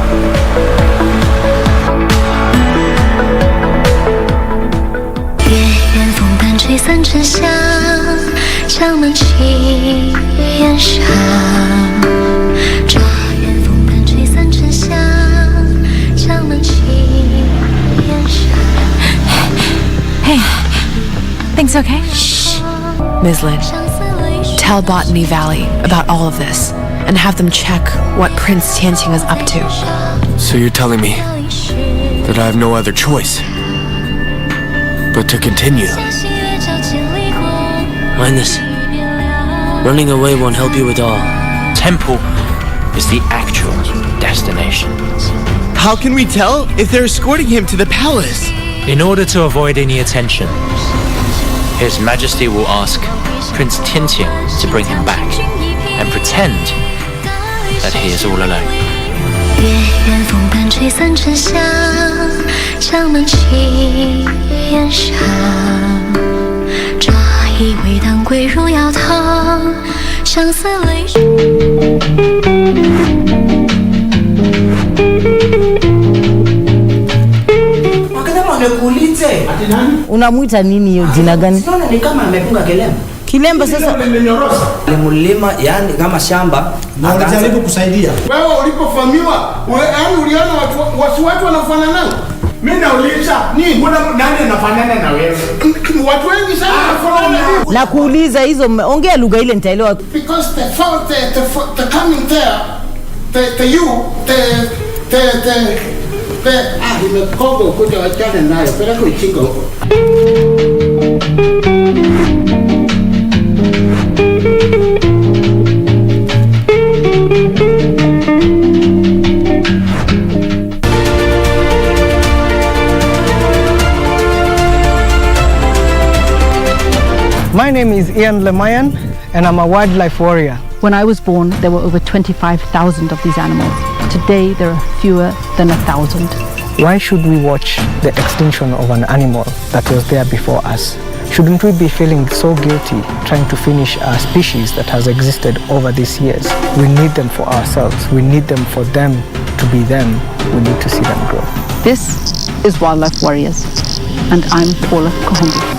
Speaker 3: Hey, things okay? Shh. Ms. Lynn, tell Botany Valley about all of this and have them check what Prince Tianqing is up to.
Speaker 16: So you're telling me that I have no other choice but to continue?
Speaker 17: Mind this. Running away won't help you at all.
Speaker 20: Temple is the actual destination.
Speaker 22: How can we tell if they're escorting him to the palace?
Speaker 15: In order to avoid any attention,
Speaker 20: His Majesty will ask Prince Tianqing to bring him back and pretend that he is all alone.
Speaker 23: 月圆风般吹散沉香，江南起烟上。乍以为当归入药汤，相思泪水。
Speaker 13: Unamuita nini hiyo jina gani?
Speaker 4: Unaona ni kama amefunga kilemba.
Speaker 13: Kilemba sasa
Speaker 4: Alimulima yani kama shamba
Speaker 24: na anajaribu kusaidia. Wewe ulipofamiwa, yani uliona watu wanafanana? Mimi nauliza, nani anafanana na wewe? Watu wengi sana wanafanana.
Speaker 13: Na kuuliza hizo ongea lugha ile nitaelewa.
Speaker 24: Because the coming there, imekogo kuja wachana nayo, peleka uchingo huko.
Speaker 26: My name is Ian Lemayan and I'm a wildlife warrior.
Speaker 27: When I was born, there were over 25,000 of these animals. Today, there are fewer than 1,000.
Speaker 26: Why should we watch the extinction of an animal that was there before us? Shouldn't we be feeling so guilty trying to finish a species that has existed over these years? We need them for ourselves. We need them for them to be them. We need to see them grow.
Speaker 27: This is Wildlife Warriors, and I'm Paula Kohombi.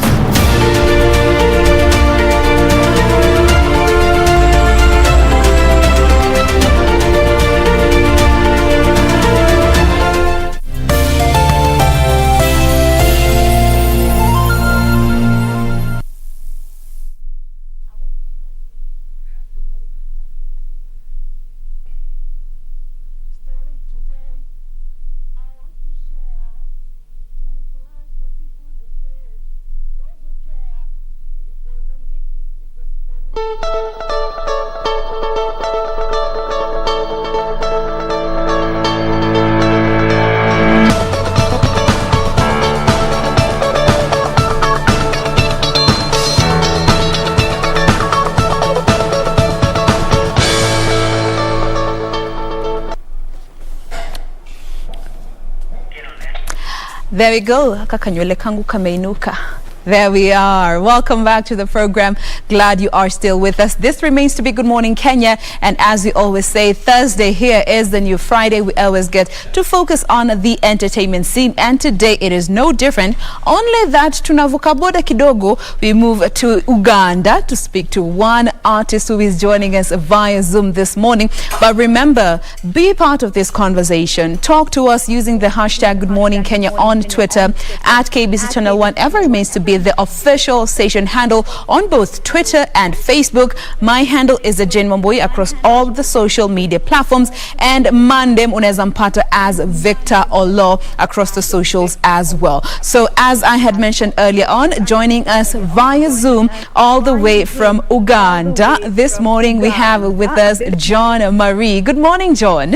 Speaker 28: There we go. Kakanywele kangu kameinuka. There we are. Welcome back to the program. Glad you are still with us. This remains to be Good Morning Kenya. And as we always say, Thursday here is the new Friday. We always get to focus on the entertainment scene. And today it is no different. Only that tunavuka boda kidogo, we move to Uganda to speak to one artist who is joining us via Zoom this morning. But remember, be part of this conversation. Talk to us using the hashtag Good Morning Kenya on Twitter at KBC Channel 1. Ever remains to be the official station handle on both Twitter and Facebook. My handle is Jane Mamboy across all the social media platforms, and Mandem unaweza mpata as Victor Olo across the socials as well. So as I had mentioned earlier on, joining us via Zoom all the way from Uganda this morning, we have with us John Marie. Good morning, John.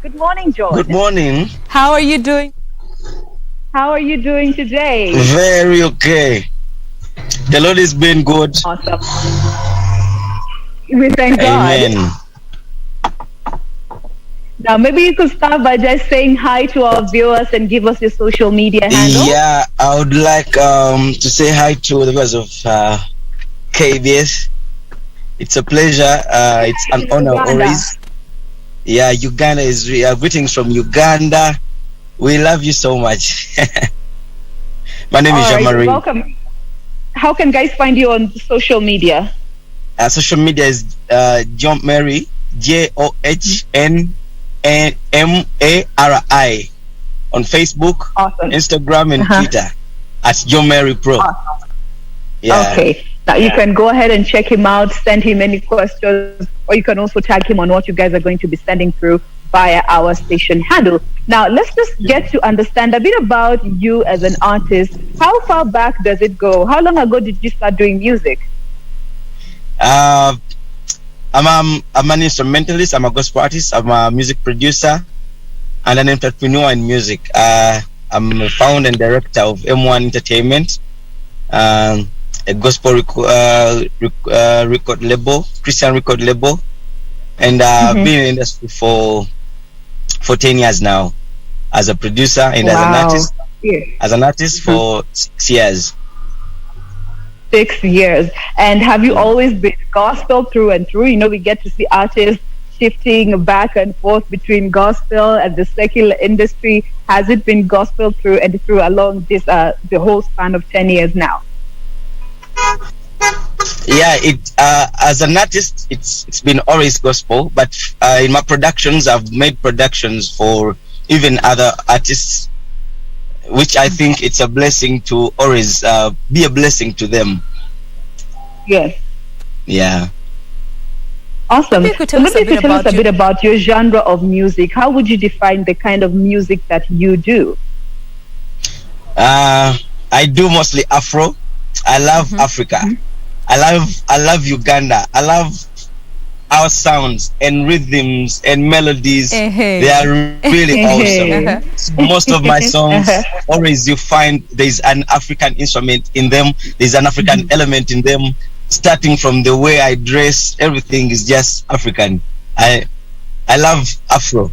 Speaker 29: Good morning, John.
Speaker 30: Good morning.
Speaker 28: How are you doing?
Speaker 29: How are you doing today?
Speaker 30: Very okay. The Lord has been good.
Speaker 29: Awesome. We thank
Speaker 30: Amen.
Speaker 29: God. Now, maybe you could start by just saying hi to our viewers and give us your social media handle.
Speaker 30: Yeah, I would like to say hi to the viewers of KBS. It's a pleasure. It's an honor always. Yeah, Uganda is greetings from Uganda. We love you so much. My name is Jean-Marie.
Speaker 29: Welcome. How can guys find you on social media?
Speaker 30: Social media is John-Marie, JOHNMARI on Facebook, awesome. Instagram, and Twitter at John-Marie Pro.
Speaker 29: Awesome.
Speaker 30: Yeah.
Speaker 29: Okay. Now you can go ahead and check him out, send him any questions, or you can also tag him on what you guys are going to be sending through via our station handle. Now let's just get to understand a bit about you as an artist. How far back does it go? How long ago did you start doing music?
Speaker 30: I'm an instrumentalist, I'm a gospel artist, I'm a music producer and an entrepreneur in music. I'm a founder and director of M1 Entertainment, a gospel record label, Christian record label, and I've been in the industry for 10 years now as a producer and as an artist for 6 years.
Speaker 29: 6 years. And have you always been gospel through and through? You know, we get to see artists shifting back and forth between gospel and the secular industry. Has it been gospel through and through along this the whole span of 10 years now?
Speaker 30: Yeah, as an artist, it's been always gospel, but in my productions, I've made productions for even other artists, which I think it's a blessing to always be a blessing to them.
Speaker 29: Yes.
Speaker 30: Yeah.
Speaker 29: Awesome. Maybe you could tell us a bit about your genre of music. How would you define the kind of music that you do?
Speaker 30: I do mostly Afro. I love Africa. I love Uganda. I love our sounds and rhythms and melodies. They are really awesome. Most of my songs, always you find there's an African instrument in them. There's an African element in them. Starting from the way I dress, everything is just African. I love Afro.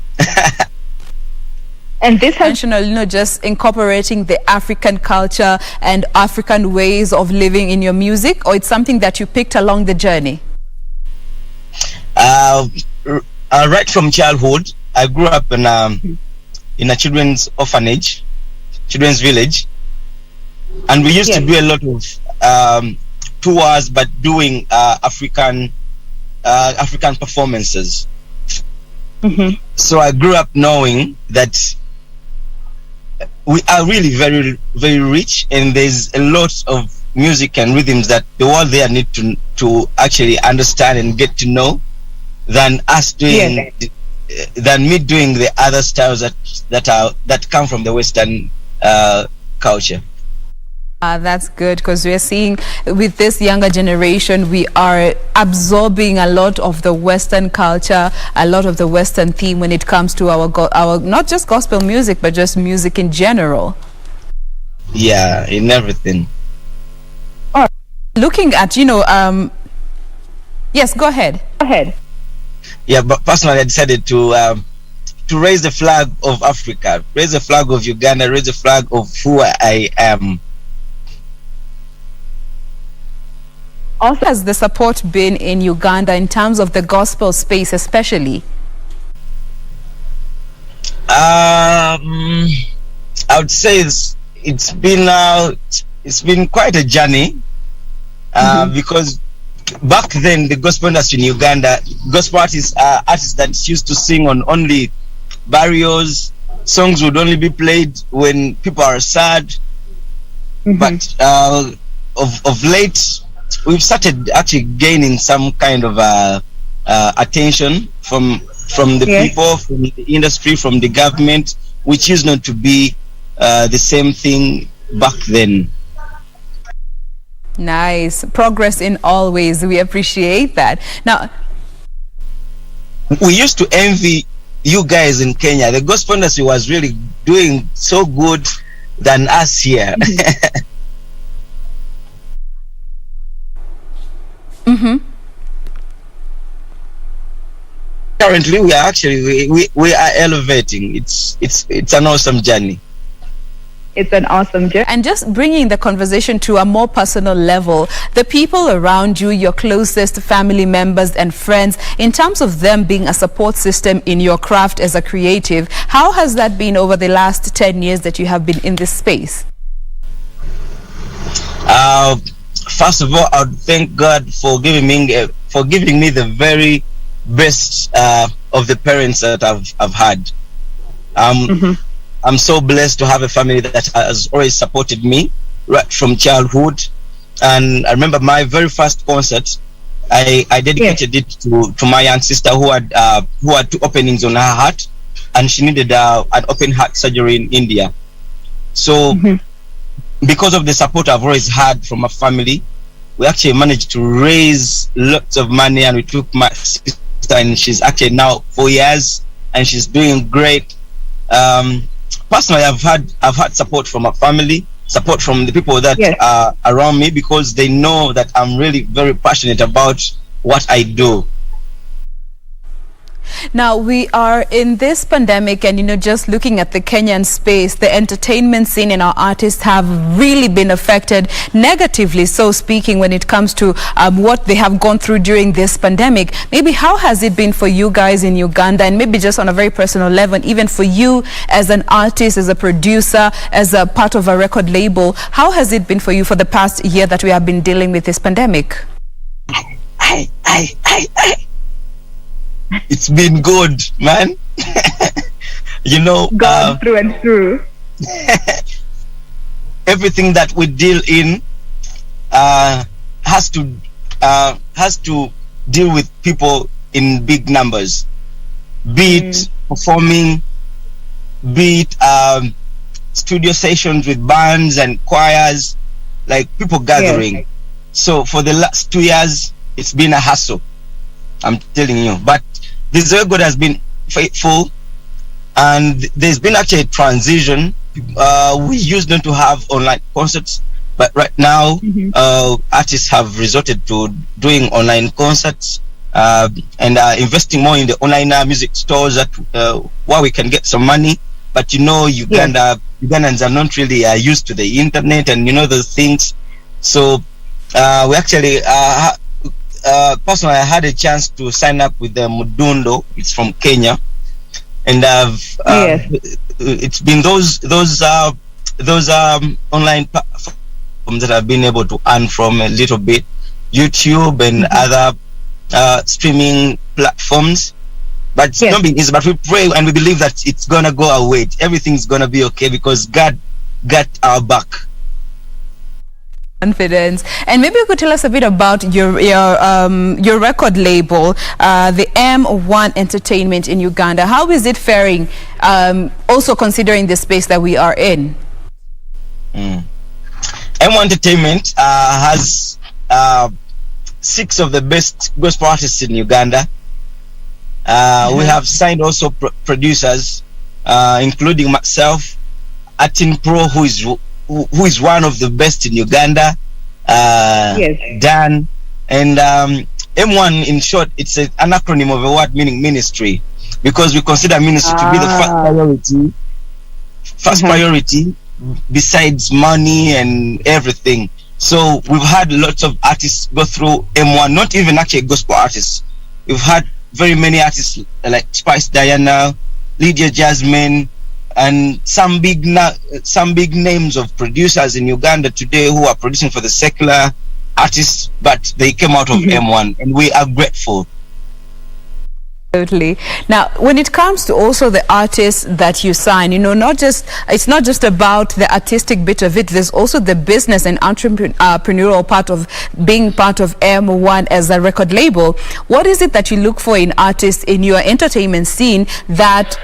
Speaker 28: And this intentional, you know, just incorporating the African culture and African ways of living in your music, or it's something that you picked along the journey?
Speaker 30: Right from childhood, I grew up in a children's orphanage, children's village, and we used to do a lot of tours, but doing African performances. So I grew up knowing that we are really very, very rich, and there's a lot of music and rhythms that the world there need to actually understand and get to know than us doing than me doing the other styles that come from the Western culture.
Speaker 28: That's good, because we're seeing with this younger generation, we are absorbing a lot of the Western culture, a lot of the Western theme when it comes to our not just gospel music, but just music in general.
Speaker 30: Yeah, in everything.
Speaker 28: All right. Looking at, you know, yes, go ahead. Go ahead.
Speaker 30: Yeah, but personally, I decided to raise the flag of Africa, raise the flag of Uganda, raise the flag of who I am.
Speaker 28: Also, has the support been in Uganda in terms of the gospel space, especially?
Speaker 30: I would say it's been quite a journey, because back then the gospel industry in Uganda, gospel artists are artists that used to sing on only burials. Songs would only be played when people are sad. But of late, we've started actually gaining some kind of attention from the people, from the industry, from the government, which used not to be the same thing back then.
Speaker 28: Nice progress in all ways. We appreciate that. Now,
Speaker 30: we used to envy you guys in Kenya. The gospel industry was really doing so good than us here. Currently, we are actually we are elevating. It's an awesome journey.
Speaker 29: It's an awesome journey.
Speaker 28: And just bringing the conversation to a more personal level, the people around you, your closest family members and friends, in terms of them being a support system in your craft as a creative, how has that been over the last 10 years that you have been in this space?
Speaker 30: First of all, I would thank God for giving me the very best of the parents that I've had. I'm so blessed to have a family that has always supported me right from childhood, and I remember my very first concert, I dedicated it to my young sister who had 2 openings on her heart, and she needed an open heart surgery in India. So because of the support I've always had from my family, we actually managed to raise lots of money, and we took my sister, and she's actually now 4 years, and she's doing great. Personally, I've had support from my family, support from the people that are around me, because they know that I'm really very passionate about what I do.
Speaker 28: Now, we are in this pandemic, and just looking at the Kenyan space, the entertainment scene and our artists have really been affected negatively, so speaking, when it comes to what they have gone through during this pandemic. Maybe how has it been for you guys in Uganda, and maybe just on a very personal level, even for you as an artist, as a producer, as a part of a record label, how has it been for you for the past year that we have been dealing with this pandemic?
Speaker 30: It's been good, man.
Speaker 29: Gone through and through.
Speaker 30: Everything that we deal in has to deal with people in big numbers, be it performing, be it studio sessions with bands and choirs, like people gathering. So for the last 2 years, it's been a hassle, I'm telling you. But this way God has been faithful, and there's been actually a transition. We used not to have online concerts, but right now artists have resorted to doing online concerts and investing more in the online music stores where we can get some money. But Ugandans are not really used to the internet and those things. So we actually personally, I had a chance to sign up with the Mudundo. It's from Kenya, and it's been those online platforms that I've been able to earn from a little bit, YouTube and other streaming platforms. But it's not been easy. But we pray and we believe that it's gonna go away. Everything's gonna be okay because God got our back.
Speaker 28: Confidence. And maybe you could tell us a bit about your record label, the M1 Entertainment in Uganda. How is it faring, also considering the space that we are in?
Speaker 30: M1 Entertainment has 6 of the best gospel artists in Uganda. We have signed also producers, including myself, Atin Pro, who is one of the best in Uganda, Dan, and M1, in short, it's an acronym of a word meaning ministry, because we consider ministry to be the first priority besides money and everything. So we've had lots of artists go through M1, not even actually gospel artists. We've had very many artists like Spice Diana, Lydia Jasmine, and some big names of producers in Uganda today who are producing for the secular artists, but they came out of M1, and we are grateful.
Speaker 28: Absolutely. Now, when it comes to also the artists that you sign, it's not just about the artistic bit of it. There's also the business and entrepreneurial part of being part of M1 as a record label. What is it that you look for in artists in your entertainment scene that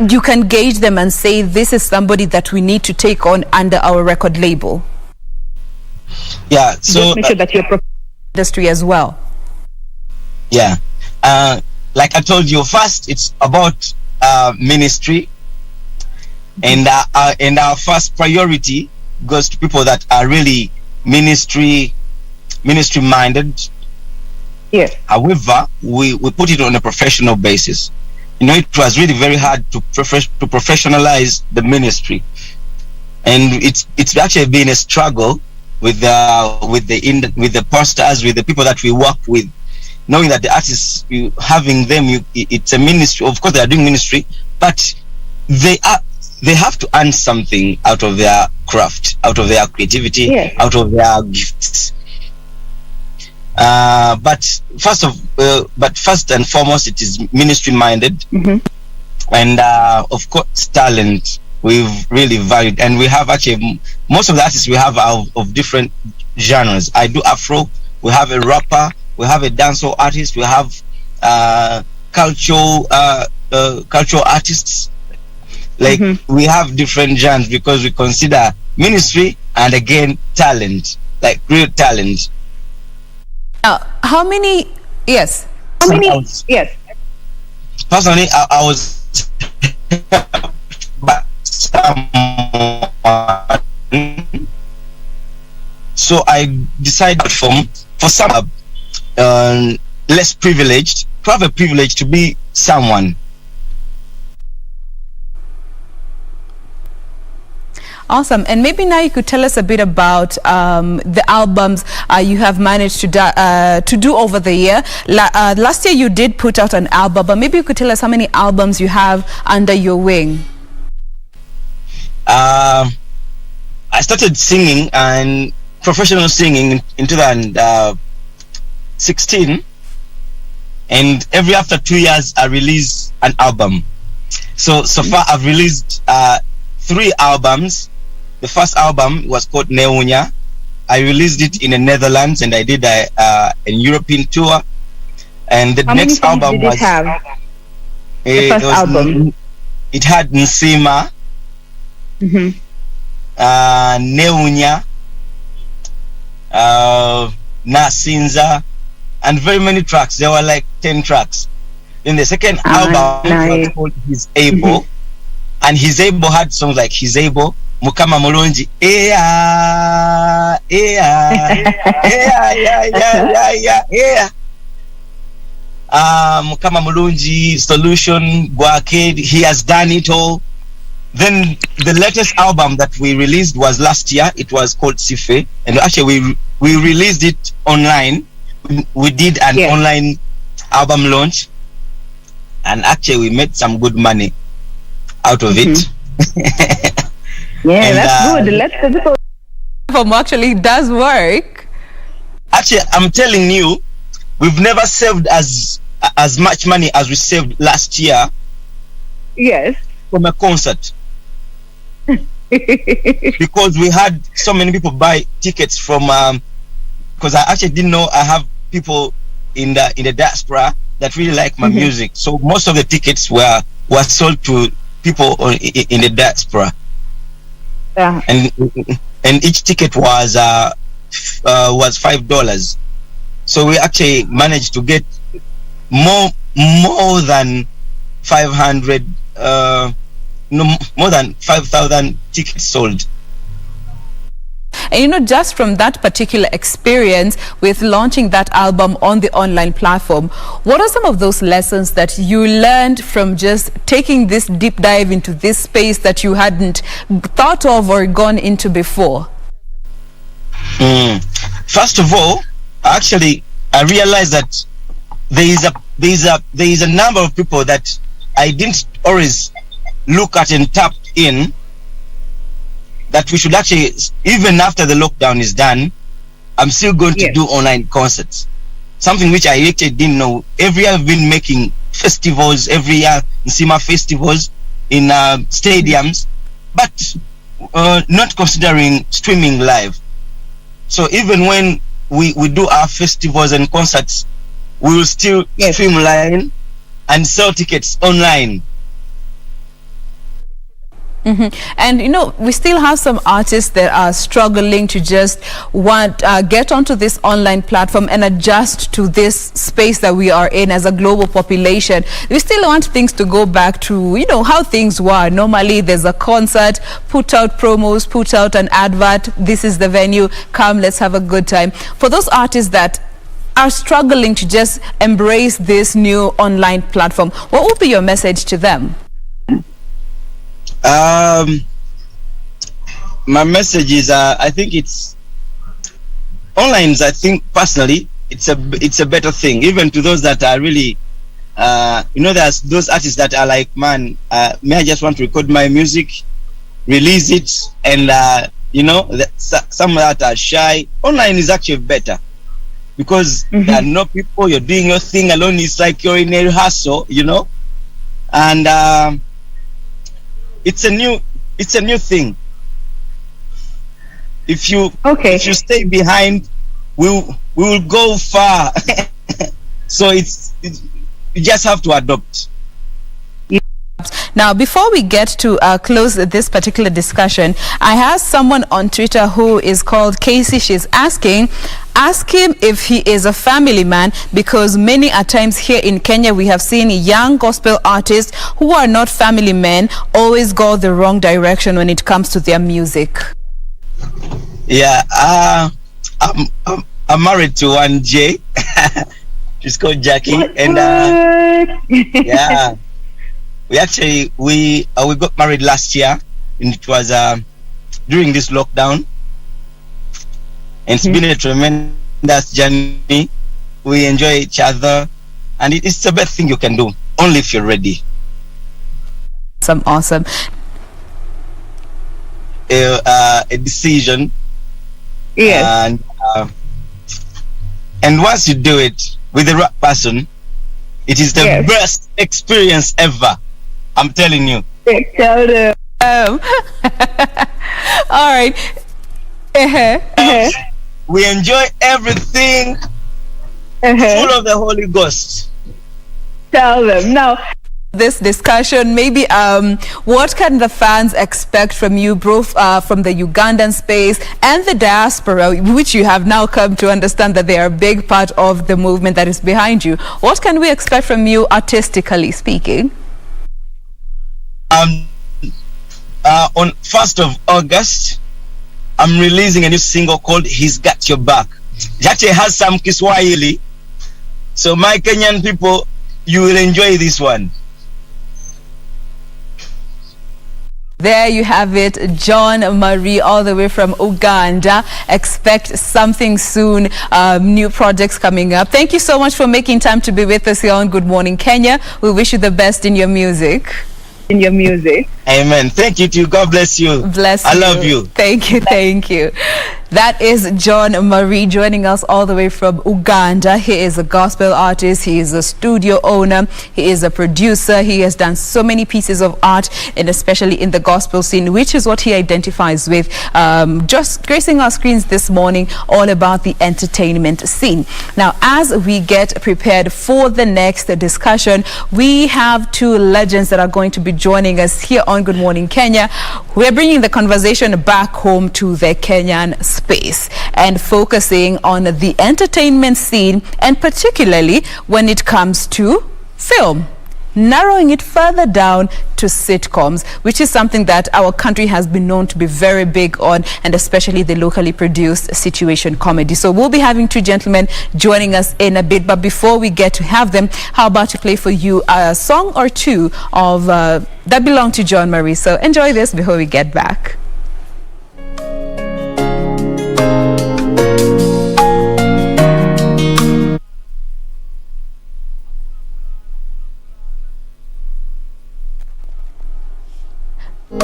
Speaker 28: you can gauge them and say, this is somebody that we need to take on under our record label?
Speaker 30: Yeah, so
Speaker 28: make sure that you're industry as well.
Speaker 30: Yeah, like I told you, first it's about ministry, and our first priority goes to people that are really ministry minded.
Speaker 29: Yes.
Speaker 30: However, we put it on a professional basis. It was really very hard to professionalize the ministry, and it's actually been a struggle with the pastors, with the people that we work with, knowing that the artists, having them, it's a ministry. Of course, they are doing ministry, but they have to earn something out of their craft, out of their creativity, out of their gifts. But first and foremost, it is ministry minded, and of course, talent we've really valued, and we have actually most of the artists we have are of different genres. I do Afro. We have a rapper. We have a dancehall artist. We have cultural artists. Like we have different genres because we consider ministry and again talent, like real talent.
Speaker 28: How many? Yes. Yes.
Speaker 30: Personally, I was but someone, so I decided for some less privileged to have a privilege to be someone.
Speaker 28: Awesome. And maybe now you could tell us a bit about the albums you have managed to do over the year. Last year you did put out an album, but maybe you could tell us how many albums you have under your wing.
Speaker 30: I started singing and professional singing in 2016, and every after 2 years I release an album. So far I've released 3 albums. The first album was called Neunya. I released it in the Netherlands, and I did an European tour. And the next album
Speaker 29: did it have? The first album.
Speaker 30: It had Nsima, Neunya, Nasinza, and very many tracks. There were like 10 tracks. In the second album, it was called He's Able, and He's Able had songs like He's Able, Mukama Mulungi, Mukama Mulungi, Solution, Guarcade, He Has Done It All. Then the latest album that we released was last year. It was called Sife, and actually we released it online. We did an online album launch, and actually we made some good money out of it.
Speaker 29: Yeah, and that's good. Let's
Speaker 28: album actually does work.
Speaker 30: Actually, I'm telling you, we've never saved as much money as we saved last year.
Speaker 29: Yes.
Speaker 30: From a concert. Because we had so many people buy tickets from because I actually didn't know I have people in the diaspora that really like my music. So most of the tickets were sold to people in the diaspora.
Speaker 29: Yeah.
Speaker 30: And each ticket was $5. So we actually managed to get more than 500 more than 5,000 tickets sold.
Speaker 28: And you know, just from that particular experience with launching that album on the online platform, what are some of those lessons that you learned from just taking this deep dive into this space that you hadn't thought of or gone into before?
Speaker 30: First of all, actually, I realized that there is a number of people that I didn't always look at and tap in, that we should actually, even after the lockdown is done, I'm still going to do online concerts. Something which I actually didn't know. Every year I've been making festivals, every year Nsima festivals in stadiums, but not considering streaming live. So even when we do our festivals and concerts, we will still streamline and sell tickets online.
Speaker 28: And you know, we still have some artists that are struggling to just get onto this online platform and adjust to this space that we are in as a global population. We still want things to go back to, you know, how things were. Normally there's a concert, put out promos, put out an advert, this is the venue, come, let's have a good time. For those artists that are struggling to just embrace this new online platform, what would be your message to them?
Speaker 30: My message is I think it's online. I think personally it's a better thing, even to those that are really you know, there's those artists that are like, man, may I just want to record my music, release it, and you know, some that are shy. Online is actually better because there are no people, you're doing your thing alone. It's like you're in a rehearsal, you know, and it's a new thing. If you stay behind, we will go far. So you just have to adopt.
Speaker 28: Now, before we get to close this particular discussion, I have someone on Twitter who is called Casey. She's asking, ask him if he is a family man, because many a times here in Kenya we have seen young gospel artists who are not family men always go the wrong direction when it comes to their music.
Speaker 30: Yeah, I'm married to one J. She's called Jackie, and yeah. We got married last year, and it was during this lockdown, and it's been a tremendous journey. We enjoy each other, and it's the best thing you can do, only if you're ready.
Speaker 28: Awesome.
Speaker 30: A decision.
Speaker 29: Yes.
Speaker 30: And once you do it with the right person, it is the best experience ever. I'm telling you.
Speaker 29: Tell them.
Speaker 28: All right.
Speaker 30: We enjoy everything. Full of the Holy Ghost.
Speaker 29: Tell them. Now,
Speaker 28: this discussion, maybe what can the fans expect from you, both from the Ugandan space and the diaspora, which you have now come to understand that they are a big part of the movement that is behind you? What can we expect from you, artistically speaking?
Speaker 30: On 1st of August, I'm releasing a new single called He's Got Your Back. It actually has some Kiswahili, so my Kenyan people, you will enjoy this one.
Speaker 28: There you have it, John Marie, all the way from Uganda. Expect something soon, new projects coming up. Thank you so much for making time to be with us here on Good Morning Kenya. We wish you the best in your music.
Speaker 30: Amen. Thank you to you. God bless you.
Speaker 28: Bless you.
Speaker 30: I love you.
Speaker 28: Thank you. Thank you. That is John Marie joining us all the way from Uganda. He is a gospel artist. He is a studio owner. He is a producer. He has done so many pieces of art, and especially in the gospel scene, which is what he identifies with. Just gracing our screens this morning, all about the entertainment scene. Now, as we get prepared for the next discussion, we have two legends that are going to be joining us here on Good Morning Kenya. We're bringing the conversation back home to the Kenyan space and focusing on the entertainment scene, and particularly when it comes to film, narrowing it further down to sitcoms, which is something that our country has been known to be very big on, and especially the locally produced situation comedy. So we'll be having two gentlemen joining us in a bit, but before we get to have them, how about to play for you a song or two of that belong to John Marie. So enjoy this before we get back.
Speaker 23: I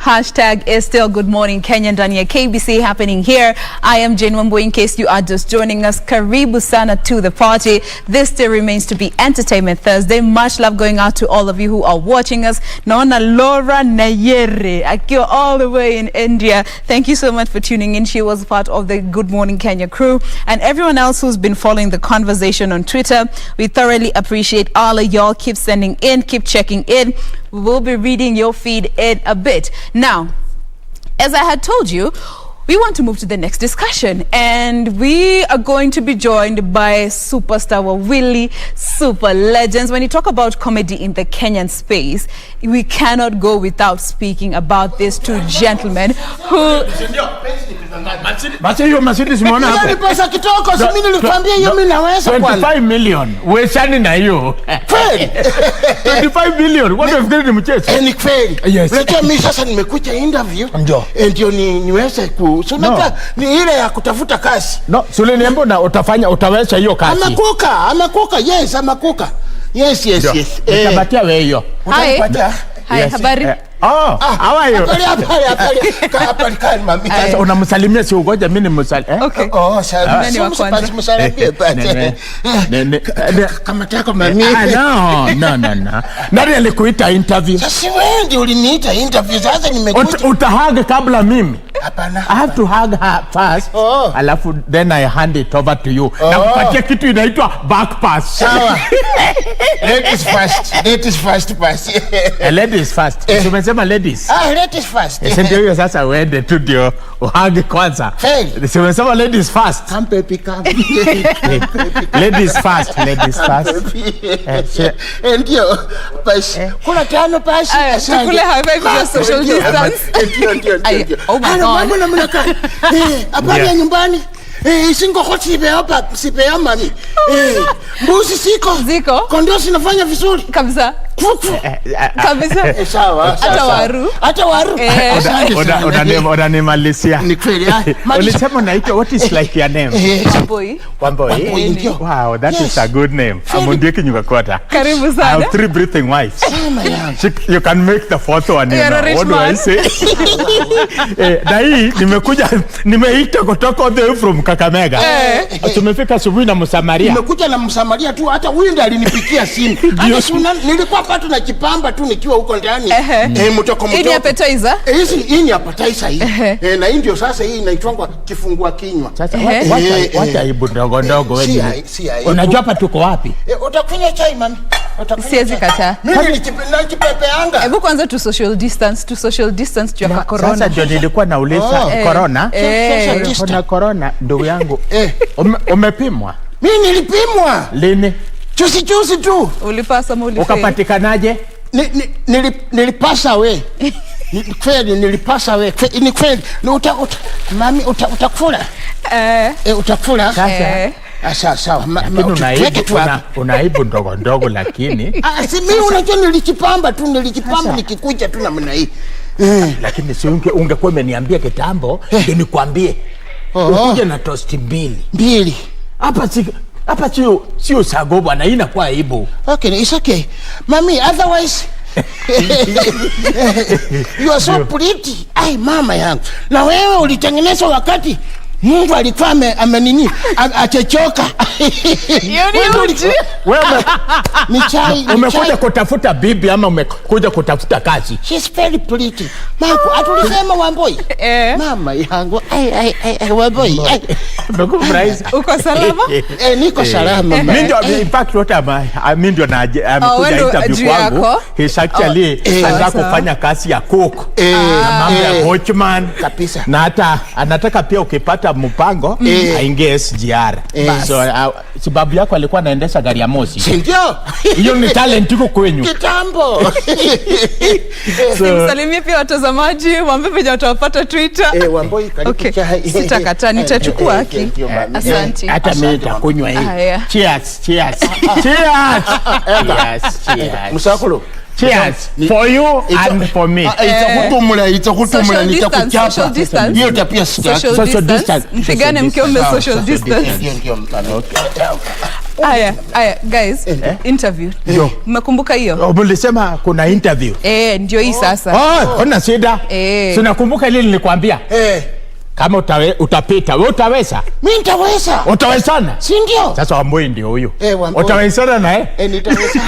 Speaker 28: Hashtag is still Good Morning Kenya ndani ya KBC happening here. I am Jane Wambo. In case you are just joining us, karibu sana to the party. This still remains to be Entertainment Thursday. Much love going out to all of you who are watching us. Naona Laura Nayere akiwa all the way in India. Thank you so much for tuning in. She was part of the Good Morning Kenya crew. And everyone else who's been following the conversation on Twitter, we thoroughly appreciate all of y'all. Keep sending in, keep checking in. We will be reading your feed in a bit. Now, as I had told you, we want to move to the next discussion, and we are going to be joined by superstar Wawili, super legends. When you talk about comedy in the Kenyan space, we cannot go without speaking about these two gentlemen who...
Speaker 24: Basi hiyo Mercedes umeona hapo. Ni pesa kitoko, si mimi nilikwambia hiyo mimi naweza kwa 25 million. Uwezani na hiyo. Kweli. 25 million. What if they ni mchezo? Ni kweli. Unajua mimi sasa nimekuja interview. Ndio niweze ku so ni ile ya kutafuta kazi. No, sule niambo na utaweza hiyo kazi. Amakuka. Yes, amakuka. Yes. Nitabatia wewe hiyo. Utanipatia?
Speaker 28: Hai, habari.
Speaker 24: How are you? Hapa ni mami. Sasa unamsalimia si ugoja mimi nimsalimie.
Speaker 28: Okay.
Speaker 24: Nani wa kwanza? Msalimie basi. Kama tako mami. No. Nani alikuita interview? Sasa wewe ndio uliniita interview, sasa nimekuja. Utahaga kabla mimi. Hapana. I have to hug her first. Alafu then I hand it over to you. Na kupatia kitu inaitwa back pass. Sawa. Ladies first pass. Ladies first. Umesema ladies. Ladies first. Ndio hiyo sasa uende tu ndio uhage kwanza. Umesema ladies first. Come baby come. Ladies first. Ndio. Basi. Kuna tano basi.
Speaker 28: Tukule hawe kwa social distance.
Speaker 24: Ndio.
Speaker 28: Oh my God.
Speaker 24: Mama mnaka. Habari ya nyumbani? Singo hotibe hapa sipe mami. Mbuzi ziko. Kondoo zinafanya vizuri
Speaker 28: kabisa.
Speaker 24: Sawa. Hata waru. Unanimalizia. Ni kweli. Ulisema unaitwa what is like your name? Wamboi. Wow, that is a good name. Amundie kinyuka kwata.
Speaker 28: Karibu sana.
Speaker 24: I have 3 breathing wives. You can make the fourth one. What do I say? Na hii nimeita kutoka the from Kakamega. Tumefika asubuhi na Msamaria. Nimekuja na Msamaria tu, hata huyu ndiye alinipikia simu. Nilikuwa patu na kipamba tu nikiwa huko ndani. Mtoko.
Speaker 28: Hii ni appetizer?
Speaker 24: Hii ni appetizer hii. Na hii ndio sasa hii inaitwa kifungua kinywa. Sasa wacha aibu ndogo wewe. Unajua hapa tuko wapi? Utakunywa chai mami.
Speaker 28: Siwezi kataa.
Speaker 24: Mimi nilikipepeanga.
Speaker 28: Hebu kwanza tu social distance juu ya corona.
Speaker 24: Sasa ndio nilikuwa nauliza corona. Kuna corona ndugu yangu. Umepimwa? Mimi nilipimwa. Lini? Juzi tu.
Speaker 28: Ulipasa muli.
Speaker 24: Ukapatikanaje? Nilipasa we. Kweli nilipasa we. Ni kweli. Mami utakula? Utakula? Sasa. Sawa. Unaibu ndogo lakini. Si mimi unajua nilijipamba nikikuja tu namna hii. Lakini si ungekuwa umeniambia kitambo ndio nikwambie. Ukuje na toast mbili. Hapa sio sago bwana, inakuwa aibu. Okay, it's okay. Mami, otherwise you are so pretty. Ai mama yangu. Na wewe ulitengenezwa wakati Mungu alikuwa amenini achechoka. Wewe ni chai. Umekuja kutafuta bibi ama umekuja kutafuta kazi? She's very pretty. Marco, atulisema Wamboi. Mama yangu. Wamboi. Nakufurahi.
Speaker 28: Uko salama?
Speaker 24: Niko salama. Mimi ndio in fact what mimi ndio amekuja interview kwangu. He's actually anataka kufanya kazi ya cook. Na mambo ya watchman kabisa. Na hata anataka pia ukipata mpango aingie SGR. So sababu yako alikuwa anaendesha gari ya moshi. Ndio. Hiyo ni talent iko kwenyu. Kitambo.
Speaker 28: Simsalimie pia watazamaji, waambie venye watawapata Twitter.
Speaker 24: Wamboi karibu chai.
Speaker 28: Sitakataa, nitachukua haki. Asante.
Speaker 24: Hata mimi nitakunywa hii. Cheers. Msakulu. Cheers for you and for me. Itakutumula nitakuchapa. Hiyo tapia
Speaker 28: social distance. Mpigane mkiombe social distance.
Speaker 24: Ndio.
Speaker 28: Aya guys, interview. Mmekumbuka hiyo?
Speaker 24: Mlisema kuna interview.
Speaker 28: Ndio hii sasa.
Speaker 24: Ona shida. Sinakumbuka ile nilikwambia. Kama utapita, wewe utaweza? Mimi nitaweza. Utawezana?
Speaker 29: Si ndio?
Speaker 24: Sasa Wamboi ndio huyo. Utawezana naye?
Speaker 29: Nitaweza.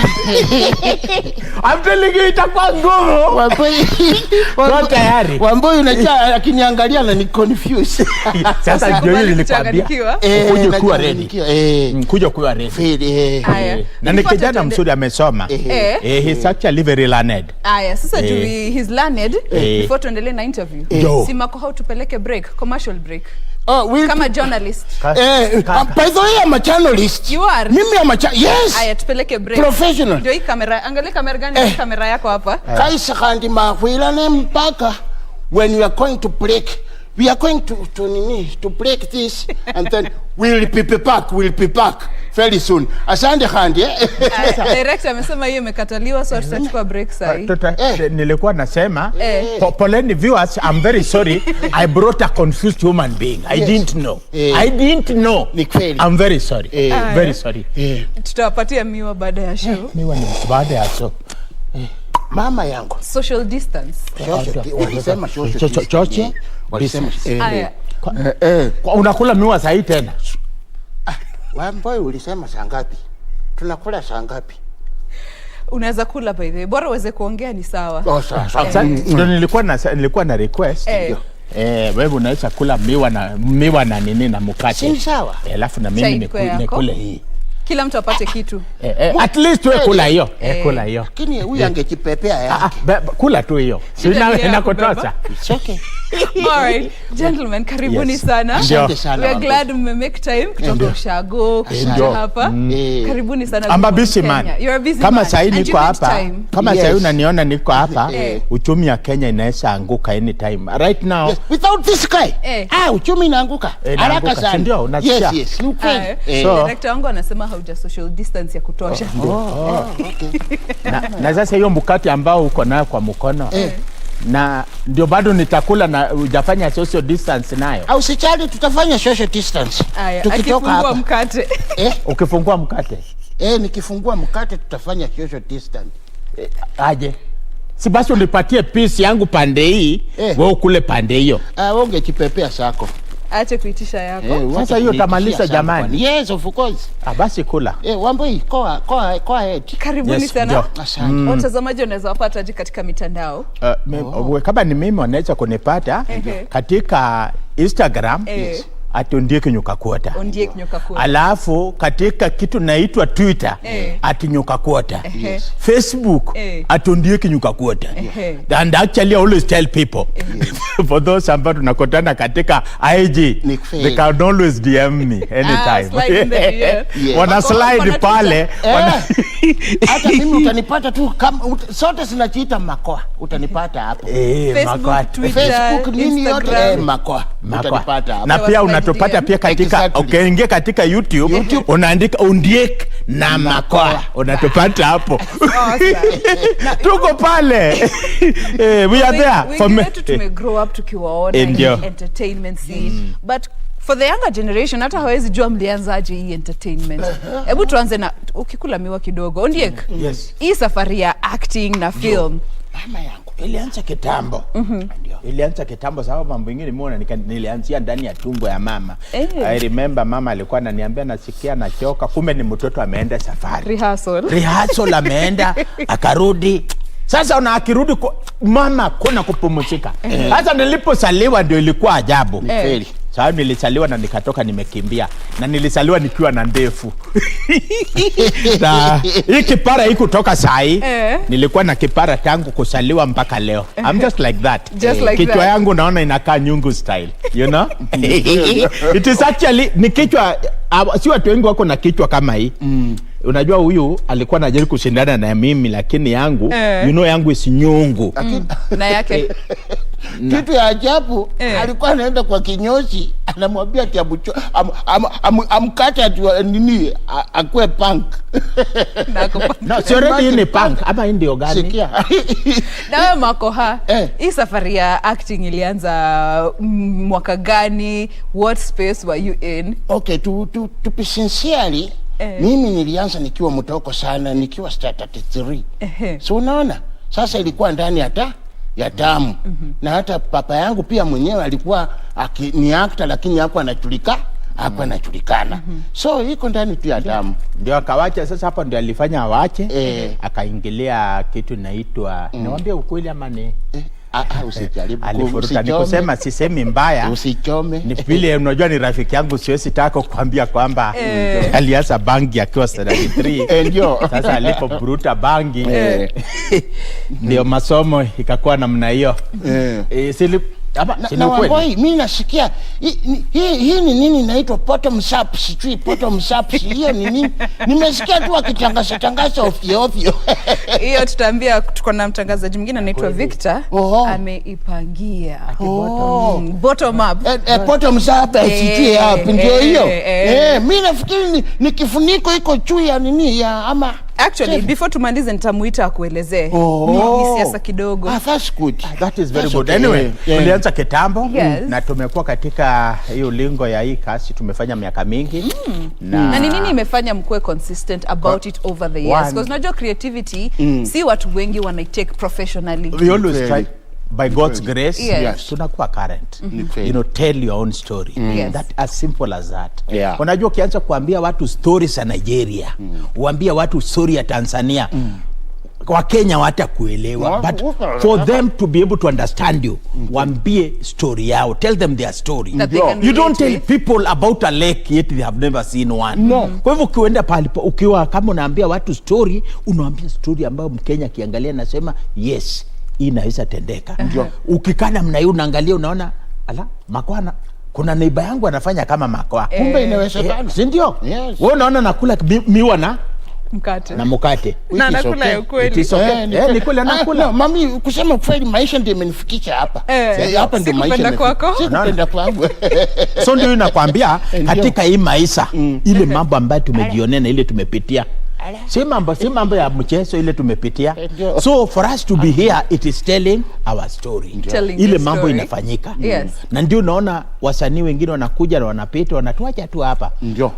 Speaker 24: I'm telling you itakuwa ngumu. Wamboi tayari.
Speaker 29: Wamboi unajua akiniangalia na ni confused.
Speaker 24: Sasa ndio ile nilikwambia. Kuja kuwa ready. Kuja kuwa ready. Na ni kijana mzuri amesoma. He's actually very learned.
Speaker 28: Sasa he's learned. Before tuendelee na interview. Simako how tupeleke break, commercial break. Kama journalist.
Speaker 29: By the way, I'm a journalist.
Speaker 28: You are?
Speaker 29: Mimi am a yes.
Speaker 28: Tupeleke break.
Speaker 29: Professional.
Speaker 28: Ndio hii kamera, angalia kamera gani kamera yako hapa.
Speaker 29: Kaisa kandi makwila ne mpaka when we are going to break. We are going to break this and then we'll be back very soon. Asante kandi.
Speaker 28: Director amesema hiyo imekataliwa, so tutachukua break sasa.
Speaker 24: Nilikuwa nasema poleni viewers, I'm very sorry. I brought a confused human being. I didn't know.
Speaker 29: Ni kweli.
Speaker 24: I'm very sorry. Very sorry.
Speaker 28: Tutawapatia miwa baada ya show.
Speaker 24: Miwa ni baada ya show.
Speaker 29: Mama yangu.
Speaker 28: Social distance.
Speaker 29: Walisema
Speaker 24: choche. Unakula miwa saa hii tena?
Speaker 29: Wamboi ulisema saa ngapi? Tunakula saa ngapi?
Speaker 28: Unaweza kula by the way. Bora uweze kuongea ni sawa.
Speaker 24: Sawa. Ndio nilikuwa na request. Wewe unaweza kula miwa na nini na mkate.
Speaker 29: Si sawa.
Speaker 24: Alafu na mimi nikule hii.
Speaker 28: Kila mtu apate kitu.
Speaker 24: At least wewe kula hiyo. Kula hiyo.
Speaker 29: Lakini huyu angejipepea
Speaker 24: kula tu hiyo. Sina inakotosha.
Speaker 29: It's okay.
Speaker 28: All right, gentlemen, karibuni sana. We are glad we make time kutoka Ushago kuja hapa. Karibuni sana.
Speaker 24: I'm a busy man.
Speaker 28: You're a busy
Speaker 24: kama
Speaker 28: man.
Speaker 24: Sasa niko hapa. Kama sasa unaniona niko hapa, uchumi ya Kenya inaweza anguka anytime. Right now.
Speaker 29: Without this guy. Uchumi inaanguka. Haraka sana.
Speaker 24: Ndio, unasikia.
Speaker 29: Yes.
Speaker 28: Director wangu anasema hauja social distance ya kutosha.
Speaker 29: Okay.
Speaker 24: Na sasa hiyo mkate ambao uko nayo kwa mkono. Na ndio bado nitakula na hujafanya social distance nayo.
Speaker 29: Au sichali tutafanya social distance.
Speaker 28: Tukitoka hapa. Mkate.
Speaker 24: Ukifungua mkate.
Speaker 29: Nikifungua mkate tutafanya social distance.
Speaker 24: Aje. Si basi unipatie piece yangu pande hii, wewe ukule pande hiyo.
Speaker 29: Wewe ungejipepea sako.
Speaker 28: Acha kuitisha yako.
Speaker 24: Sasa hiyo tamaliza jamani.
Speaker 29: Yes, of course.
Speaker 24: Basi kula.
Speaker 29: Wamboi, go ahead.
Speaker 28: Karibuni sana. Watazamaji wanaweza wapata katika mitandao.
Speaker 24: Kama ni mimi wanaweza kunipata katika Instagram. Ondiek Nyuka Quarter. Alafu katika kitu naitwa Twitter @Nyuka Quarter. Facebook @Ondiek Nyuka Quarter. And actually I always tell people for those ambao tunakutana katika IG, they can always DM me anytime. Wana slide pale.
Speaker 29: Hata mimi utanipata tu kama sote zinajiita Makoa. Utanipata hapo.
Speaker 24: Makoa.
Speaker 29: Facebook nini yote Makoa. Utanipata hapo.
Speaker 24: Na pia unatupata pia katika ukiingia katika YouTube unaandika Ondiek na Makoa, unatupata hapo. Tuko pale. We are there
Speaker 28: for me. To grow up tukiwaona entertainment scene, but for the younger generation hata hawezi jua mlianzaje hii entertainment. Hebu tuanze na ukikula miwa kidogo. Ondiek. Hii safari ya acting na film.
Speaker 29: Mama yangu
Speaker 24: ilianza kitambo. Ilianza kitambo sababu mambo mengine nimeona nilianzia ndani ya tumbo ya mama. I remember mama alikuwa ananiambia nasikia nachoka, kumbe ni mtoto ameenda safari. Rehearsal ameenda akarudi. Sasa akirudi mama kuna kupumzika. Sasa nilipozaliwa ndio ilikuwa ajabu. Sababu nilisaliwa na nikatoka nimekimbia. Na nilisaliwa nikiwa na ndefu. Na hii kipara hii kutoka sahi. Nilikuwa na kipara tangu kusaliwa mpaka leo. I'm just like that. Kichwa yangu naona inakaa nyungu style. You know? It is actually ni kichwa, si watu wengi wako na kichwa kama hii. Unajua huyu alikuwa anajaribu kushindana na mimi lakini yangu yangu isi nyungu.
Speaker 28: Na yake
Speaker 29: kitu ya ajabu alikuwa anaenda kwa kinyozi anamwambia ati amkate ati nini akue punk.
Speaker 24: No, sio ready ni punk ama ndio gani?
Speaker 29: Sikia.
Speaker 28: Na Makoha, hii safari ya acting ilianza mwaka gani? What space were you in?
Speaker 29: Okay, to be sincerely,
Speaker 24: Mimi nilianza nikiwa mtoko sana, nikiwa starter 3. So unaona? Sasa ilikuwa ndani ya damu. Na hata papa yangu pia mwenyewe alikuwa ni actor lakini hapo anajulikana. So iko ndani tu ya damu.
Speaker 1: Ndio akawacha sasa, hapo ndio alifanya awache, akaingilia kitu inaitwa naambia ukweli ama ni
Speaker 24: usijaribu
Speaker 1: alifuruka. Nikusema sisemi mbaya,
Speaker 24: usichome.
Speaker 1: Ni vile unajua ni rafiki yangu, siwezi taka kuambia kwamba alianza bangi akiwa standard 3.
Speaker 24: Ndio
Speaker 1: sasa alipoburuta bangi ndio masomo ikakuwa namna hiyo.
Speaker 24: Na wangoi mimi nasikia hii ni nini inaitwa bottoms up, sijui bottoms up hiyo ni nini? Nimesikia tu akitangaza ovyo.
Speaker 28: Hiyo tutaambia, tuko na mtangazaji mwingine anaitwa Victor, ameipangia bottom up.
Speaker 24: Bottoms up sijui hapo ndio hiyo. Mimi nafikiri ni kifuniko iko juu ya nini ya ama
Speaker 28: actually before tumalize nitamuita akuelezee ni siasa kidogo.
Speaker 24: That's good.
Speaker 1: That is very good. Anyway, tulianza kitambo na tumekuwa katika hiyo lingo ya hii kasi tumefanya miaka mingi.
Speaker 28: Na ni nini imefanya mkue consistent about it over the years? Because unajua creativity si watu wengi wana take professionally.
Speaker 1: We always try by God's grace tunakuwa current. Tell your own story. That as simple as that. Unajua ukianza kuambia watu stories za Nigeria, uambia watu story ya Tanzania, kwa Kenya watakuelewa, but for them to be able to understand you, waambie story yao, tell them their story. You don't tell people about a lake yet they have never seen one. Kwa hivyo ukienda pale ukiwa kama unaambia watu story, unaambia story ambayo Mkenya kiangalia nasema yes, inaweza tendeka. Ukikana mna hiyo unaangalia unaona makwana kuna neighbor yangu anafanya kama makwa.
Speaker 24: Kumbe inawezekana.
Speaker 1: Si ndio? Wewe unaona nakula miwa na mkate.
Speaker 28: Na nakula ukweli.
Speaker 1: Ni kweli nakula.
Speaker 24: Mami kusema kweli maisha ndio imenifikisha hapa. Hapa ndio maisha. Sikupenda kwangu.
Speaker 1: So ndio nakwambia katika hii maisha ile mambo ambayo tumejionea na ile tumepitia. Si mambo ya mchezo ile tumepitia. So for us to be here, it is telling our story. Ile mambo inafanyika. Na ndio unaona wasanii wengine wanakuja na wanapita wanatuacha tu hapa.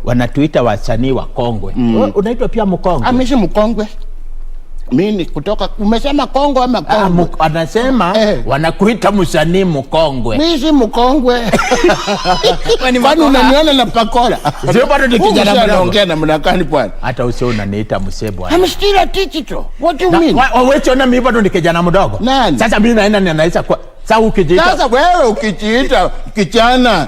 Speaker 1: Wanatuita wasanii wa kongwe. Unaitwa pia mkongwe.
Speaker 24: Mimi si mkongwe. Mimi kutoka umesema Kongo ama Kongo?
Speaker 1: Anasema wanakuita msanii mkongwe.
Speaker 24: Mimi si mkongwe. Kwani unaniona na pakora?
Speaker 1: Sio bado ni kijana mdogo.
Speaker 24: Anaongea na mnakani bwana.
Speaker 1: Hata usio unaniita msee bwana.
Speaker 24: I'm still a teacher. What do you mean?
Speaker 1: Wewe unaona mimi bado ni kijana mdogo. Sasa mimi naenda ninaweza kwa
Speaker 24: sasa wewe ukijiita kijana,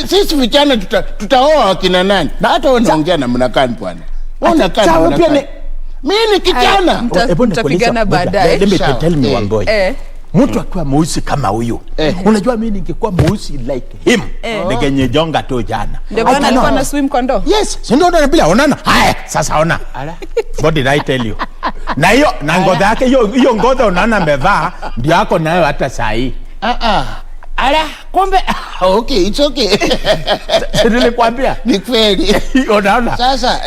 Speaker 24: sisi vijana tutaoa kina nani? Na hata wewe unaongea na mnakani bwana. Unakaa pia mimi ni kijana.
Speaker 28: Tutapigana baadaye.
Speaker 1: Let me tell me one boy. Mtu akiwa mweusi kama huyu, unajua mimi ningekuwa mweusi like him, ningenyonga tu jana.
Speaker 28: Ndio bwana alikuwa na swim kwa ndoo.
Speaker 1: Yes, si ndio bila unaona? Haya, sasa ona. What did I tell you? Na hiyo na ngoza yake hiyo ngoza unaona amevaa ndio yako nayo hata saa hii.
Speaker 24: Kumbe okay, it's okay.
Speaker 1: Nilikwambia
Speaker 24: ni kweli.
Speaker 1: Unaona?
Speaker 24: Sasa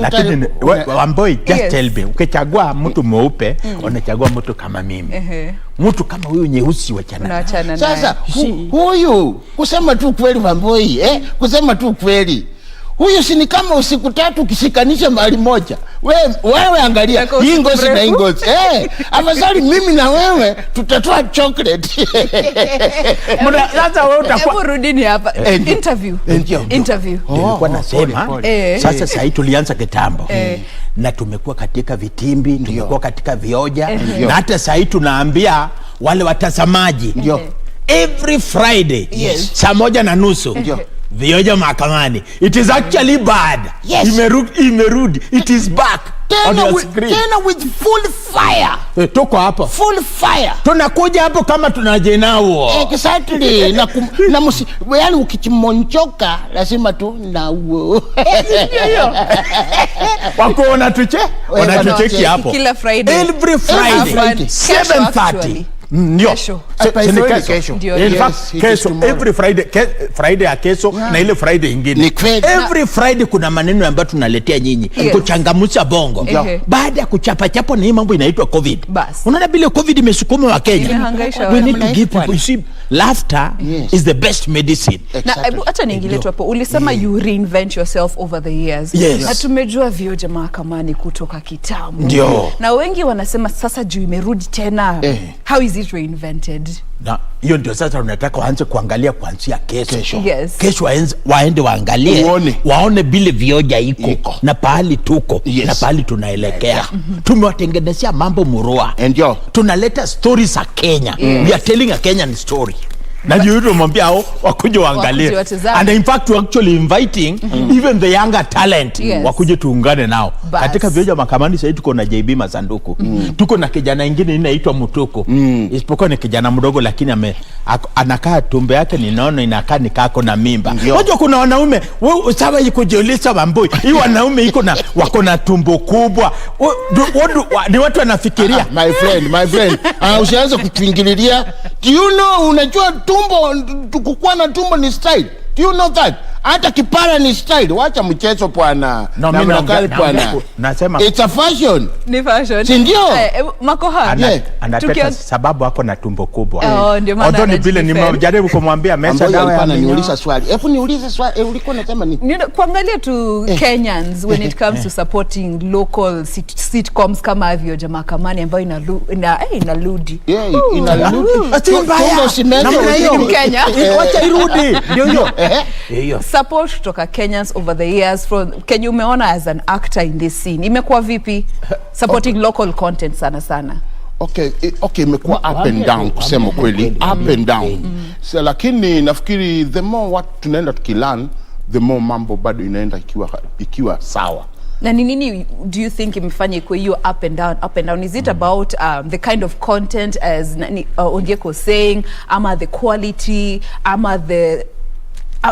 Speaker 1: lakini Wamboi just tell me, ukichagua mtu mweupe unachagua mtu kama mimi. Mtu kama huyu nyeusi wachana.
Speaker 24: Sasa huyu kusema tu kweli Wamboi, kusema tu kweli. Huyu si ni kama usiku 3 ukishikanisha mahali moja. Wewe angalia hii ngozi na hii ngozi. Afadhali mimi na wewe tutatoa chocolate.
Speaker 1: Sasa wewe utakuwa
Speaker 28: hebu rudini hapa. Interview.
Speaker 1: Nilikuwa nasema sasa hivi tulianza kitambo. Na tumekuwa katika vitimbi, tumekuwa katika vioja na hata sasa hivi tunaambia wale watazamaji every Friday saa 1:30 vioja mahakamani. It is actually bad. Imerudi. It is back.
Speaker 24: Tena with full fire.
Speaker 1: Tuko hapo.
Speaker 24: Full fire.
Speaker 1: Tunakuja hapo kama tunajenao.
Speaker 24: Exactly. Yani ukichimonchoka lazima tu na uo.
Speaker 1: Wako wanatucheki hapo.
Speaker 28: Kila Friday.
Speaker 1: Every Friday. 7:30. Ndio.
Speaker 28: Kesho.
Speaker 1: Kesho. In fact, kesho, every Friday ya kesho na ile Friday ingine. Every Friday kuna maneno ambayo tunaletea nyinyi kuchangamsha bongo. Baada ya kuchapa chapo na hii mambo inaitwa COVID. Unaona bila COVID imesukuma wa Kenya. We need to give people, you see, laughter is the best medicine.
Speaker 28: Na acha niingilie tu hapo. Ulisema you reinvent yourself over the years. Na tumejua vioja mahakamani kutoka kitambo.
Speaker 1: Ndio.
Speaker 28: Na wengi wanasema sasa juu imerudi tena. How is it reinvented?
Speaker 1: Na hiyo ndio sasa tunataka waanze kuangalia kuanzia kesho.
Speaker 28: Kesho
Speaker 1: waende waangalie waone bile vioja iko na pahali tuko na pahali tunaelekea. Tumewatengenezea mambo murua.
Speaker 24: Ndio.
Speaker 1: Tunaleta stories za Kenya. We are telling a Kenyan story. Na ndio hilo mwambia hao wakuje waangalie. And in fact we actually inviting even the younger talent wakuje tuungane nao. Katika vioja mahakamani sasa tuko na JB Masanduku. Tuko na kijana mwingine inaitwa Mutuku. Isipokuwa ni kijana mdogo lakini anakaa tumbe yake ni nono inakaa nikako na mimba. Unajua kuna wanaume sawa yuko jiuliza mambo. Hii wanaume iko na wako na tumbo kubwa. Ni watu wanafikiria.
Speaker 24: My friend. Usianze kutuingililia. Do you know unajua kukuwa na tumbo ni style. Do you know that? Hata kipara ni style. Wacha mchezo bwana.
Speaker 1: No, mimi nasema
Speaker 24: it's a fashion.
Speaker 28: Ni fashion.
Speaker 24: Si ndio?
Speaker 28: Makoha.
Speaker 1: Anataka sababu hako na tumbo kubwa.
Speaker 28: Ndio maana.
Speaker 1: Although vile nimejaribu kumwambia mesa dawa ya
Speaker 24: niuliza swali. Hebu niulize swali. Ulikuwa unasema nini?
Speaker 28: Kuangalia tu Kenyans when it comes to supporting local sitcoms kama vioja mahakamani ambayo inarudi.
Speaker 24: Tumbo simento
Speaker 28: Kenya.
Speaker 1: Wacha irudi. Ndio hiyo.
Speaker 28: Support kutoka Kenyans over the years from Kenya umeona as an actor in this scene. Imekuwa vipi supporting local content sana?
Speaker 24: Okay, imekuwa up and down kusema kweli, up and down. So lakini nafikiri the more what tunaenda tukilearn, the more mambo bado inaenda ikiwa sawa.
Speaker 28: Na nini do you think imefanya ikuwe hiyo up and down? Is it about the kind of content as Ondieko saying, ama the quality, ama the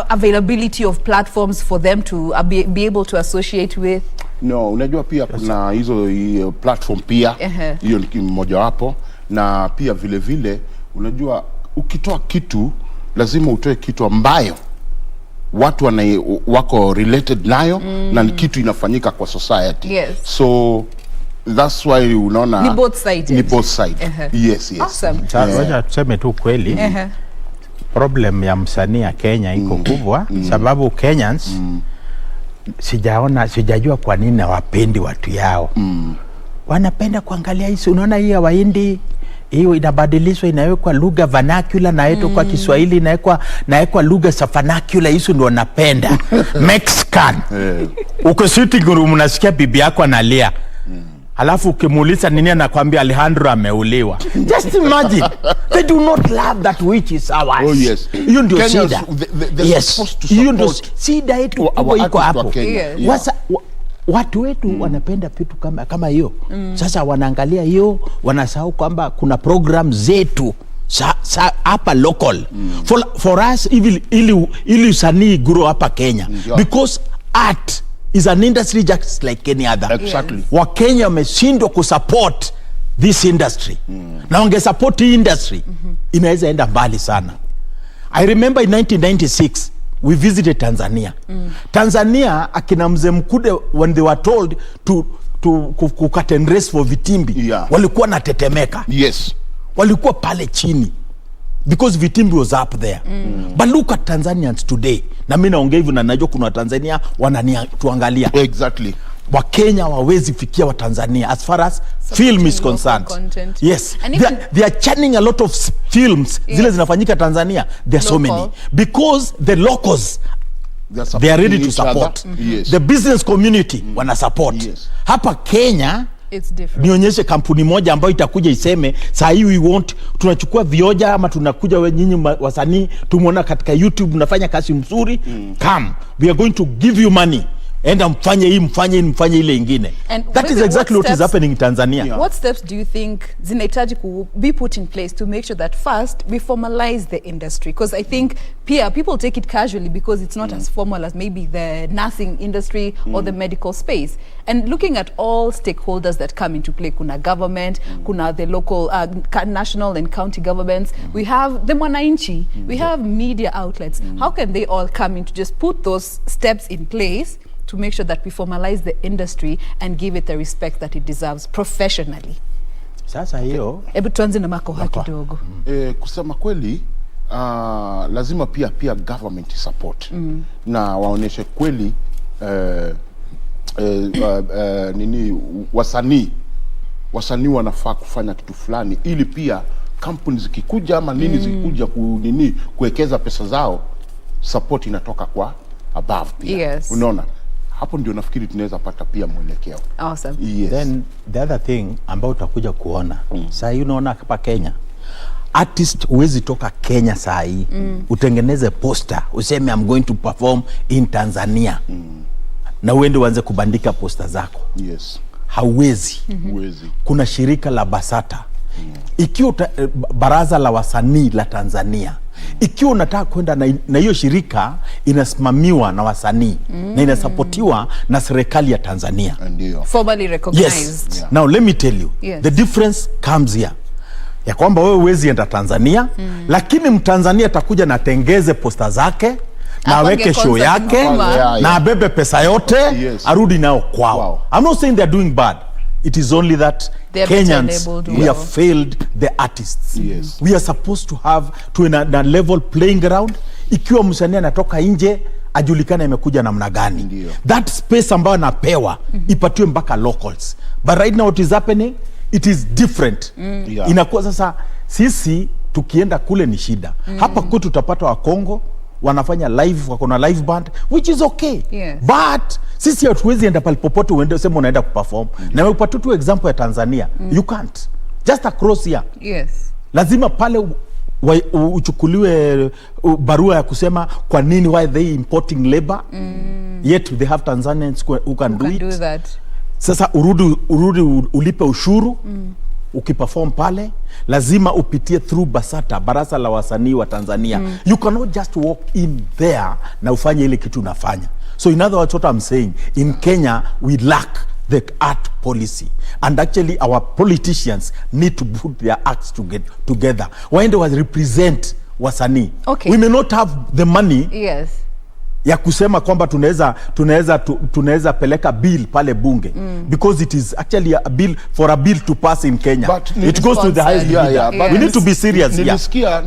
Speaker 28: availability of platforms for them to be able to associate with?
Speaker 24: No, unajua pia kuna hizo platform pia. Hiyo ni mmoja wapo. Na pia vile unajua ukitoa kitu lazima utoe kitu ambayo watu wako related nayo na ni kitu inafanyika kwa society. So that's why unaona
Speaker 28: ni both sides.
Speaker 24: Yes.
Speaker 28: Awesome.
Speaker 1: Ngoja tuseme tu kweli. Problem ya msanii ya Kenya iko kubwa sababu Kenyans sijajua kwa nini hawapendi watu yao. Wanapenda kuangalia hizi, unaona hii ya Wahindi hiyo inabadilishwa inawekwa lugha vernacular na yetu kwa Kiswahili inawekwa lugha za vernacular, hizo ndio wanapenda. Mexican. Uko sitting room unasikia bibi yako analia. Alafu ukimuuliza nini anakuambia Alejandro ameuliwa. Just imagine. They do not love that which is ours.
Speaker 24: Oh yes.
Speaker 1: Hiyo ndio shida. Yes. Hiyo ndio shida yetu iko hapo. Watu wetu wanapenda vitu kama hiyo. Sasa wanaangalia hiyo, wanasahau kwamba kuna program zetu hapa local. For us ili usanii grow hapa Kenya. Because art is an industry just like any other.
Speaker 24: Exactly.
Speaker 1: Wakenya wameshindwa kusupport this industry. Na wange support hii industry, inaweza enda mbali sana. I remember in 1996 we visited Tanzania. Tanzania akina mzee Mkude when they were told to cut and race for Vitimbi, walikuwa na tetemeka.
Speaker 24: Yes.
Speaker 1: Walikuwa pale chini because Vitimbi was up there. But look at Tanzanians today. Na mimi naongea hivyo na najua kuna Tanzania wanatuangalia.
Speaker 24: Exactly.
Speaker 1: Wakenya wawezi fikia wa Tanzania as far as film is concerned. Yes. They are churning a lot of films zile zinafanyika Tanzania. There are so many because the locals they are ready to support. The business community wana support. Hapa Kenya
Speaker 28: it's different.
Speaker 1: Nionyeshe kampuni moja ambayo itakuja iseme saa hii we want tunachukua vioja ama tunakuja nyinyi wasanii tumuona katika YouTube mnafanya kazi mzuri, come we are going to give you money enda mfanye hii, mfanye ile ingine. That is exactly what is happening in Tanzania.
Speaker 28: Yeah. What steps do you think zinahitaji be put in place to make sure that first we formalize the industry? Because I think people take it casually because it's not as formal as maybe the nursing industry or the medical space. And looking at all stakeholders that come into play, kuna government, kuna the local, national and county governments, we have the mwananchi, we have media outlets. How can they all come in to just put those steps in place to make sure that we formalize the industry and give it the respect that it deserves professionally?
Speaker 1: Sasa hiyo,
Speaker 28: hebu tuanze na Makoha kidogo.
Speaker 5: Kusema kweli, lazima pia government support na waoneshe kweli wasanii wanafaa kufanya kitu fulani, ili pia companies zikikuja ama nini zikikuja kuwekeza pesa zao, support inatoka kwa above pia.
Speaker 28: Yes.
Speaker 5: Unaona, hapo ndio nafikiri tunaweza pata pia mwelekeo.
Speaker 28: Awesome.
Speaker 5: Yes.
Speaker 1: Then the other thing ambao utakuja kuona saa hii, unaona hapa Kenya artist huwezi toka Kenya saa hii utengeneze poster useme I'm going to perform in Tanzania na uende uanze kubandika poster zako.
Speaker 5: Yes.
Speaker 1: Hauwezi. Kuna shirika la BASATA, ikiwa baraza la wasanii la Tanzania, ikiwa unataka kwenda na hiyo shirika inasimamiwa na wasanii na inasapotiwa na serikali ya Tanzania.
Speaker 28: Formally recognized.
Speaker 1: Yes. Yeah. Now let me tell you, the difference comes here. Ya kwamba wewe huwezi enda Tanzania, lakini Mtanzania atakuja na tengeze posta zake, na aweke show yake, na abebe pesa yote, arudi nao kwao. Wow. I'm not saying they're doing bad. It is only that Kenyans, we have failed the artists.
Speaker 5: Yes.
Speaker 1: We are supposed to have a level playing ground. Ikiwa msanii anatoka nje, ajulikane amekuja namna gani. That space ambayo anapewa ipatiwe mpaka locals. But right now what is happening, it is different. Inakuwa sasa sisi tukienda kule ni shida. Hapa kwetu tutapata wa Kongo wanafanya live, wako na live band, which is okay.
Speaker 28: Yes.
Speaker 1: But sisi hatuwezi enda pale popote uende useme unaenda kuperform. Na upate tu example ya Tanzania. You can't. Just across here.
Speaker 28: Yes.
Speaker 1: Lazima pale uchukuliwe barua ya kusema kwa nini, why they importing labor, yet they have Tanzanians who can do
Speaker 28: that.
Speaker 1: Sasa urudi ulipe ushuru. Ukiperform pale lazima upitie through BASATA, baraza la wasanii wa Tanzania. You cannot just walk in there na ufanye ile kitu unafanya. So in other words, what I'm saying, in Kenya we lack the art policy, and actually our politicians need to put their acts together. Waende wa represent wasanii.
Speaker 28: Okay.
Speaker 1: We may not have the money.
Speaker 28: Yes.
Speaker 1: Ya kusema kwamba tunaweza peleka bill pale bunge, because it is actually a bill for a bill to pass in Kenya.
Speaker 5: But
Speaker 1: it goes to the highest leader. We need to be serious.
Speaker 5: Nilisikia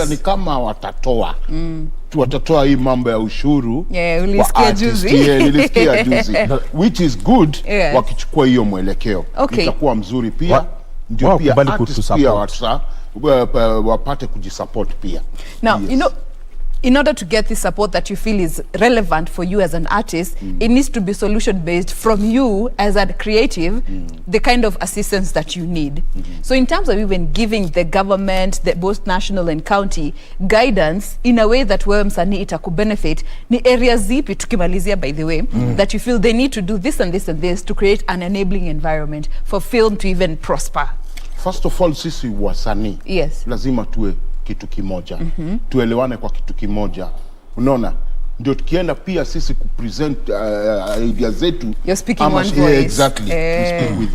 Speaker 5: ni kama watatoa hii mambo ya ushuru.
Speaker 28: Ulisikia juzi.
Speaker 5: Nilisikia juzi. Which is good. Wakichukua hiyo mwelekeo.
Speaker 28: Okay.
Speaker 5: Itakuwa mzuri pia. Ndio pia artists pia wapate kujisupport pia.
Speaker 28: Now, you know, in order to get this support that you feel is relevant for you as an artist, it needs to be solution based from you as a creative, the kind of assistance that you need. So in terms of even giving the government, both national and county, guidance in a way that wewe msanii itakubenefit, ni areas zipi tukimalizia by the way, that you feel they need to do this and this and this to create an enabling environment for film to even prosper?
Speaker 5: First of all, sisi wasanii, lazima tuwe kitu kimoja. Tuelewane kwa kitu kimoja. Unaona? Ndio tukienda pia sisi kupresent ideas zetu.
Speaker 28: You're speaking one voice.
Speaker 5: Exactly. We speak with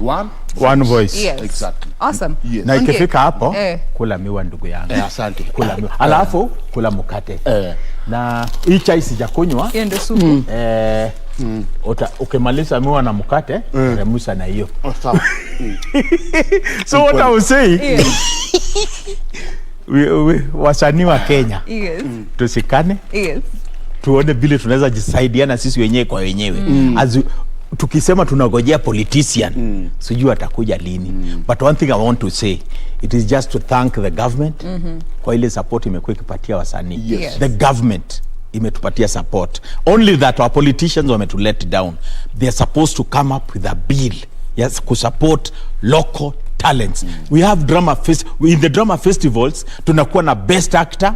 Speaker 1: one voice.
Speaker 28: Yes.
Speaker 5: Exactly.
Speaker 28: Awesome.
Speaker 5: Yes.
Speaker 1: Na ikifika hapo, kula miwa ndugu yangu.
Speaker 5: Asante.
Speaker 1: Kula miwa. Alafu kula mkate. Na hii chai sijakunywa.
Speaker 28: Hiyo ndio supu.
Speaker 1: Ukimaliza miwa na mkate, remusa na hiyo.
Speaker 5: Sawa.
Speaker 1: So what I was saying, wasanii wa Kenya, tusikane, tuone vile tunaweza jisaidiana sisi wenyewe kwa wenyewe. Tukisema tunagojea politician, sijui atakuja lini. But one thing I want to say, it is just to thank the government kwa ile support imekuwa ikipatia wasanii. The government imetupatia support. Only that our politicians were to let down. They are supposed to come up with a bill, yes, to support local talents. We have in the drama festivals tunakuwa na best actor,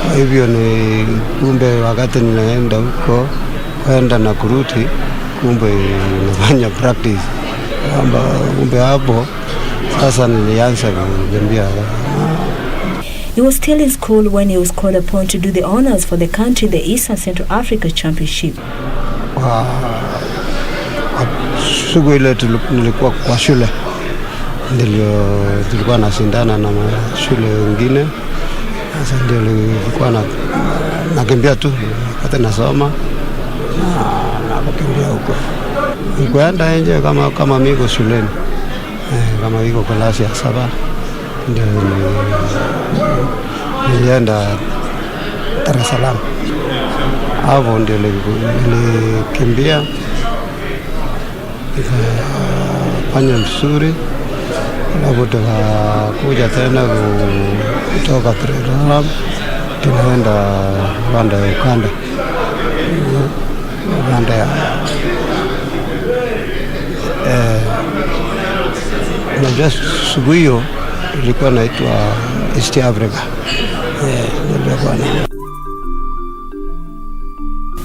Speaker 9: Hivyo ni kumbe wakati ninaenda huko kwenda na kurudi, kumbe nafanya practice. Kumbe hapo sasa nilianza kukimbia.
Speaker 8: He was still in school when he was called upon to do the honors for the country the Eastern Central Africa Championship.
Speaker 9: Siku ile nilikuwa kwa shule, tulikuwa nasindana na shule wengine. Sasa ndio nilikuwa nakimbia tu wakati nasoma na kukimbia huko. Nikaenda nje kama miko shuleni, kama iko klasi ya 7 ndio nilienda Dar es Salaam. Hapo ndio nilikimbia nikafanya mzuri, alafu tukakuja tena kutoka Dar es Salaam tunaenda Rwanda ya ukanda. Rwanda ya najua siku hiyo ilikuwa naitwa East Africa.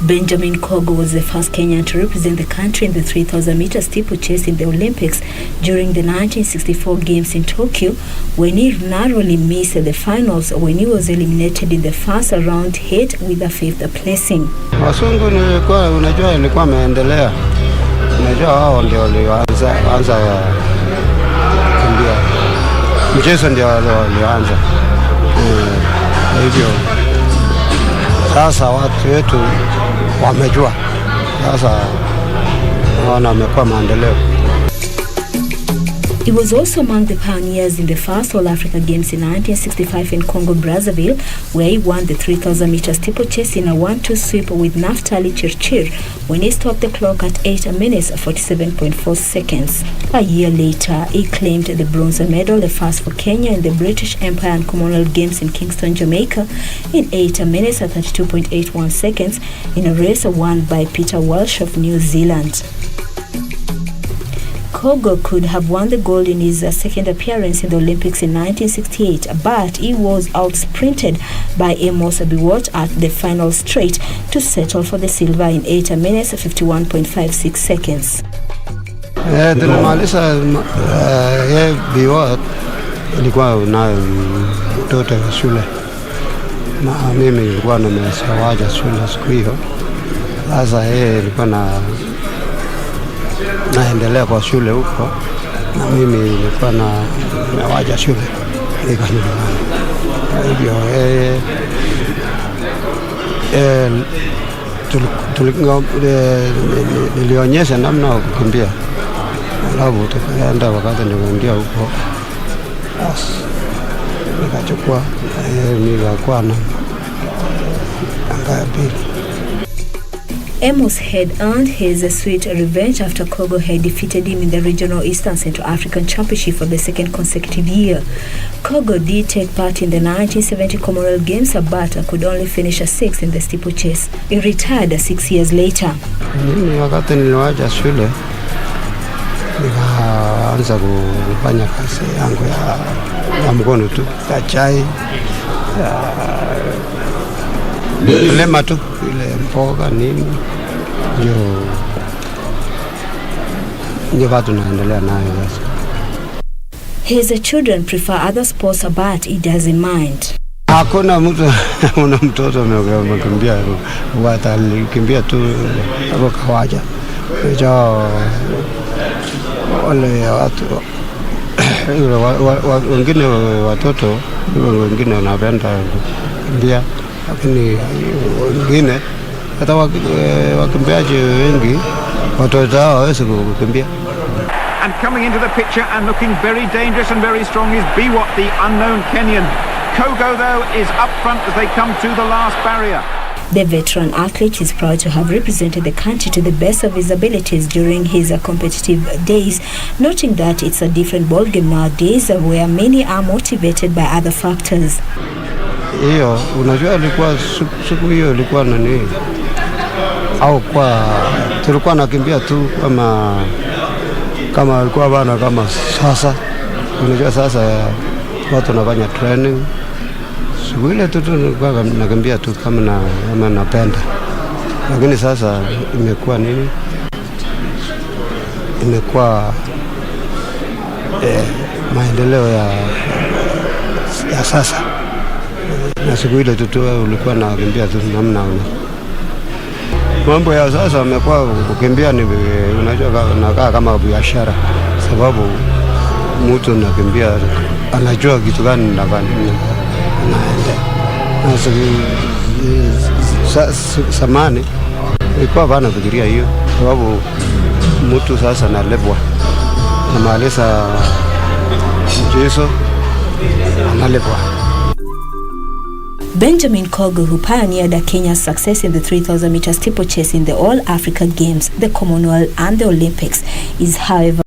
Speaker 8: Benjamin Kogo was the first Kenyan to represent the country in the 3,000-meter steeplechase in the Olympics during the 1964 Games in Tokyo, when he narrowly missed the finals when he was eliminated in the first round hit with a 5th placing.
Speaker 9: Wasungu nilikuwa unajua ilikuwa ameendelea. Unajua wao ndio walianza kukimbia. Mchezo ndio walianza. Hivyo sasa watu wetu wamejua. Sasa wana wamekuwa maendeleo.
Speaker 8: He was also among the pioneers in the first All Africa Games in 1965 in Congo-Brazzaville, where he won the 3,000-meter steeplechase in a 1-2 sweep with Naftali Chirchir when he stopped the clock at 8 minutes 47.4 seconds. A year later, he claimed the bronze medal, the first for Kenya in the British Empire and Commonwealth Games in Kingston, Jamaica, in 8 minutes 32.81 seconds in a race won by Peter Walsh of New Zealand. Kogo could have won the gold in his second appearance in the Olympics in 1968, but he was outsprinted by Amos Abiwot at the final straight to settle for the silver in 8 minutes 51.56 seconds.
Speaker 9: Tulimaliza Biwot ilikuwa nayo mtoto wa shule, na mimi nilikuwa nimesawaja shule siku hiyo. Sasa yeye ilikuwa naendelea kwa shule huko, na mimi nilikuwa nawaja shule niko nyumbani. Hivyo nilionyesha namna ya kukimbia, alafu tukaenda wakati niliingia huko nikachukua nikakuwa na anga ya pili.
Speaker 8: Amos had earned his sweet revenge after Kogo had defeated him in the regional Eastern Central African Championship for the second consecutive year. Kogo did take part in the 1970 Commonwealth Games, but could only finish 6th in the steeplechase. He retired 6 years later.
Speaker 9: Mimi wakati niliwacha shule nikaanza kufanya kazi yangu ya mkono tu, ya chai, lema tu, ile mboga nini, ndio watu naendelea nayo sasa.
Speaker 8: His children prefer other sports, but he doesn't mind.
Speaker 9: Hakuna mtoto amekimbia, watalikimbia tu hapo kawaja. Wale watu wengine watoto wengine wanapenda kukimbia, lakini wengine hata wakimbiaji wengi watoto hao hawezi kukimbia.
Speaker 2: And coming into the picture and looking very dangerous and very strong is Biwot, the unknown Kenyan. Kogo, though, is up front as they come to the last barrier.
Speaker 8: The veteran athlete is proud to have represented the country to the best of his abilities during his competitive days, noting that it's a different ballgame nowadays where many are motivated by other factors.
Speaker 9: Hiyo unajua ilikuwa siku hiyo ilikuwa nani, au kwa tulikuwa nakimbia tu kama alikuwa bana kama sasa. Unajua sasa watu wanafanya training, Siku ile tu nakimbia tu kama napenda, lakini sasa imekuwa nini? Imekuwa maendeleo ya sasa, na siku ile tu ulikuwa nakimbia tu namna mambo ya sasa amekuwa kukimbia ni unajua nakaa kama biashara, sababu mtu nakimbia anajua kitu gani naenda. Samani ilikuwa bana fikiria hiyo, sababu mtu sasa analepwa namaliza mchezo analepwa.
Speaker 8: Benjamin Kogo, who pioneered Kenya's success in the 3,000 meter steeplechase in the All Africa Games, the Commonwealth and the Olympics, is however